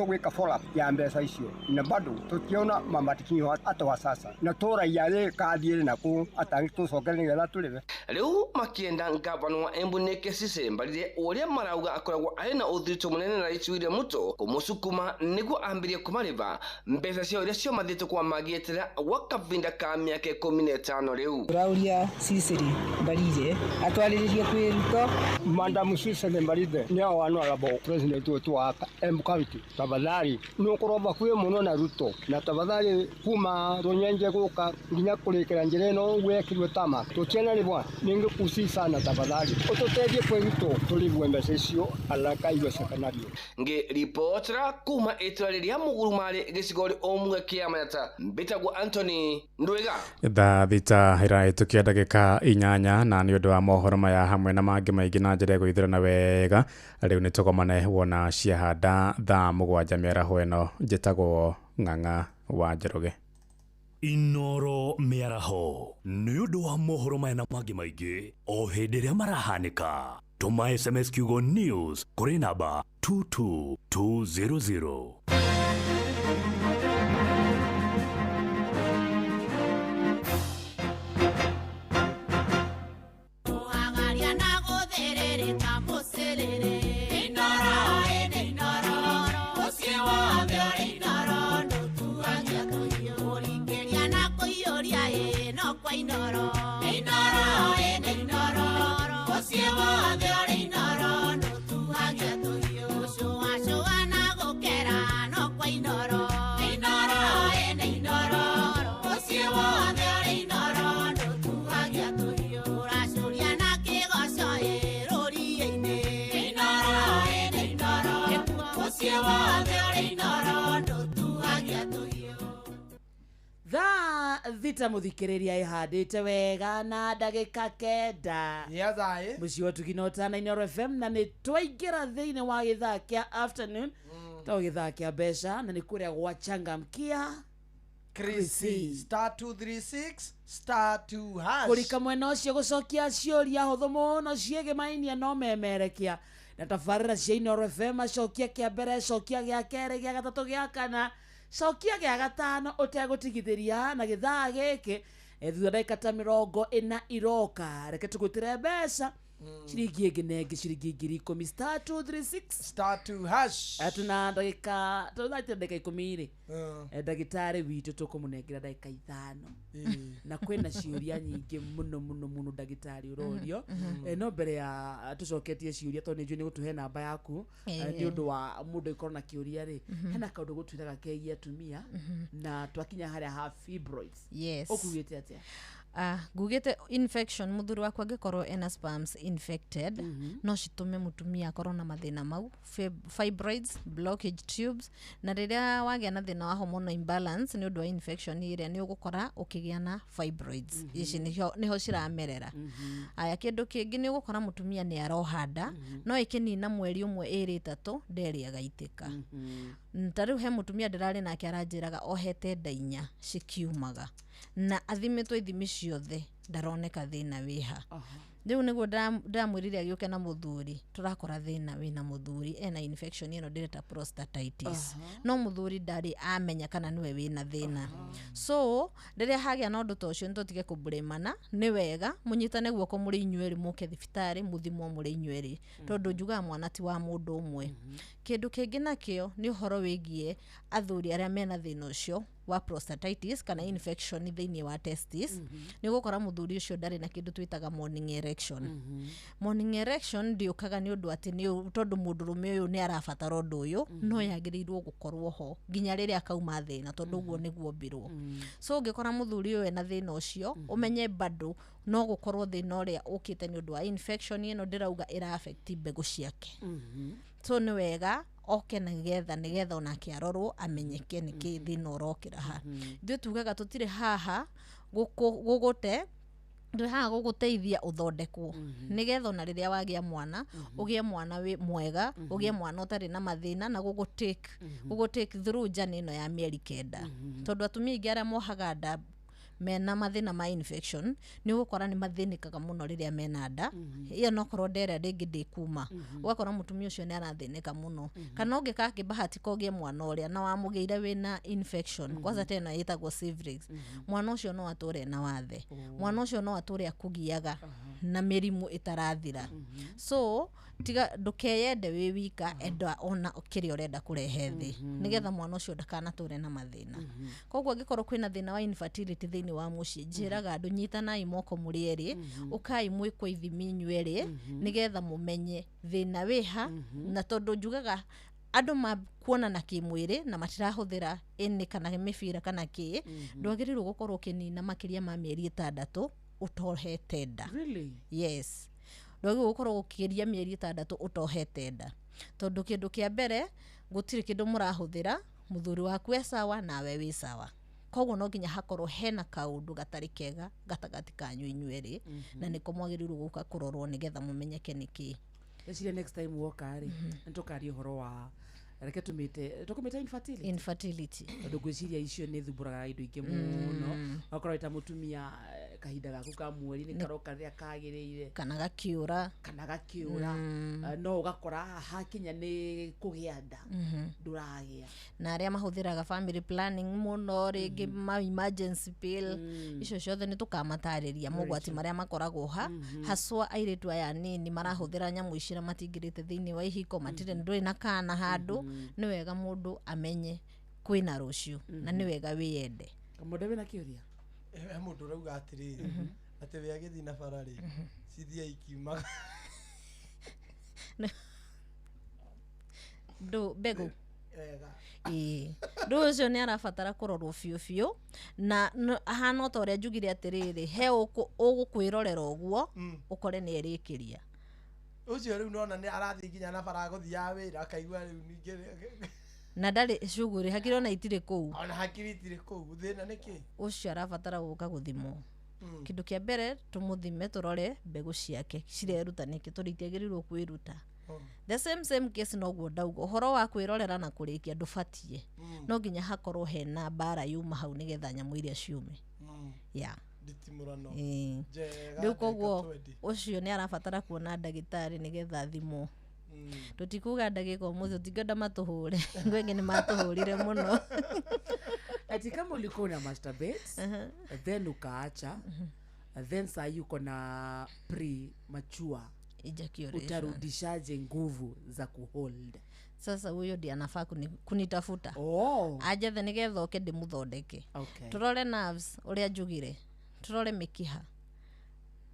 S26: gwika follow up ya mbesa icio na bado tutiona mamatikinyo hata wa sasa na tora yale kadire nako atangi tucokerera la tulive
S27: riu makienda ngavana wa Embu Nike Sise mbarire uria marauga akoragwo aina uthito munene na Rais William Ruto kumusukuma niguo ambirie kumariva mbesa cio iria cio mathito kwa magietera wakavinda ka miaka 15 riu
S28: Rauria Sisiri mbarire atwariririe kwiruto
S26: Madam Sisiri mbarire ni awano alabo president wetu wa Embu County tafadhali no kuroba kwe muno na Ruto na tafadhali kuma ronyenje guka nginya kurekera njire no wekirwe tama tukiena ribwa ninge kusi sana tafadhali utotethie kwe Ruto tulivwe mbesa icio alaka iwe sakanario
S27: nge reportera kuma itwariria mugurumari gicigori omwe kiamata mbitagwo Anthony Ndwiga
S6: tha thita iraitukia ndagika 8 na ni undu wa mohoro maya hamwe na mangi maingi na njira guithirana wega riu ni tukomane wona ciahanda tha 7 miaraho eno njitagwo Ng'ang'a wa Njoroge
S3: Inoro miaraho ni undu wa mohoro maya na mangi maingi o hindi iria marahanika tuma SMS kiugo news kuri namba 22200
S2: Thita muthikiriria ihandite wega na ndagika 9
S4: yazai
S2: muci wa tukinota na Inoro FM na ni twaingira thiini wa githaa kia afternoon to githaa kia besha na ni kuria gwachangamkia
S4: Krisi *236*2#
S2: kurika mwena ucio gucokia ciuria huthu muno ciege mainia no memerekia na tafarira cia Inoro FM acokia kia mbere cokia gia kere gia gatatu gia kana cokia gia gatano utegutigithiria na githaa giki thutha ndagika ta 40 iroka reke tugutire mbeca ciringi ingi nengi ciringi 10,000 *236*2# atuna ndagika tuthate ndagika 10 ndagitari witu tukumunengira ndagika 5 na kwena ciuria nyingi muno ndagitari urorio no mbere ya tucoketie ciuria to nijui ni gutuhe namba yaku ni undu wa mundu ikorwo na kiuria ri hena kaundu gutwiraga kegia tumia na twakinya haria ha fibroids okugite atia
S18: gugete infection muthuri wakwa ngikorwo ena sperms infected no citume mutumia akorwo na mathina mau fibroids blockage tubes na riria wagia na thina wa hormonal imbalance ni undu wa infection iria ni ugukora ukigia na fibroids ici niho ciramerera aya kindu kingi ni ugukora mutumia ni arohanda no ikinina mweri umwe 2-3 nderi agaitika ntariu he mutumia ndirari nake aranjiraga ohete ndainya cikiumaga na athimetwo ithimi ciothe ndaroneka thina wiha riu niguo ndamwirire agioke na muthuri turakora thina wina muthuri ena infection ino direta prostatitis no muthuri ndari amenya kana niwe wina thina so ndiria hagia na undu tocio ntutige kublemana ni wega munyitane guoko muri inyueri muke thibitari muthimo muri inyueri tondu njuga mwana ti wa mundu umwe kindu kingi nakio ni uhoro wigie athuri aria mena thina ucio wa prostatitis kana infection thiini wa testis ni gukora muthuri ucio ndari na kindu twitaga morning erection. Morning erection ndiukaga ni undu ati ni tondu mundurume uyu ni arabatara undu uyu no yagirirwo gukorwo ho ginya riria akauma thina tondu uguo niguo mbirwo. So ungikora muthuri uyu ena thina ucio umenye bado no gukorwo thina uria ukite ni undu wa infection ino ndirauga ira affect mbegu ciake. So ni wega oke nigetha onake arorwo amenyeke niki thina urokira ha. Ithuĩ tugaga tutire haha gugute ndũhaga guguteithia uthondekwo nigetha ona riria wagia mwana ugie mwana we mwega ugie mwana utari na mathina na gugutake through journey ino ya mieri 9 tondu atumia ingi aria mohaga nda mena mathina ma infection ni gukora ni mathinikaga muno riria mena nda iyo no korwo ndera ringi ndikuma ugakora mutumia ucio ni arathinika muno kana ungika kibahati kogie mwana uria na wamugeire wina infection kwanza tena yitagwo cervix mwana ucio no ature na wathe mwana ucio no ature akugiaga na mirimu itarathira. So tiga ndukeyende wi wika enda ona kiri urenda kurehe thi nigetha mwana ucio ndakanature na mathina. Koguo angikorwo kwina thina wa infertility thiini wa mucii njiraga andu nyitanai moko muri eri ukai mwiko ithimi nyweri nigetha mumenye thina wiha na tondu njugaga andu makuona na kimwiri na matirahuthira ini kana mibira kana ki ndwagirirwo gukorwo kinina makiria ma mieri 6 utohete nda.
S2: Really?
S18: Yes. Ndwagi gukorwo ukiria mieri 6 utohete nda tondu kindu kia mbere gutiri kindu murahuthira muthuri waku e sawa nawe wi sawa. Koguo no nginya hakorwo hena kaundu gatari kega gatagati kanyu inyueri na niko mwagirirwo guka kurorwo nigetha mumenyeke niki.
S2: Ecire next time woka ri ntukari uhoro wa reke tumite infertility tondu gwiciria icio ni thumburaga indo ingi muno akora ita mutumia kahinda gaku ka mweri ni karoka ria kagiriire
S18: kana gakiura
S2: no ugakora hakinya ni kugia nda nduragia
S18: na aria mahuthiraga family planning muno ringi ma emergency pill icio ciothe ni tukamatariria mogwati maria makoragwo haswa airetu aya nini marahuthira nyamu icira matingirite thiini wa ihiko matire nduri na kana handu ni wega mundu amenye kwina rucio na ni wega wiyende.
S2: Kamude wina kiuria
S4: mundu rauga atiri ati we agithi na barari cithia ikiuma
S18: do bego ndu ucio ni arabatara kurorwo biu na ahana ta uria njugire atiriri he ugukwirorera uguo ukore ni erikiria
S4: ucio riu nona ni arathi nginya na bara guthia wira akaigua riu ningi
S18: na ndari shuguri hakiri na itire kou
S4: ona hakiri itire kou thina niki
S18: ucio arabatara guka guthimwo kindu kia mbere tumuthime turore mbegu ciake cireruta niki turitiagirirwo kwiruta the same case no guo ndaugo horo wa kwirorera na kurikia ndubatie no nginya hakorwo hena bara yuma hau nigetha nyamu iria ciume
S4: nditimurano
S18: riu koguo ucio ni arabatara kuona ndagitari nigetha thimwo tutikuga ndagika umuthi utingenda matuhure ngwenge ni matuhurire muno
S2: ati kama ulikuwa na masturbate then ukaacha then saa yuko na premature
S18: ejaculation
S2: utarudishaje nguvu za kuhold?
S18: Sasa huyo ndiye anafaa kunitafuta aje the nigetha oke ndimuthondeke turore nerves uria njugire turore mikiha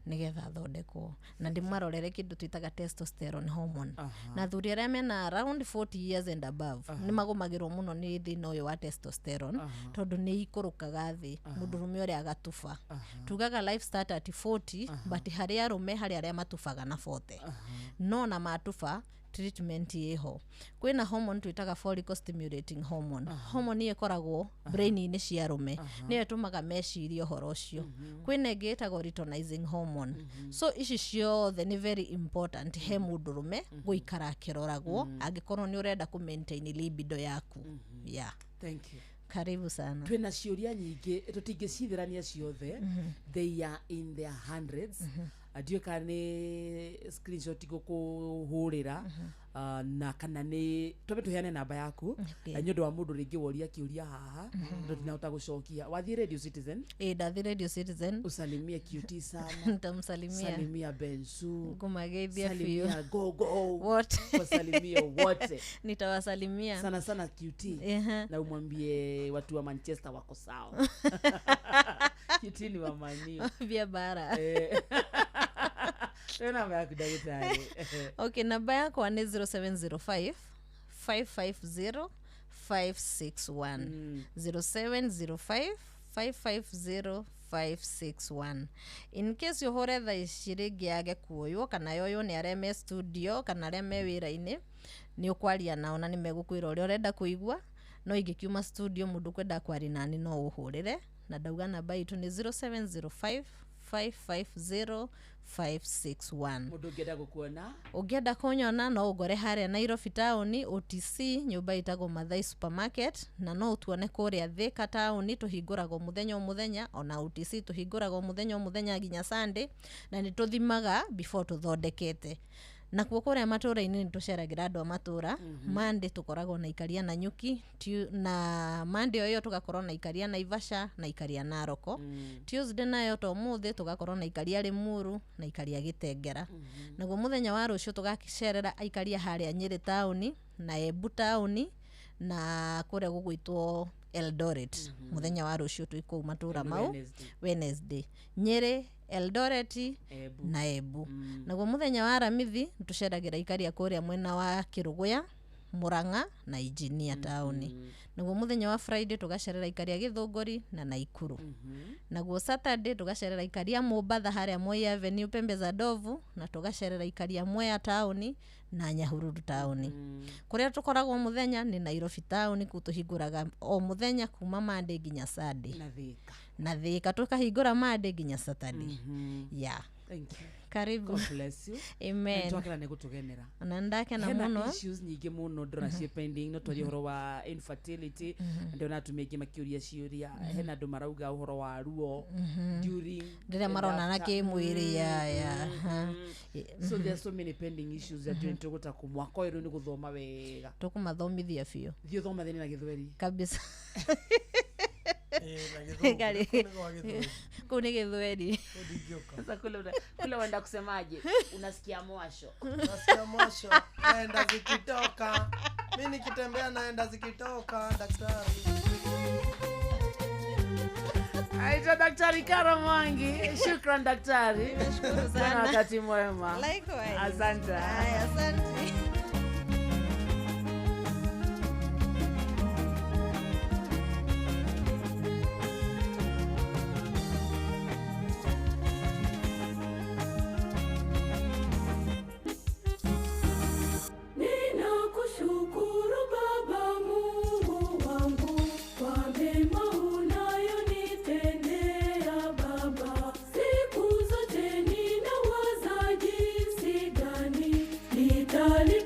S18: nigetha thondekwo na ndimarorere kindu twitaga testosterone hormone na thuri aria mena around 40 years and above ni magumagirwo muno ni thina uyu wa testosterone tondu ni ikurukaga thi mundurume uria agatufa tugaga life start at 40 but hari arume hari aria matufaga na 40 no na matufa treatment yeho kwina hormone twitaga follicle stimulating hormone hormone ni ikoragwo brain ini cia rume ni etumaga meciria horo cio kwina ingi itagwo luteinizing hormone so ici ciothe ni very important he mundurume guikara kiroragwo angikorwo ni urenda ku maintain libido yaku
S2: thank you
S18: karibu sana
S2: twina ciuria nyingi tutingicithirania ciothe they are in their hundreds Adiyo kane screenshot gukuhurira na kana ni tobe tuheane namba yaku nyondo wa mundu ringi woria kiuria haha ndo tunahota gucokia wathi Radio Citizen
S18: ndathi Radio Citizen
S2: usalimie QT sana
S18: nitamsalimia
S2: salimia Bensu
S18: kumageithia fio
S2: gogo
S18: wote
S2: wasalimie wote
S18: nitawasalimia
S2: sana QT na umwambie watu wa Manchester wako sawa QT ni wa Man U
S18: vya bara
S2: namba yako daktari.
S18: Okay, namba yako ni 0705 550 561 0705 550 561. In case yo horetha ishirigi yage kuoyo kana yoyo ni areme studio kana areme wira-ini ni ukwaria nao na nimegukwira uri urenda kuigwa no ingikiuma studio mundu kwenda kwari nani no uhurire na ndauga namba itu ni 0705 550 561.
S2: Mundu ngenda gukuona
S18: ungenda kunyona no ugore haria Nairobi town OTC nyumba itago Mathai Supermarket na no utuone kuria Thika town tuhingurago muthenya ona OTC tuhingurago muthenya nginya Sunday na nituthimaga before tuthondekete na kuokorea matura-ini nituceragira andu a matura Monday tukoragwo na ikaria na Nyuki na Monday oyo tugakorwo na ikaria na Ivasha na ikaria na Naroko Tuesday nayo to muthi tugakorwo na ikaria Limuru na ikaria Gitengera naguo muthenya wa rucio tugacerera ikaria haria Nyeri town na Embu town na kuria gugwitwo Eldoret muthenya wa rucio tuiko matura mau Wednesday Nyeri Eldoret na Embu naguo muthenya wa Aramithi tuceragira ikaria kuria mwena wa Kiruguya Muranga na Engineer town naguo muthenya wa Friday tugacerera ikaria Githunguri na Naikuru naguo Saturday tugacerera ikaria Mombatha haria Moi Avenue pembe za Ndovu na tugacerera ikaria Mwea town na Nyahururu town kuria tukoragwo muthenya ni Nairobi town kutuhinguraga o muthenya kuma Monday nginya Sunday na Thika tukahingura Monday nginya Saturday yeah.
S2: Thank you.
S18: Karibu.
S2: God bless you.
S18: Amen.
S2: Twakira ne gutugenera.
S18: Na ndake na muno.
S2: Hena issues nyingi muno ndora cie pending no twari horo wa infertility ndio na tumeki makiuria ciuria hena andu marauga uhoro wa ruo during
S18: ndire marona na kimwiri ya
S2: so there are so many pending issues that you need to ku mwaka uyu ni guthoma wega
S18: tukumathomithia fio
S2: thio thoma thini na Githweri
S18: kabisa kuni Githweri
S2: sasa kule wenda kusemaje unasikia mwasho
S4: naenda zikitoka mimi nikitembea naenda zikitoka daktari
S2: aita Daktari Karo Mwangi. Shukran daktari,
S18: nashukuru sana,
S2: wakati mwema.
S18: Likewise.
S2: Asante.
S18: Asante.
S7: Dali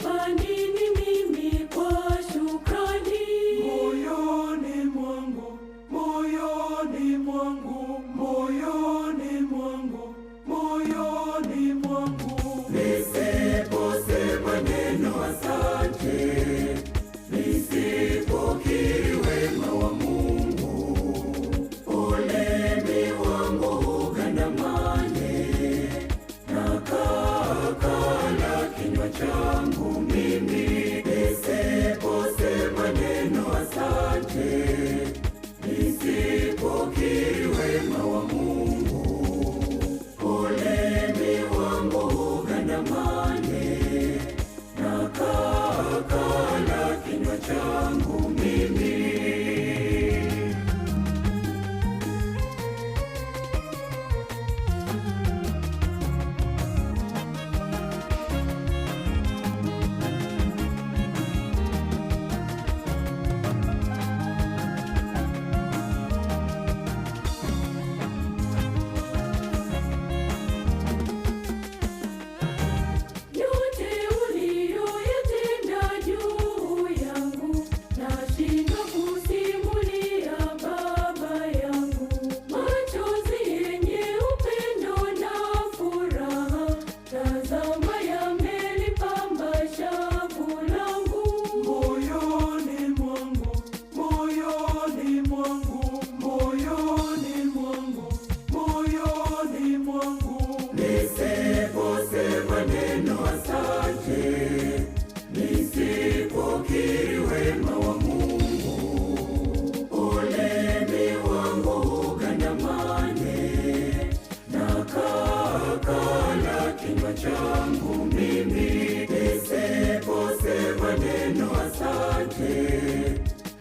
S7: kinywa changu mimi, nisiposema neno asante,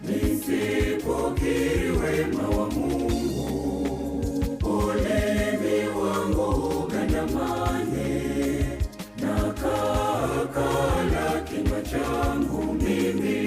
S7: nisipokiri wema wa Mungu, ulimi wangu ugandamane, na kakala kinywa changu mimi.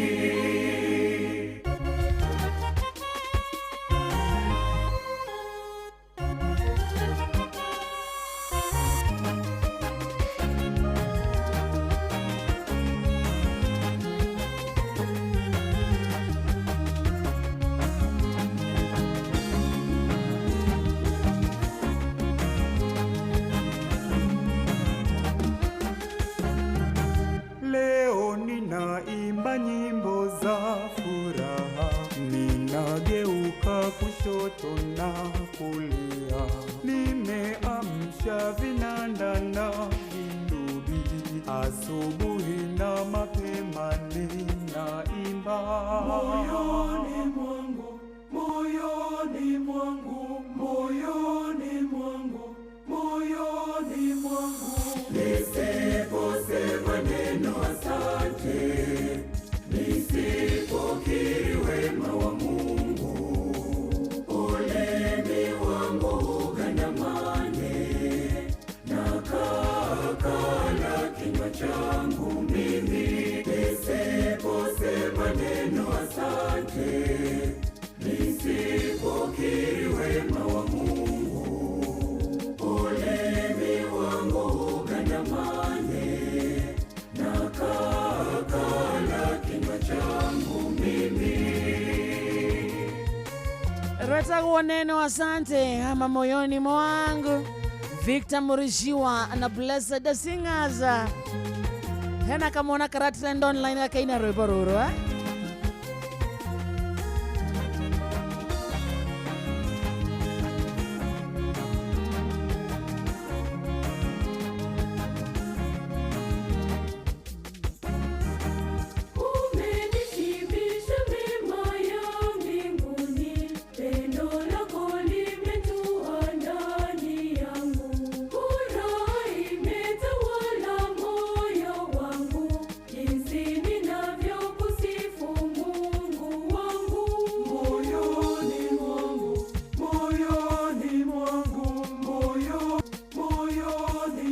S8: Leo ninaimba nyimbo za furaha, ninageuka kushoto na kulia, nimeamsha vinanda na vindubi, asubuhi na mapema ninaimba.
S7: Moyoni mwangu, moyoni mwangu, moyoni mwangu, moyoni mwangu, nisiposema neno asante, nisipokiri wema wa Mungu, ulimi wangu ugandamane, na kakala kinywa changu mimi, nisiposema neno asante, nisipokiri wema wa Mungu, ulimi wangu ugandamane, na kakala kinywa changu mimi.
S2: Rwetagwo neno asante ama moyoni mwangu. Victor Murishiwa na Blessed Singers. Hena kamona Karatrend online akaina rwimbo ruru
S7: Umenishibisha mema ya mbinguni, pendo lako limetua ndani yangu, furaha imetawala moyo wangu, jinsi ninavyokusifu Mungu wangu. Moyoni mwangu, moyoni mwangu, moyoni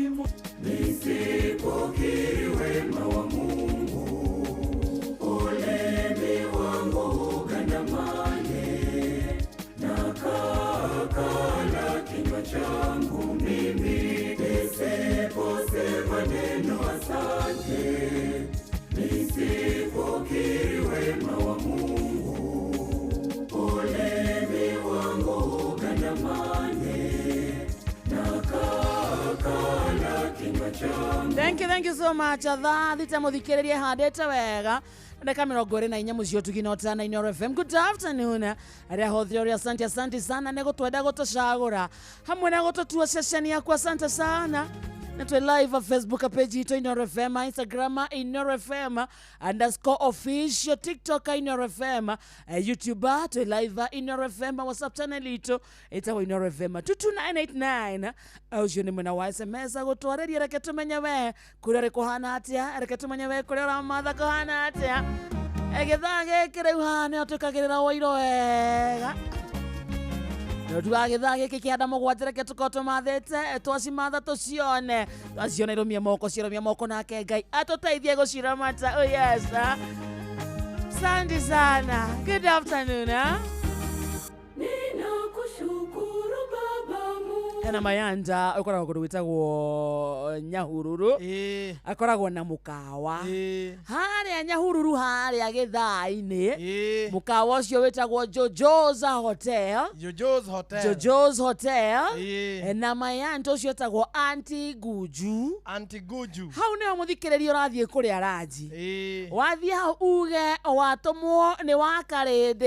S7: mwangu, nisipokiri wema wa Mungu, ulimi wangu ugandamane, na kakala kinywa changu mimi, nisiposema neno asante, nisipokiri wema wa Mungu, ulimi wangu ugandamane, na kakala kinywa changu.
S2: Thank you so much. Thita muthikiririe handete wega. Ndeka 24 mucio tuginota na Inoro FM. Good afternoon. Aria hothio asante sana nego twenda gutucagura. Hamwe na gututua session yakwa asante sana. Netwe live Facebook page ito Inoro FM, Instagram Inoro FM _official, TikTok Inoro FM, YouTube to live Inoro FM, WhatsApp channel ito itawa Inoro FM 22989. Ujuni mwana wa SMS gutwareria reke tumenye we kurere kuhana atia, reke tumenye we kurera matha kuhana atia. Egethage kire uhane otukagirira wairo wega. Tuagithage kikianda mugwatire ke tukoto mathete twasimatha tucione irumia moko nake Ngai atuteithie gucira mata. Oh yes. Asante sana. Good afternoon.
S7: Ninakushukuru Baba Mungu.
S2: Hena Mayanda ukoragwo kundu gwitagwo Nyahururu, akoragwo na mukawa haria Nyahururu haria Githai-ini. Mukawa ucio witagwo Jojo's Hotel. Jojo's Hotel. Na Mayanda ucio witagwo Auntie Guju. Hau nio muthikiriria urathie kuria raji. Wathie hau uge watumwo ni wa Karindi.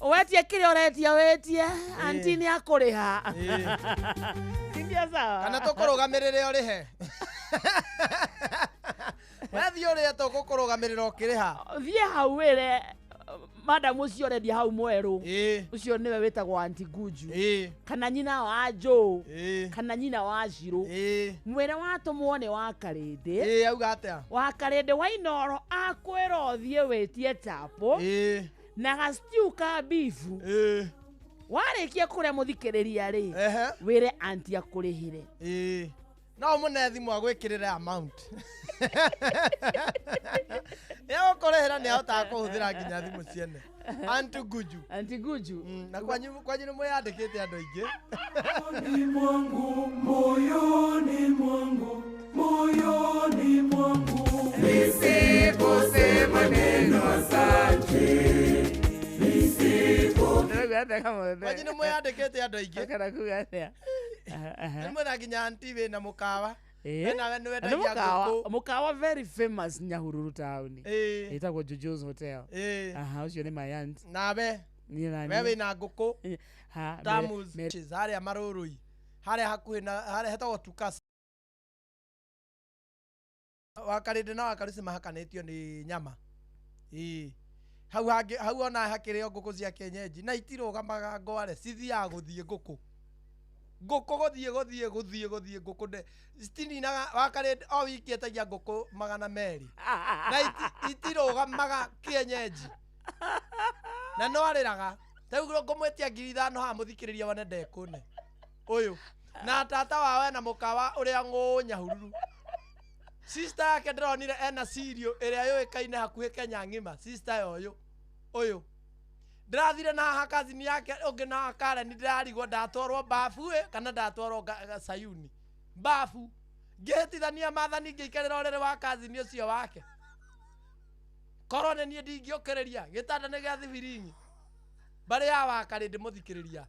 S2: Wetie kire uretia wetie Auntie ni akuriha. Sindia sawa.
S4: Kana tukurugamirire urihe. Wathie uria tukurugamirira ukiriha.
S2: Thie hau wire madam ucio redia hau mweru ucio niwe wetagwo Auntie Guju kana nyina wa Jo kana nyina wa Shiro mwere watumwo ni wa Karinde
S4: auga atia
S2: wa Karinde wa Inoro akwira uthie wetie tapo na gastiu ka bifu warikia kuria muthikiriria ri wire auntie akurihire
S4: no munethi mwagwikirira amount yao korehera ni ahota kuhuthira nginya thimu ciene Auntie Guju na kwanyu mwiyandikite andu aingi
S7: moyoni mwangu moyoni mwangu nisiposema neno asante
S4: kwanyu mwiyandikite andu aingi
S2: kana kuga atia
S4: mwena nginya auntie wina mukawa
S2: mukawa very famous Nyahururu town itagwo Jojo's Hotel ucio ni my aunt
S4: nawe wewe na nguku tamus haria marurui haria hakuhi na haria hetagwo Tukasa wa Karinde na wa Karisi mahakanitio ni nyama hau ona hakirio nguku cia kienyeji na itirugamaga ngware cithia guthie nguku guthie nguku de stininaga wa Karinde o wiki etagia nguku 200 na itirugamaga kienyeji na no ariraga tauguo ngomwetia 5,000 ha muthikiriria wane ndekune uyu na tata wawe na mukawa uria Nyahururu sister yake ndronire ena sirio iria yoikaine hakuhi Kenya ngima sister uyu ndirathire na hakazini yake ungi na akara ni ndirarigwo ndatwarwo bafu kana ndatwarwo Sayuni bafu ngehitithania mathani ngeikarira orere wa kazini ucio wake korone nie ndingiukiriria gitanda ni gia thibiringi bari ya wa Karinde muthikiriria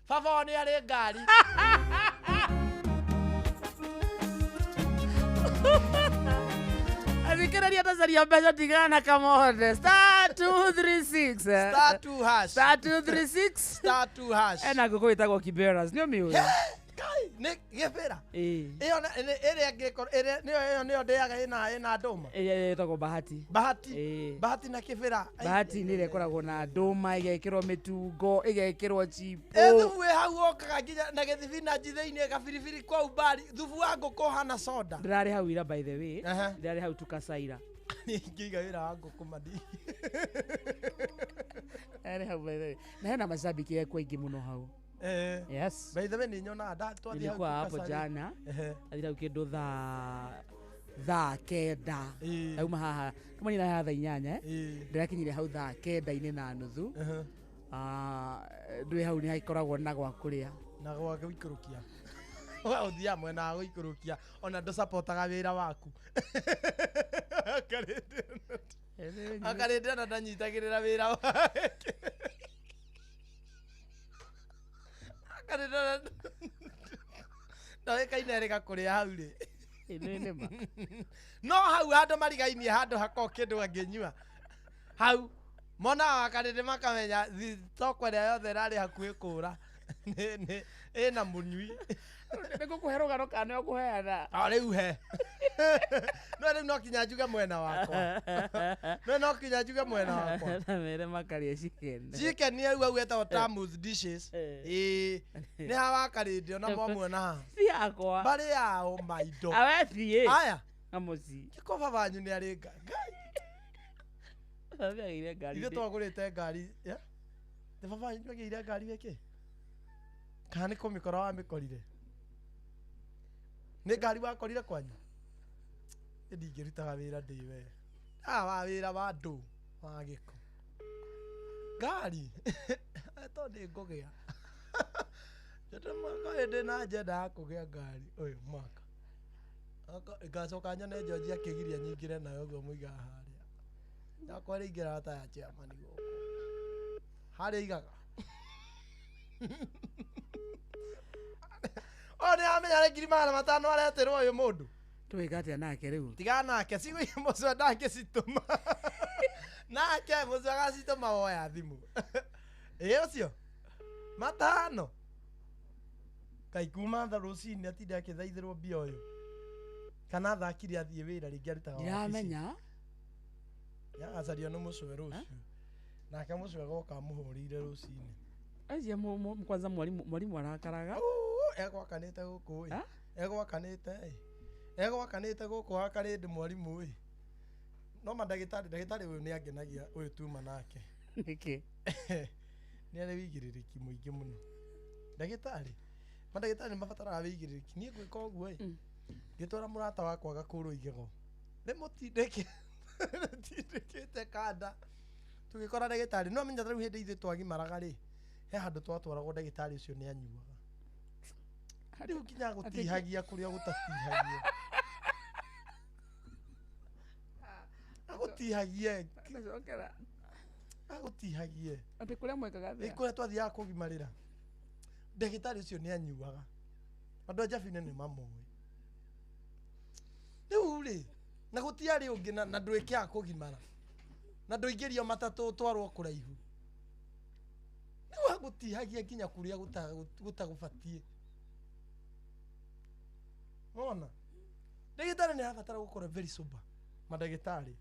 S4: baba ni ari ngari
S2: Azikiraria tazaria mbeca tigana kamode *236
S4: *236
S2: ena nguku itagwo Kiberas nio miuri
S4: ni gibera iyo ere ngikor ere niyo ndeaga ina nduma
S2: itagwo Bahati
S4: Bahati na kibera
S2: Bahati ni ikoragwo na nduma igekirwo mitungo igekirwo chipo
S4: thubu hau okaga nginya na githibinaji thiini gabiribiri kwa ubari thubu wa nguku hana soda
S2: ndirari hau ira by the way ndirari hau Tukasaira
S4: ngiga wira wa nguku madi
S2: ndirari hau by the way na hena mashabiki ekwa ingi muno hau yes
S4: by the way ni nyona twathi hau
S2: hapo jana athira ukindo thaa kenda auma haha tumani na hatha 8 ndirakinyire hau thaa 9:30 ndwi hau ni haikoragwo na gwa kuria
S4: na gwa guikurukia wa uthia mwena wa guikurukia ona ndo supportaga wira waku Karinde na ndanyitagirira wira wake Karinde ndaweka inerega kuria hau ri no hau handu marigainie handu hako kindu anginyua hau mona wa Karinde makamenya thoko ria yothe rari hakuhi kura ina munyui
S2: nigukuhe rugano kana yo kuheana
S4: riu he no kinya njuge mwena wakwa no kinya njuge mwena wakwa
S2: na mere makaria
S4: chicken au etagwo Tamus dishes ni hawa Karinde ona mwamwona ha
S2: si yakwa
S4: bari yao maido
S2: awethie
S4: aya
S2: amuci
S4: kikoba banyu ni ari ngai
S2: abeire ngari
S4: ile twagurite ngari the baba nyu ngeire ngari weke kana ko mikoro wa mikorire ni ngari wakorire kwanyu ndingirutaga wira ndiwe wa wira wa ndu wa giko ngari to ndi ngugia jete mwaka ende na njenda kugia ngari uyu mwaka ngacoka nyone George akigiria nyingire nayo guo muiga haria yakwa ringira hata ya chairman guko haria igaga one amenya re 500 areterwo uyu mundu
S2: tuigate nake riu
S4: tigana nake sigo muzo ndake situma nake muzo agasituma woya thimu ucio 5 kaikuma tha rucini atinde akithaithirwo mbia uyu kana thakiri athie wira ringi arutaga
S2: ndiramenya
S4: yagacario no mucwe rucio nake mucio agoka muhurire rucini
S2: acia kwanza mwalimu arakaraga
S4: egwakanite guku egwakanite guku akarindi mwalimu no ndagitari uyu ni angenagia uyu tuma nake
S2: niki
S4: ni ari wigiririki muingi muno ndagitari mabataraga wigiririki nie gwika uguo ngitwara murata wakwa gakuru igego rimutindikite kanda tugikora ndagitari no menya riu hindi ithe twagimaraga ri he handu twatwaragwo ndagitari ucio ni anyuaga riu kinya gutihagia kuria gutatihagia agutihagie
S2: ati kuria mwekaga thia
S4: kuria twathiaga kugimarira ndagitari ucio ni anyuaga andu ajabine ni mamwe riu ri na gutiari ungi na ndwikia kugimara na nduingirio matatu twarwo kuraihu riu agutihagia kinya kuria gutagubatie ona ndagitari ni abatara gukora very sober madagitari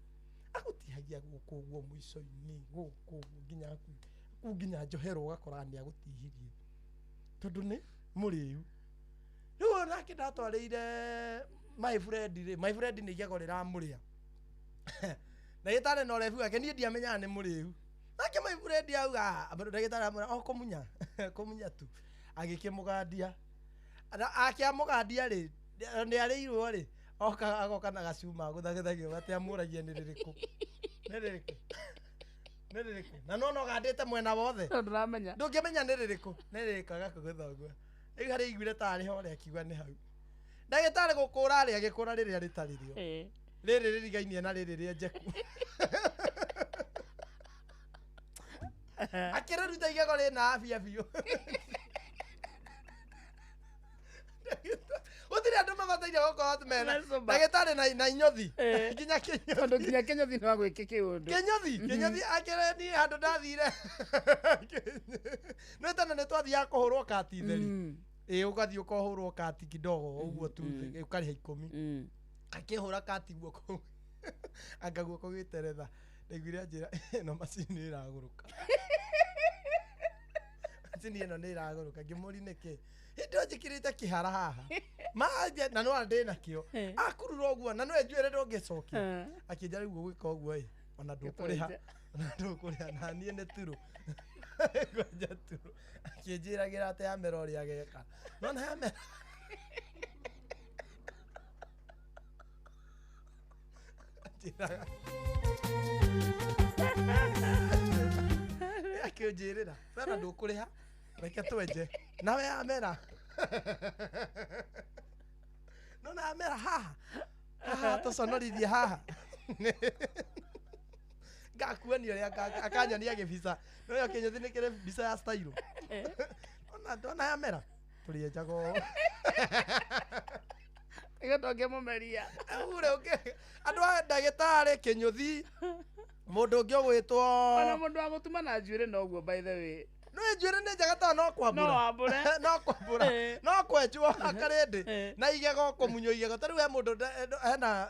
S4: agutihagia guku guo muico-ini guku nginya njohero ugakora ni agutihirie tondu ni muriu riu nake ndatwarire my friend ni igego riramuria ndagitari no refu ake ni ndiamenya ni muriu nake my friend auga ndagitari amura kumunya tu agikimugandia akiamugandia ri ni ariirwo ri agoka na gacuma guthagithagio gati amuragia ni ririku na no gandite mwena wothe
S2: nduramenya
S4: ndungimenya ni ririku ririkaga kugithogwa riu hari igwire tari hore akiuga ni hau ndagitari gukura ri agikura riri aritaririo riri ririgainie na riri riejeku akiruta igego ri na afia biu utiri andu mabataire gukora mena ndagitari na inyothi
S2: kinya kinyothi no gwikike undu
S4: kinyothi akire ni handu ndathire no tana ne twathia kuhurwo kati theri ugathi ukohurwo kati kidogo uguo tu ukariha 10 akihura kati guoko anga guoko giteretha niguire njira no macini iraguruka macini ino ni iraguruka ngimuri niki indo njikirite kihara haha maje na no ande nakio akurura uguo na no enjuire ndongicokia akinja riu gwika uguo ona ndukuriha na nie ne turu ngoja turu akinjiragira ate amera uri ageka no na amera akijirira sana ndukuriha reke twenje nawe amera no na amera haha to sonorithia haha gakuani ria akanya ni agibisa no yo kinyothi ni kire bisa ya style ona amera tulie jago
S2: igatonge mumeria
S4: ure andu a ndagitari kinyothi mundu ungi ogwitwo
S2: ona mundu agutuma na njuire no guo by the way
S4: no njuire ni njaga ta no kwambura no kwenjwo akarindi na igego kumunyo igego tari we mundu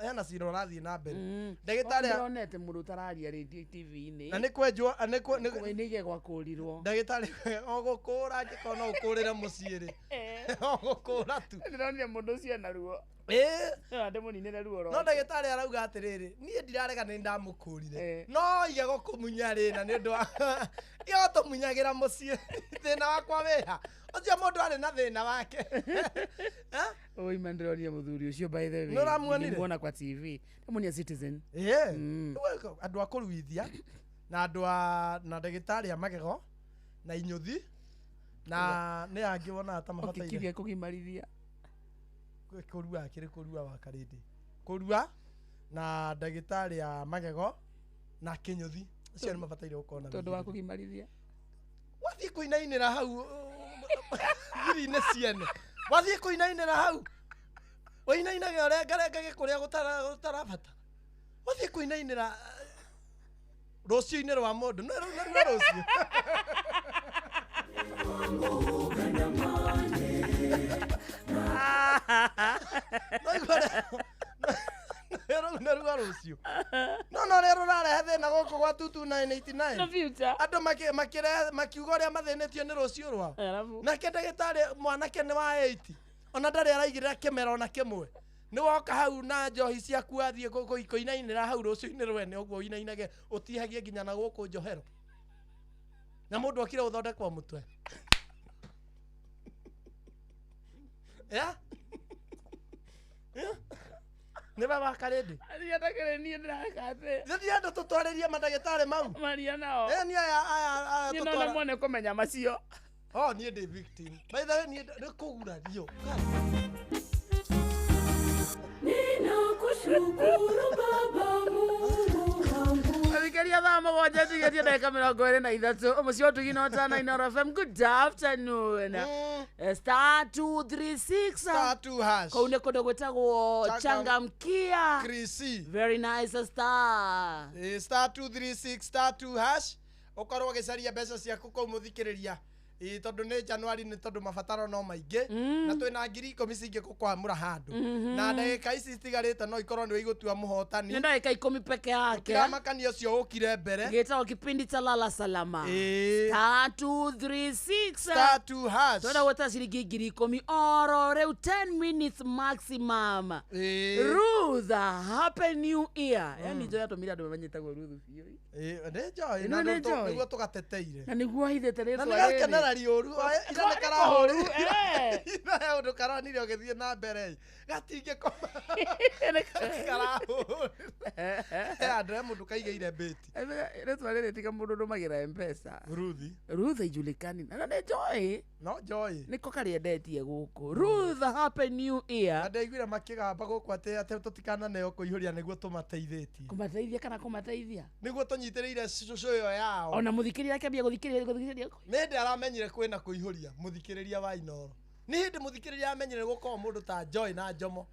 S4: hena ciro rathie na mbere ndagitari
S2: onete mundu tararia radio TV-ini
S4: na ni kwenjwo
S2: ni igego akurirwo
S4: ndagitari ogukura njiko no ukurire muciiri ogukura tu
S2: ndironire mundu ucio na ruo ande muninire ruo ro
S4: no ndagitari arauga atiriri nie ndirarega ni ndamukurire no igego kumunya ri na ni ndu yo tumunyagira mucii thina wakwa wira ucio mundu ari na thina wake
S2: oi mandronia muthuri ucio by the way
S4: no ramuonire
S2: muona kwa TV munia Citizen
S4: andu akuruithia na andu na ndagitari amagego na inyuthi na ni angi wona ata mabataire
S2: ukikithia kugimarithia
S4: kurua akiri kurua wa karindi kurua na ndagitari ya magego na kinyuthi cio ni mabataire gukona
S2: tondu wa kugimarithia
S4: wathie kuinainira hau giri-ine ciene wathie kuinainira hau wainainaga uria ngarengage kuria gutarabata wathie kuinainira rucio-ini rwa mundu no rucio no rucio no no rero rare thina goko gwa 2289
S2: no future
S4: andu makiuga uria mathinitio ni rucio rwao na ndagitari mwanake ni wa 80 ona ndari araigirira kimero na kimwe ni woka hau na njohi ciaku athie ikoinainira hau rucio-ini rwene uguo inainage utihagie nginya na guku njohero na mundu akira uthondekwa mutwe ya ne baba karedi
S2: arienda kereni ndakate
S4: ndienda tutwarerie madagitari mau
S2: maria nao
S4: ni aya
S2: ni no mone kumenya macio
S4: ni ndi victim by the way ni kugurario
S7: ninakushukuru baba Mungu wangu
S2: Abikeria thama moja tigetie dakika 23 umusio tugino tana Inooro FM. Good afternoon. Star 236
S4: star 2 hash
S2: kaune kodo gwetagwo changamkia
S4: Krisi
S2: very nice star
S4: star 236 star 2 hash ukorwo gicaria mbeca ciaku ko muthikiriria tondu ni Januari ni tondu mabataro no maingi na twina 10,000 cingi kukwamura handu na ndagika ici citigarite no ikorwo ni wigutua muhotani
S2: ni ndagika 10 peke yake
S4: kiramakania ucio ukire mbere
S2: gitao kipindi cha lala salama star 236
S4: star 2 hash
S2: twenda gweta ciringi 10,000 oro reu 10 minutes maximum. Ruth, happy new year. Yani njo yatumira andu mamenyetagwo Ruth biyo
S4: ndejoy na niguo tugateteire
S2: na niguo hithete ritwa
S4: na rioru ira nekarahoru ira undu karonire ugithie na mbere gatinge koma karahoru andre mundu kaigeire beti
S2: ritwa riri tiga mundu ndumagira M-Pesa Ruth ijulikani na ne joy
S4: no joy
S2: niko kariendetie guku Ruth, happy new year.
S4: ande igwira makigamba guku ate tutikana neo kuihuria niguo tumateithitie
S2: kumateithia kana kumateithia
S4: niguo tunyitiriire cucu yo yao
S2: ona muthikiriria akambia guthikiriria
S4: nende aramenyire kwina kuihuria muthikiriria wa Inooro ni hindi muthikiriria amenyire gukorwo mundu ta Joy na Njomo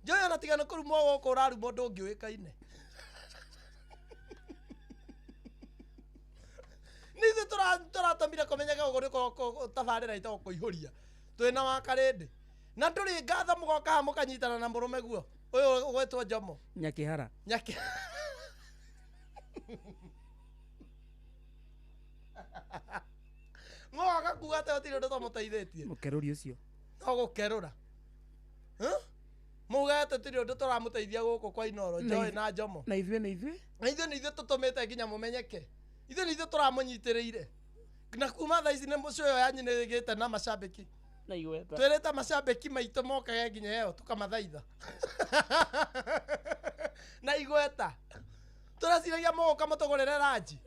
S4: Joy ona tigana kurumwo guku uraru mundu ungi wikaine nithi turatamire kumenyaga ugo riko tabarira ito kuihuria twina wa karindi na nduri ngatha mugoka ha mukanyitana na murume guo uyu ugwetwo Njomo
S2: Nyakihara
S4: ngoga kuga te otire ndo tumuteithitie
S2: mukeruri ucio
S4: no gukerura mugate tiri ndo turamuteithia guku kwa Inooro Joy na Njomo
S2: na ithuĩ
S4: tutumite nginya mumenyeke ithuĩ turamunyitiriire na kuma thaa ici ni mucio yo yanyinirigite na macambiki
S2: na igweta
S4: twirite macambiki maitu mokage nginya yeo tukamathaitha na igweta turaciragia moka mutugurire ranji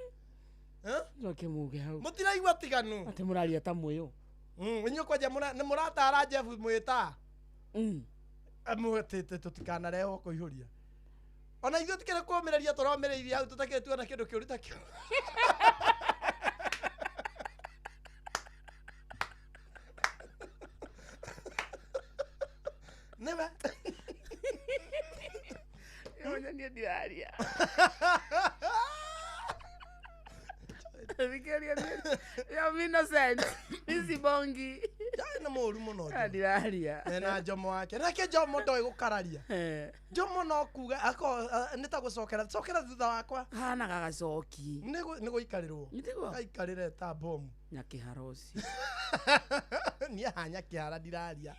S2: njoke muge hau
S4: mutiraigua tiganu
S2: ati muraria ta muyo
S4: inyo kwaje ni muratara Jeff mwita amwetete tutikana reho kuihuria ona ithuĩ tikire kumireria turomireirie hau tutakire tuona kindu kiuruta kio neba
S2: yo ni diaria Vikeria ya innocent isi bongi
S4: na moru muno
S2: adiraria
S4: na Njomo wake nake Njomo ndoi gukararia Njomo no kuga ako nitagucokera thutha wakwa
S2: hana gagacoki
S4: nigo ikarirwo ikarire ta bomu
S2: Nyakiharosi
S4: ni hanya kihara ndiraria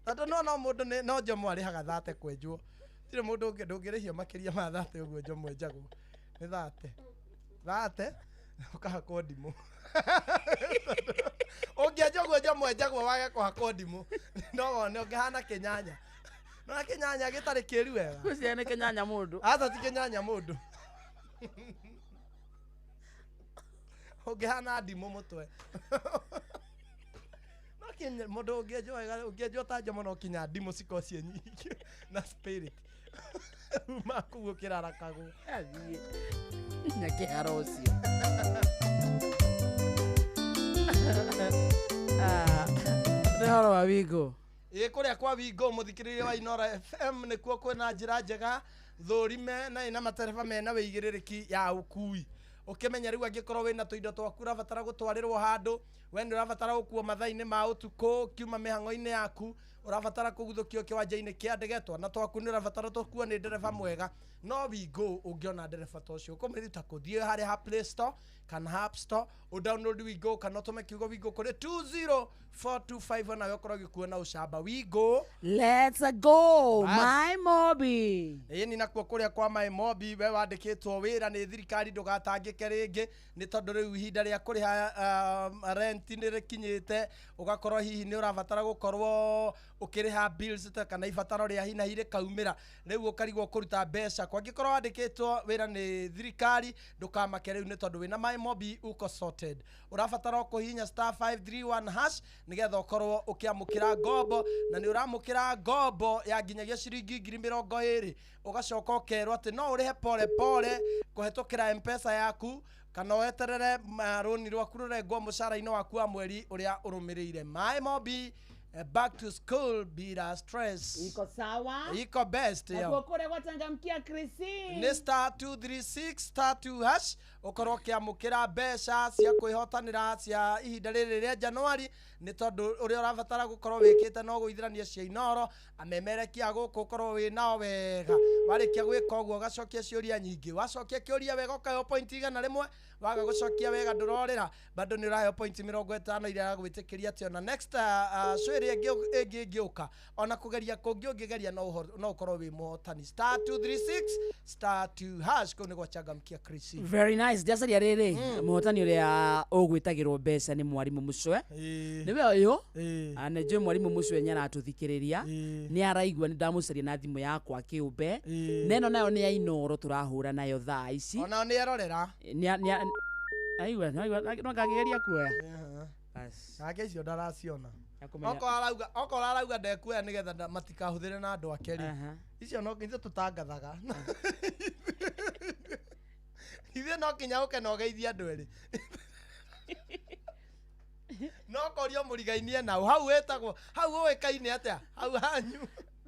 S4: tatu no mundu no Njomo ari haga thate kwenjwo tire mundu ungi ndungirihio makiria ma thate uguo Njomo enjagwo ni thate ukahakwo ndimu ungienjagwo Njomo enjagwo wage kuhakwo ndimu no wone ungihana kinyanya no kinyanya gitari kiru wega
S2: uciane kinyanya mundu
S4: ata ti kinyanya mundu ungihana ndimu mutwe no kinya mundu ungienjwo ta Njomo no kinya ndimu ciko cie nyingi na spirit makugo kirarakagwo
S2: Nyakiharosi rehoro wa Wingo
S4: kuria kwa Wingo muthikiriria wa Inooro FM nikuo kwina njira njega thurime na ina matereba mena wigiririki ya ukui ukimenya riu angikorwo wina tuindo twaku urabatara gutwarirwo handu we ni urabatara gukuo mathaini ma utuku kiuma mihango-ini yaku urabatara kuguthukio kiwanja-ini kia ndege twana twaku ni urabatara tukua ni ndereba mwega no wingo ungiona ndereba ta ucio kumiruta kuthie hari ha Play Store kana App Store download wingo kana tume kiugo wingo kuri 20425 na yokoro gikuona ucamba wingo.
S2: Let's go my mobi.
S4: Ni nakuo kuria kwa my mobi we wandikitwo wira ni thirikari ndugatangike ringi ni tondu riu ihinda ria kuriha rent ni rikinyite ugakorwo hihi ni urabatara gukorwo ukiriha bills ta kana ibataro ria hina hire kaumira riu ukarigwo kuruta mbeca kwa ngikorwo wandikitwo wira ni thirikari ndukamake riu ni tondu wina my mobi uko sorted. Urabatara kuhinya *531# nigetha ukorwo ukiamukira ngombo na ni uramukira ngombo ya nginyagia ciringi 20,000 ugacoka ukerwo ati no urihe pole pole kuhetukira M-Pesa yaku kana weterere roni rwaku rurengwo mucara-ini waku wa mweri uria urumirire. My mobi back to school bila stress.
S2: Iko sawa?
S4: Iko best yo.
S2: Nakuo kure gwatangamkia Chrisi.
S4: Ni *236*2# ukorwo kiamukira mbeca cia kwihotanira cia ihinda riri ria Januari ni tondu uria urabatara gukorwo wikite no guithirania cia inoro amemerekia guku ukorwo wi nao wega warikia gwika uguo gacokia ciuria nyingi wacokia kiuria wega ukayo point igana rimwe waga gucokia wega ndurorira bado ni urayo point 50 iria gwitikiria ati ona next swiri ngiuka ona kugeria kungi ungigeria no ukorwo wi muhotani *236*2# kuni gwachangamkia Chris.
S2: Very nice. Jasaria riri muhotani uria ugwitagirwo mbeca ni mwarimu Mucwe niwe uyu ane je mwarimu Mucwe nyara atuthikiriria ni araigua ni ndamucaria na thimu yakwa kiumbe neno nayo ni ya Inoro turahura nayo thaa ici
S4: ona ni erorera
S2: ni aigua no ngageria kuoya
S4: bas ake icio ndaraciona oko arauga ndekuoya nigetha matikahuthire na andu akeri icio no nginya tutangathaga ithe no kinya uke no geithia andu eri no korio murigainie nau hau wetagwo hau wekaine atia hau hanyu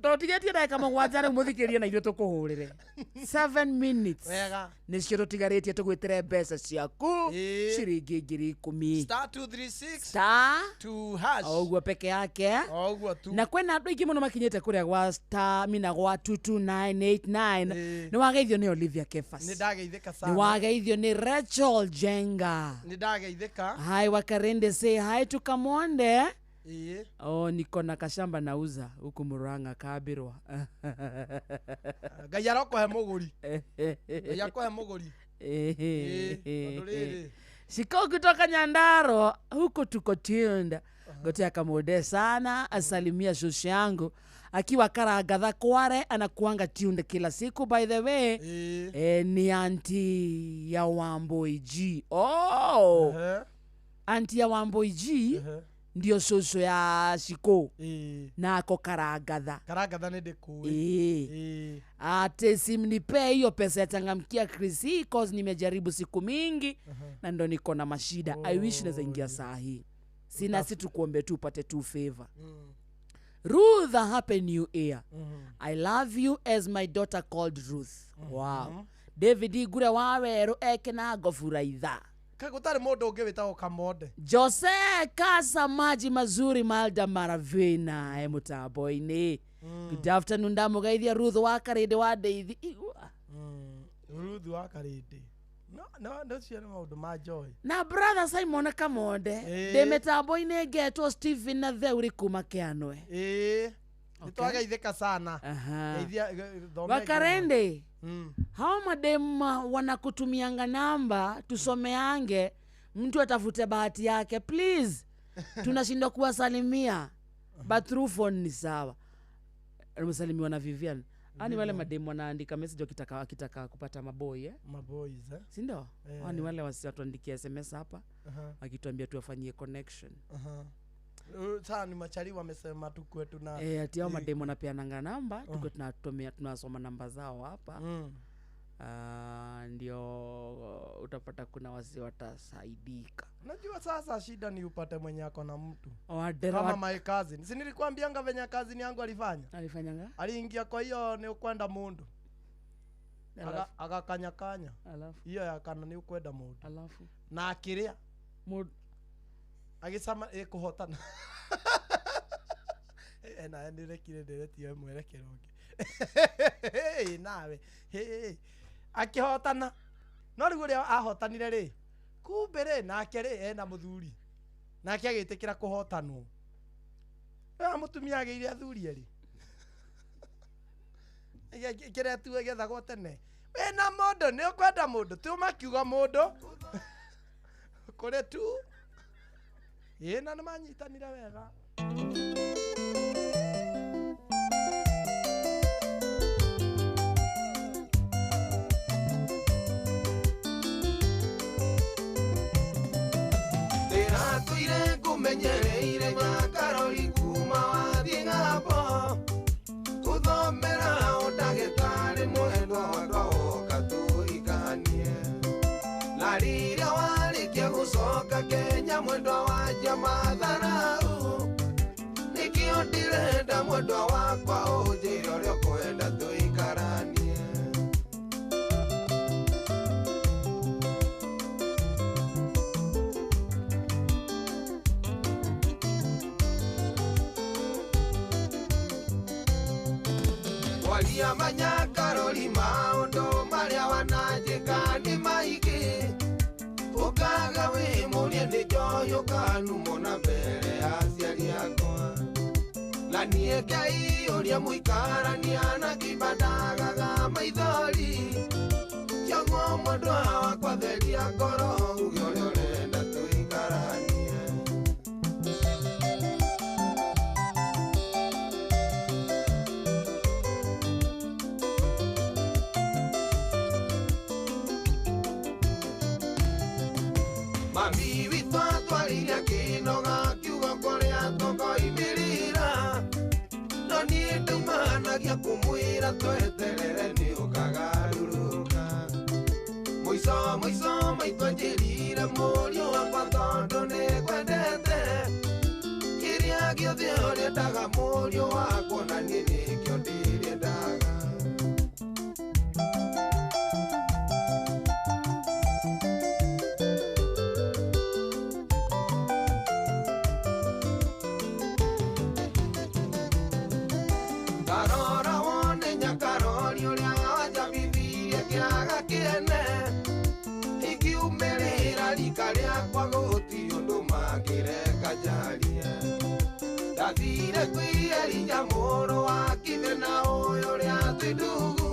S2: totigetie ndagika mugwanja riu muthikirie na ithuĩ tukuhurire 7 minutes
S4: wega
S2: nicio tutigarĩtie tugwĩtĩre mbeca ciaku ciringi 10,000
S4: *236*2#
S2: oguo peke yake
S4: oguo tu
S2: na kwena andũ aingĩ mũno makinyĩte kũrĩa gwa star mina gwa 22989 nĩ wageithio nĩ Olivia Kefas
S4: nĩ ndageithĩka sana
S2: nĩ wageithio nĩ Rachel Jenga
S4: nĩ ndageithĩka
S2: hi Wakarende say hi to Kamonde.
S4: Iye.
S2: Oh, niko na kashamba nauza huku Murang'a kabirwa.
S4: Ngai arokohe muguri. Ngai akohe muguri.
S2: Siko kutoka Nyandarua huku tuko tuned. Gotea Kamode sana asalimia shosho yangu akiwa Karagadha Kware anakuanga tuned kila siku by the way. Ni auntie ya Wamboi G. Oh. Auntie ya Wamboi G. Ndio shosho ya Shiko na ako Karagadha
S4: ni ndikui
S2: ate simnipe hiyo pesa ya changamkia Chris cause nimejaribu siku mingi na ndo niko na mashida. I wish naweza ingia saa hii sina si tukuombe tu upate tu favor. Ruth, a happy new year. I love you as my daughter called Ruth. Wow. David Igure waweru ekena gofuraitha
S4: kagutari mundu ungi witagwo Kamonde.
S2: Jose Kasa maji mazuri Malda Maravina mutambo-ini. Good afternoon ndamugeithia Ruth wa Karinde wa Ndeithi.
S4: Ruth wa Karinde no cio nĩ maũndũ ma joy
S2: na brother Simon Kamonde ndĩ mitambo-ini ngetwo Stephen na Theuri kuma Kianwe.
S4: Nitwageithĩka sana.
S2: Wakarende hao madem wanakutumianga namba tusomeange mtu atafute bahati yake please. Tunashindwa kuwasalimia but through phone ni sawa. Msalimiwa na Vivian. Ani wale madem wanaandika message wakitaka kupata maboy
S4: maboys
S2: si ndio? Ani wale wasiatuandikia SMS hapa wakituambia tuwafanyie connection.
S4: Sana ni machari wamesema tu kwetu na
S2: ati hao madem wanapeana namba tuko tunasoma namba zao hapa. Ndio utapata kuna wasi watasaidika.
S4: Unajua sasa shida ni upate mwenye ako na mtu kama my cousin. Si nilikwambianga venye cousin yangu alifanyanga aliingia kwa hiyo ni ukwenda mundu agakanya
S2: alafu
S4: hiyo ya kana ni ukwenda mundu
S2: alafu
S4: na akiria
S2: mundu
S4: agisama kuhotana ena ndirekire ndiretie mwerekero ngi nawe akihotana no riu ria ahotanire ri kumbe ri nake ri ena muthuri nake agitikira kuhotanwo mutumia ageire athuri eri kire tu gethagwo tene wena mundu ni ukwenda mundu tu makiuga mundu kore tu na nĩ manyitanire wega
S19: ndĩratũire ngũmenyereire Nyakarori kuma wathiĩ ng'ambo gũthomera ũndagĩtarĩ mwendwa wakwa woka tũikanie na rĩrĩa warĩkia gũcoka Kenya mwendwa wanja matharau nĩkĩo ndĩrenda mwendwa wakwa ũnjĩre ũrĩa ũkwenda tũikaranie waria Manyakarori maũndũ marĩa wananjĩka nĩ maingĩ ũkaga wĩmũrie nĩ njoĩ ũkanumwo na mbere ya aciari akwa na niĩ ngaiyũria mũikarania na kĩimba ndagaga maithori kĩoguo mwendwa wakwa theria ngoro uge ũrĩa ũrenda tũikaranie mami witũ atwarire kĩnoga kiugo kũrĩa tũkoimĩrĩra no niĩ ndaumanagia kũmwĩra tweterere nĩ ũkagarũrũka mũico maitũ anjĩrire mũriũ wakwa tondũ nĩ kwendete kĩrĩa gĩothe ũrĩendaga mũriũ wakwa na niĩ nĩkĩo ndĩrĩendaga Karora wone Nyakarori ũrĩa wanjabithirie kĩaga kĩene ikiumĩrĩra rika rĩakwa gũtirĩ ũndũ mangĩreka njarie ndathire kwĩyeria mũrũ wa kithe na ũyũ ũrĩa twĩ ndugu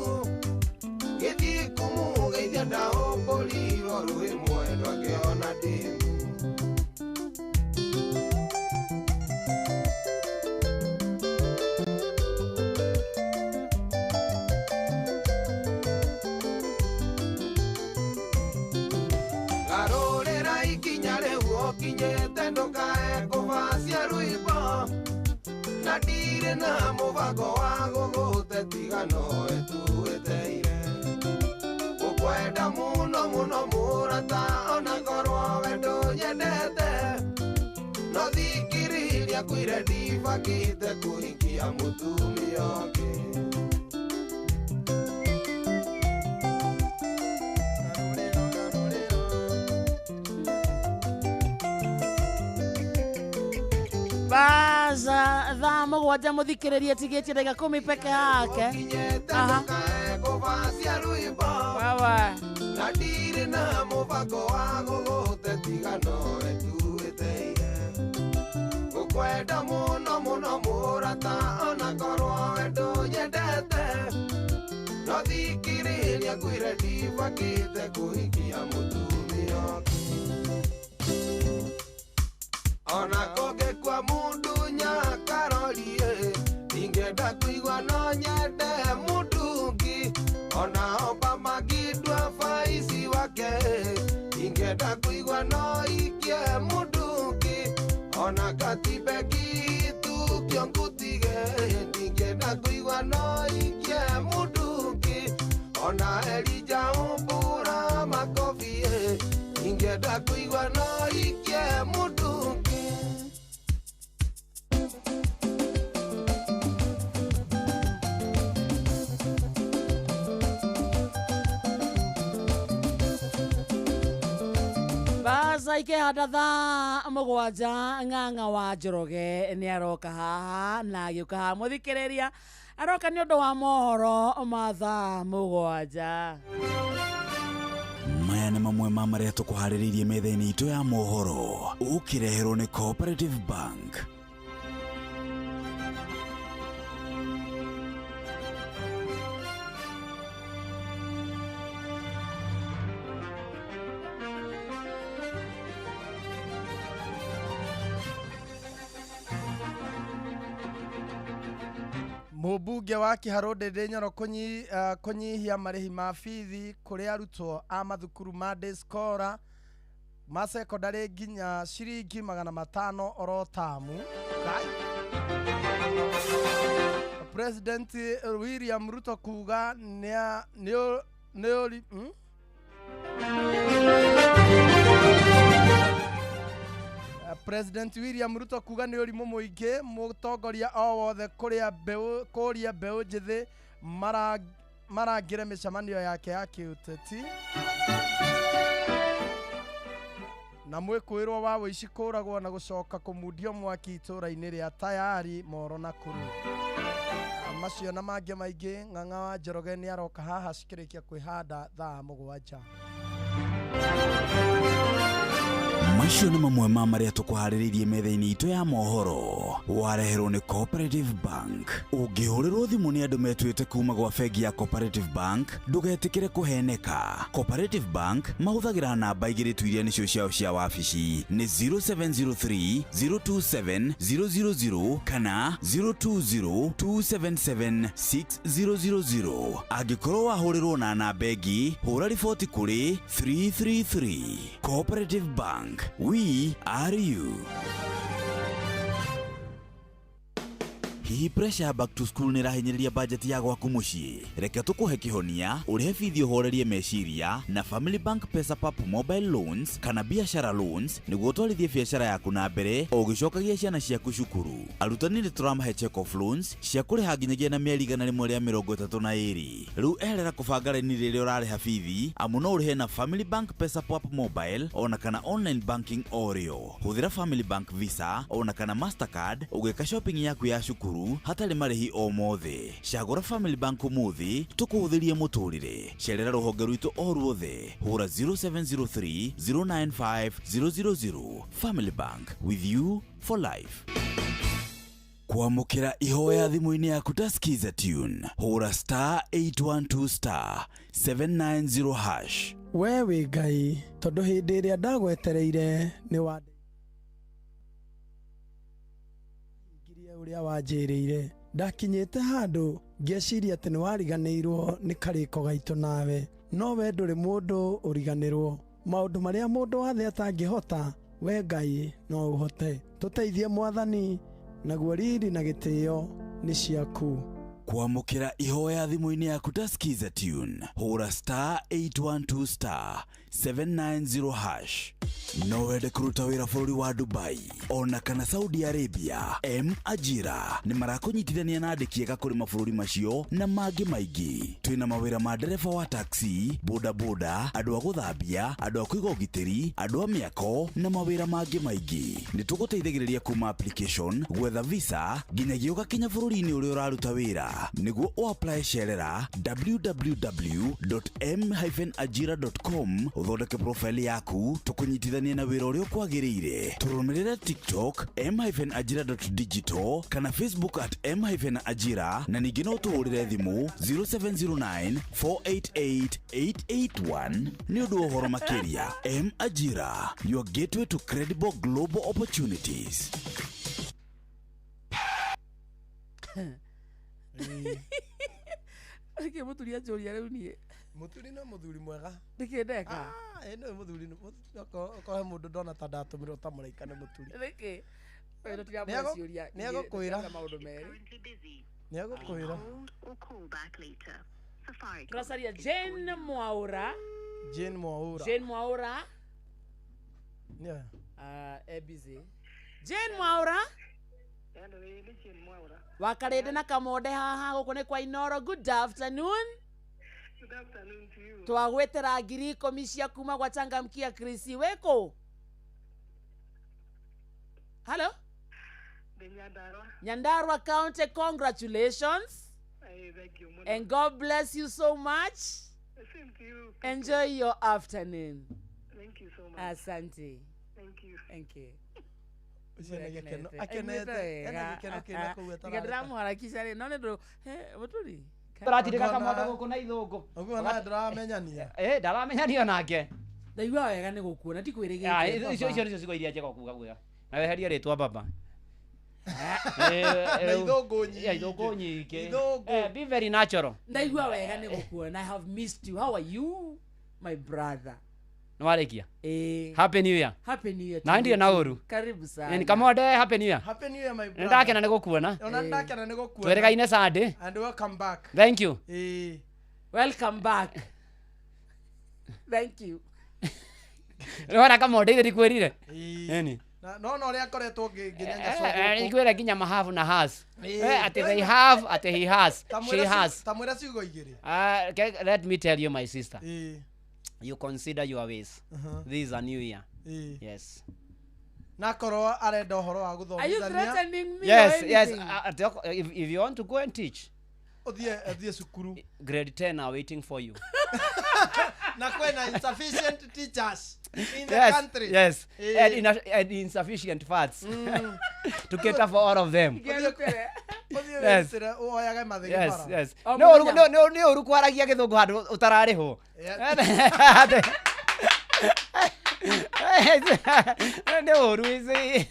S19: gĩthiĩ kũmũgeithia ndaũmbũrirwo rũĩ mwendwa ngĩona ndĩmu garũrĩra ikinya rĩu ũkinyĩte ndũkae kũbacia rwĩmbo na ndirĩ na mũbango wa gũgũte tiga nowe tuweteire ũkwenda mũno mũno mũrata ona ngorwo we ndũnyendete no thikĩrĩria kwĩre ndibangĩte kũhikia mũtumia ũngĩ
S2: baza thaa mũgwanja mũthikĩrĩrie tigĩtie ndagĩka 10 peke yake
S19: kũbacia rwĩmbo na ndirĩ na mũbango wa gũgũte tiga nowe tuweteire ngũkwenda mũno mũno mũrata ona ngorwo we ndũnyendete no thikĩrĩria ngwĩre ndibangĩte kũhikia mũtumia ũngĩ ona kũngĩkua mũndũ Nyakarori ingĩenda kũigua no nyende mũndũ ũngĩ ona Obama ngĩndua faici wake ingĩenda kũigua no ikie mũndũ ũngĩ ona Katibeki tukio ngũtige ingĩenda kũigua no ikie mũndũ ũngĩ ona Elija Ũmbũra makobi ingĩenda kũigua no ikie mũndũ ũngĩ
S2: Sasa ikehanda thaa mũgwanja Ng'ang'a wa Njoroge nĩ aroka haha na agĩũka haha mũthikĩrĩria aroka nĩ ũndũ wa mohoro ma thaa mũgwanja.
S12: Maya nĩ mamwe ma marĩa tũkũharĩrĩirie metha-inĩ itũ ya mohoro ũkĩreherwo nĩ Cooperative Bank.
S4: Mũmbunge wa Kĩharũ Ndĩndĩ Nyoro kũnyihia marĩhi ma bithi kũrĩ arutwo a mathukuru ma day scholar ma secondary nginya ciringi 500 oro tamu. President William Ruto kuga President William Ruto kuga nĩ ũrimũ mũingĩ mũtongoria o wothe kũria mbeũ njĩthĩ marangĩre mĩcemanio yake ya kĩũteti. Na mwĩkũĩrwo wa wĩici kũragwo na gũcoka kũmundio mwaki itũra-inĩ rĩa Tayari Moro na Kuru. Macio na mangĩ maingĩ Ng'ang'a wa Njoroge nĩ aroka haha cikĩrĩkia kwĩhanda thaa mũgwanja.
S12: Macio nĩ mamwe ma marĩa tũkũharĩrĩirie metha-inĩ itũ ya mohoro wareherwo nĩ Cooperative Bank. Ũngĩhũrĩrwo thimũ nĩ andũ metuĩte kuma gwa bengi ya Cooperative Bank ndũgetĩkĩre kũheneka. Cooperative Bank mahũthagĩra namba igĩrĩ tu iria nĩcio ciao cia wabici nĩ 0703 027 000 kana 020 277 6000. Angĩkorwo wahũrĩrwo na namba ĩngĩ hũra riboti kũrĩ 333. Cooperative Bank. We are you. Hihi pressure back to school nĩ rahinyĩrĩria budget ya gwaku mũciĩ? Reke tũkũhe kĩhonia ũrĩhe bithi ũhorerie meciria na Family Bank PesaPap mobile loans kana biashara loans nĩguo ũtwarithie biashara yaku na mbere o ũgĩcokagia ciana ciaku cukuru. Arutani nĩ tũramahe check off loans cia kũrĩha nginyagia na mĩeri 132. Rĩu eherera kũbanga raini rĩrĩa ũrarĩha bithi amu no ũrĩhe na Family Bank PesaPap mobile ona kana online banking oreo. Hũthĩra Family Bank Visa ona kana Mastercard ũgĩka shopping yaku ya cukuru hatarĩ marĩhi o mothe. Cagũra Family Bank ũmũthĩ tũkũhũthĩrie mũtũrĩre. Cerera rũhonge rwitũ o ruothe hũra 0703 095 000. Family Bank, with you for life. Kwamũkĩra ihoya thimũ-inĩ yaku ta skiza tune hũra *812 790 hash.
S4: We wĩ Ngai tondũ hĩndĩ ĩrĩa ndagwetereire nĩ wa ũrĩa wanjĩrĩire ndakinyĩte handũ ngeciria atĩ nĩ wariganĩirwo nĩ karĩko gaitũ nawe, no we ndũrĩ mũndũ ũriganĩrwo. Maũndũ marĩa mũndũ wothe atangĩhota we Ngai no ũhote. Tũteithie Mwathani, naguo riri na gĩtĩo nĩ ciaku.
S12: Kwamũkĩra ihoya thimũ-inĩ yaku ta skiza tune hũra *812 790 hash. No wende kũruta wĩra bũrũri wa Dubai ona kana Saudi Arabia, Ajira nĩ marakũnyitithania na andĩki ega kũrĩ mabũrũri macio na mangĩ maingĩ. Twĩna mawĩra ma ndereba wa taxi, boda boda, andũ a gũthambia, andũ a kũiga ũgitĩri, andũ a mĩako na mawĩra mangĩ maingĩ. Nĩ tũgũteithagĩrĩria kuma application, gwetha visa nginyagia ũgakinya bũrũri-inĩ ũrĩa ũraruta wĩra. Nĩguo ũapply cerera www.m-ajira.com ũthondeke profile yaku tũkũnyitithanie na wĩra ũrĩa ũkwagĩrĩire. Tũrũmĩrĩre TikTok m-ajira.digital kana Facebook @m-ajira na ningĩ no tũhũrĩre thimũ 0709 488 881 nĩ ũndũ wa ũhoro makĩria. M-Ajira, your gateway to credible global opportunities.
S2: Reke mũturi anjũria rĩu niĩ.
S4: Mũturi no mũthuri mwega.
S2: Ndĩkĩndeka.
S4: Nĩ mũthuri okohe mũndũ ndona ta ndatũmĩrwo ta mũraika nĩ mũturi.
S2: Reke.
S4: Nĩagũkwĩra. Nĩagũkwĩra.
S2: Tũracaria Jane Mwaura.
S4: Jane Mwaura.
S2: Jane Mwaura.
S4: Yeah.
S2: Busy. Jane Mwaura. Wakarede na kamonde haha gũkũ nĩ kwa Inoro. Good afternoon. Good afternoon to you. Twagwetera ngiri 10 cia kuma gwa Changamkia Chris weko. Hello? Nyandarua County, congratulations.
S1: Thank you.
S2: And God bless you so much.
S1: Same to you.
S2: Enjoy your afternoon.
S1: Thank you so much.
S2: Asante.
S1: Thank you.
S2: Thank you.
S9: Turatirika kamondo guku na ithungu.
S4: Uguo na ndaramenyania.
S9: Ndaramenyania nake.
S2: Ndaigua wega ni gukuona ti kwirigite.
S9: Icio nicio cigo iria njega kuga kuga. Na weheria ritwa baba. Ithungu nyingi. Be very natural.
S2: Ndaigua wega ni gukuona. I have missed you. How are you, my brother?
S9: Nwarikia. Happy New Year.
S2: Happy New Year.
S9: Na ndio na uru.
S2: Karibu sana.
S9: Ni kamonde Happy New Year.
S4: Happy New Year my brother.
S9: Ndakena ni gukuona.
S4: Ona ndakena ni gukuona.
S9: Tweregaine Sunday.
S4: And welcome back.
S9: Thank you.
S2: Welcome back. Thank you.
S9: Rora kamonde iri kwirire.
S4: Eni. No ria koretwo nginyanya soko.
S9: Ikwira ginya mahavu na has. Ati they have, ati he has. She has.
S4: Tamwira ciugo igiri.
S9: Let me tell you my sister. You consider your ways. This is a new year. Yes.
S4: Nakoro arenda horo wa guthomithania.
S2: Are you threatening me?
S9: Yes, yes. If you want to go and teach.
S4: Odie sukuru.
S9: Grade 10 are waiting for you.
S4: Na kwena insufficient teachers in the
S9: yes,
S4: country.
S9: Yes. And insufficient funds to cater for all of them. Yes. Yes. Yes. No urukwaragia githungu handu utarariho. No uruizi.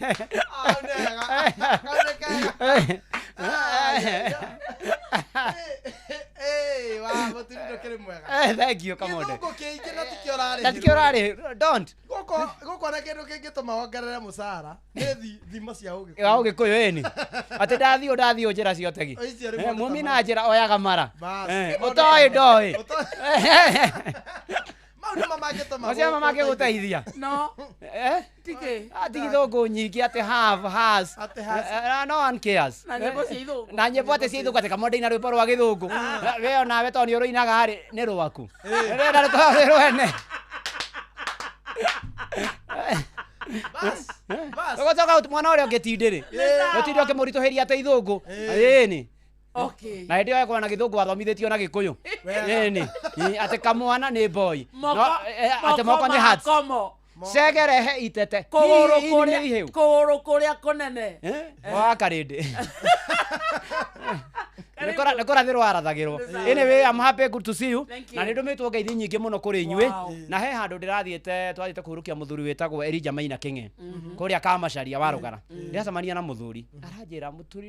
S9: Thank you, come on. Don't.
S4: Goko na kindu kingituma wongerere musara ni thimo cia ugi.
S9: Ya ugi kuyo eni. Ati ndathio njira ciotegi. Mumi na njira oyaga mara. Utoi ndoi. Mama make guteithia.
S2: No. Tike.
S9: Ati githungu nyingi ati have has. No one cares. Na nyimbo ati cia ithugu ati kamonde ina rwimbo rwa githungu. We ona we toni uruinaga ri ni rwaku. Renda rwene. Bas. Ugotoka mwana uri ungitindiri. Utindi ukimurituhiria ate ithungu. Eni.
S2: Okay.
S9: Na ndio yako na githungu athomithitio na gikuyu. Eni. Ate kamwana ni boy. Ate moko ni hat. Segerehe itete.
S2: Kogoro kuria kunene.
S9: Wa karindi. Nekora thiro arathagirwo. Anyway, I'm happy to see you. Na nĩ ndũmĩtwo ngeithi nyingĩ mũno kũrĩ inyuĩ. Na he handũ twathiĩte kũhurukia mũthuri wĩtagwo Elijah Maina Kĩng'e. Kũrĩa Kamacharia Warũgara. Ndĩracemania na mũthuri. Aranjĩra mũturi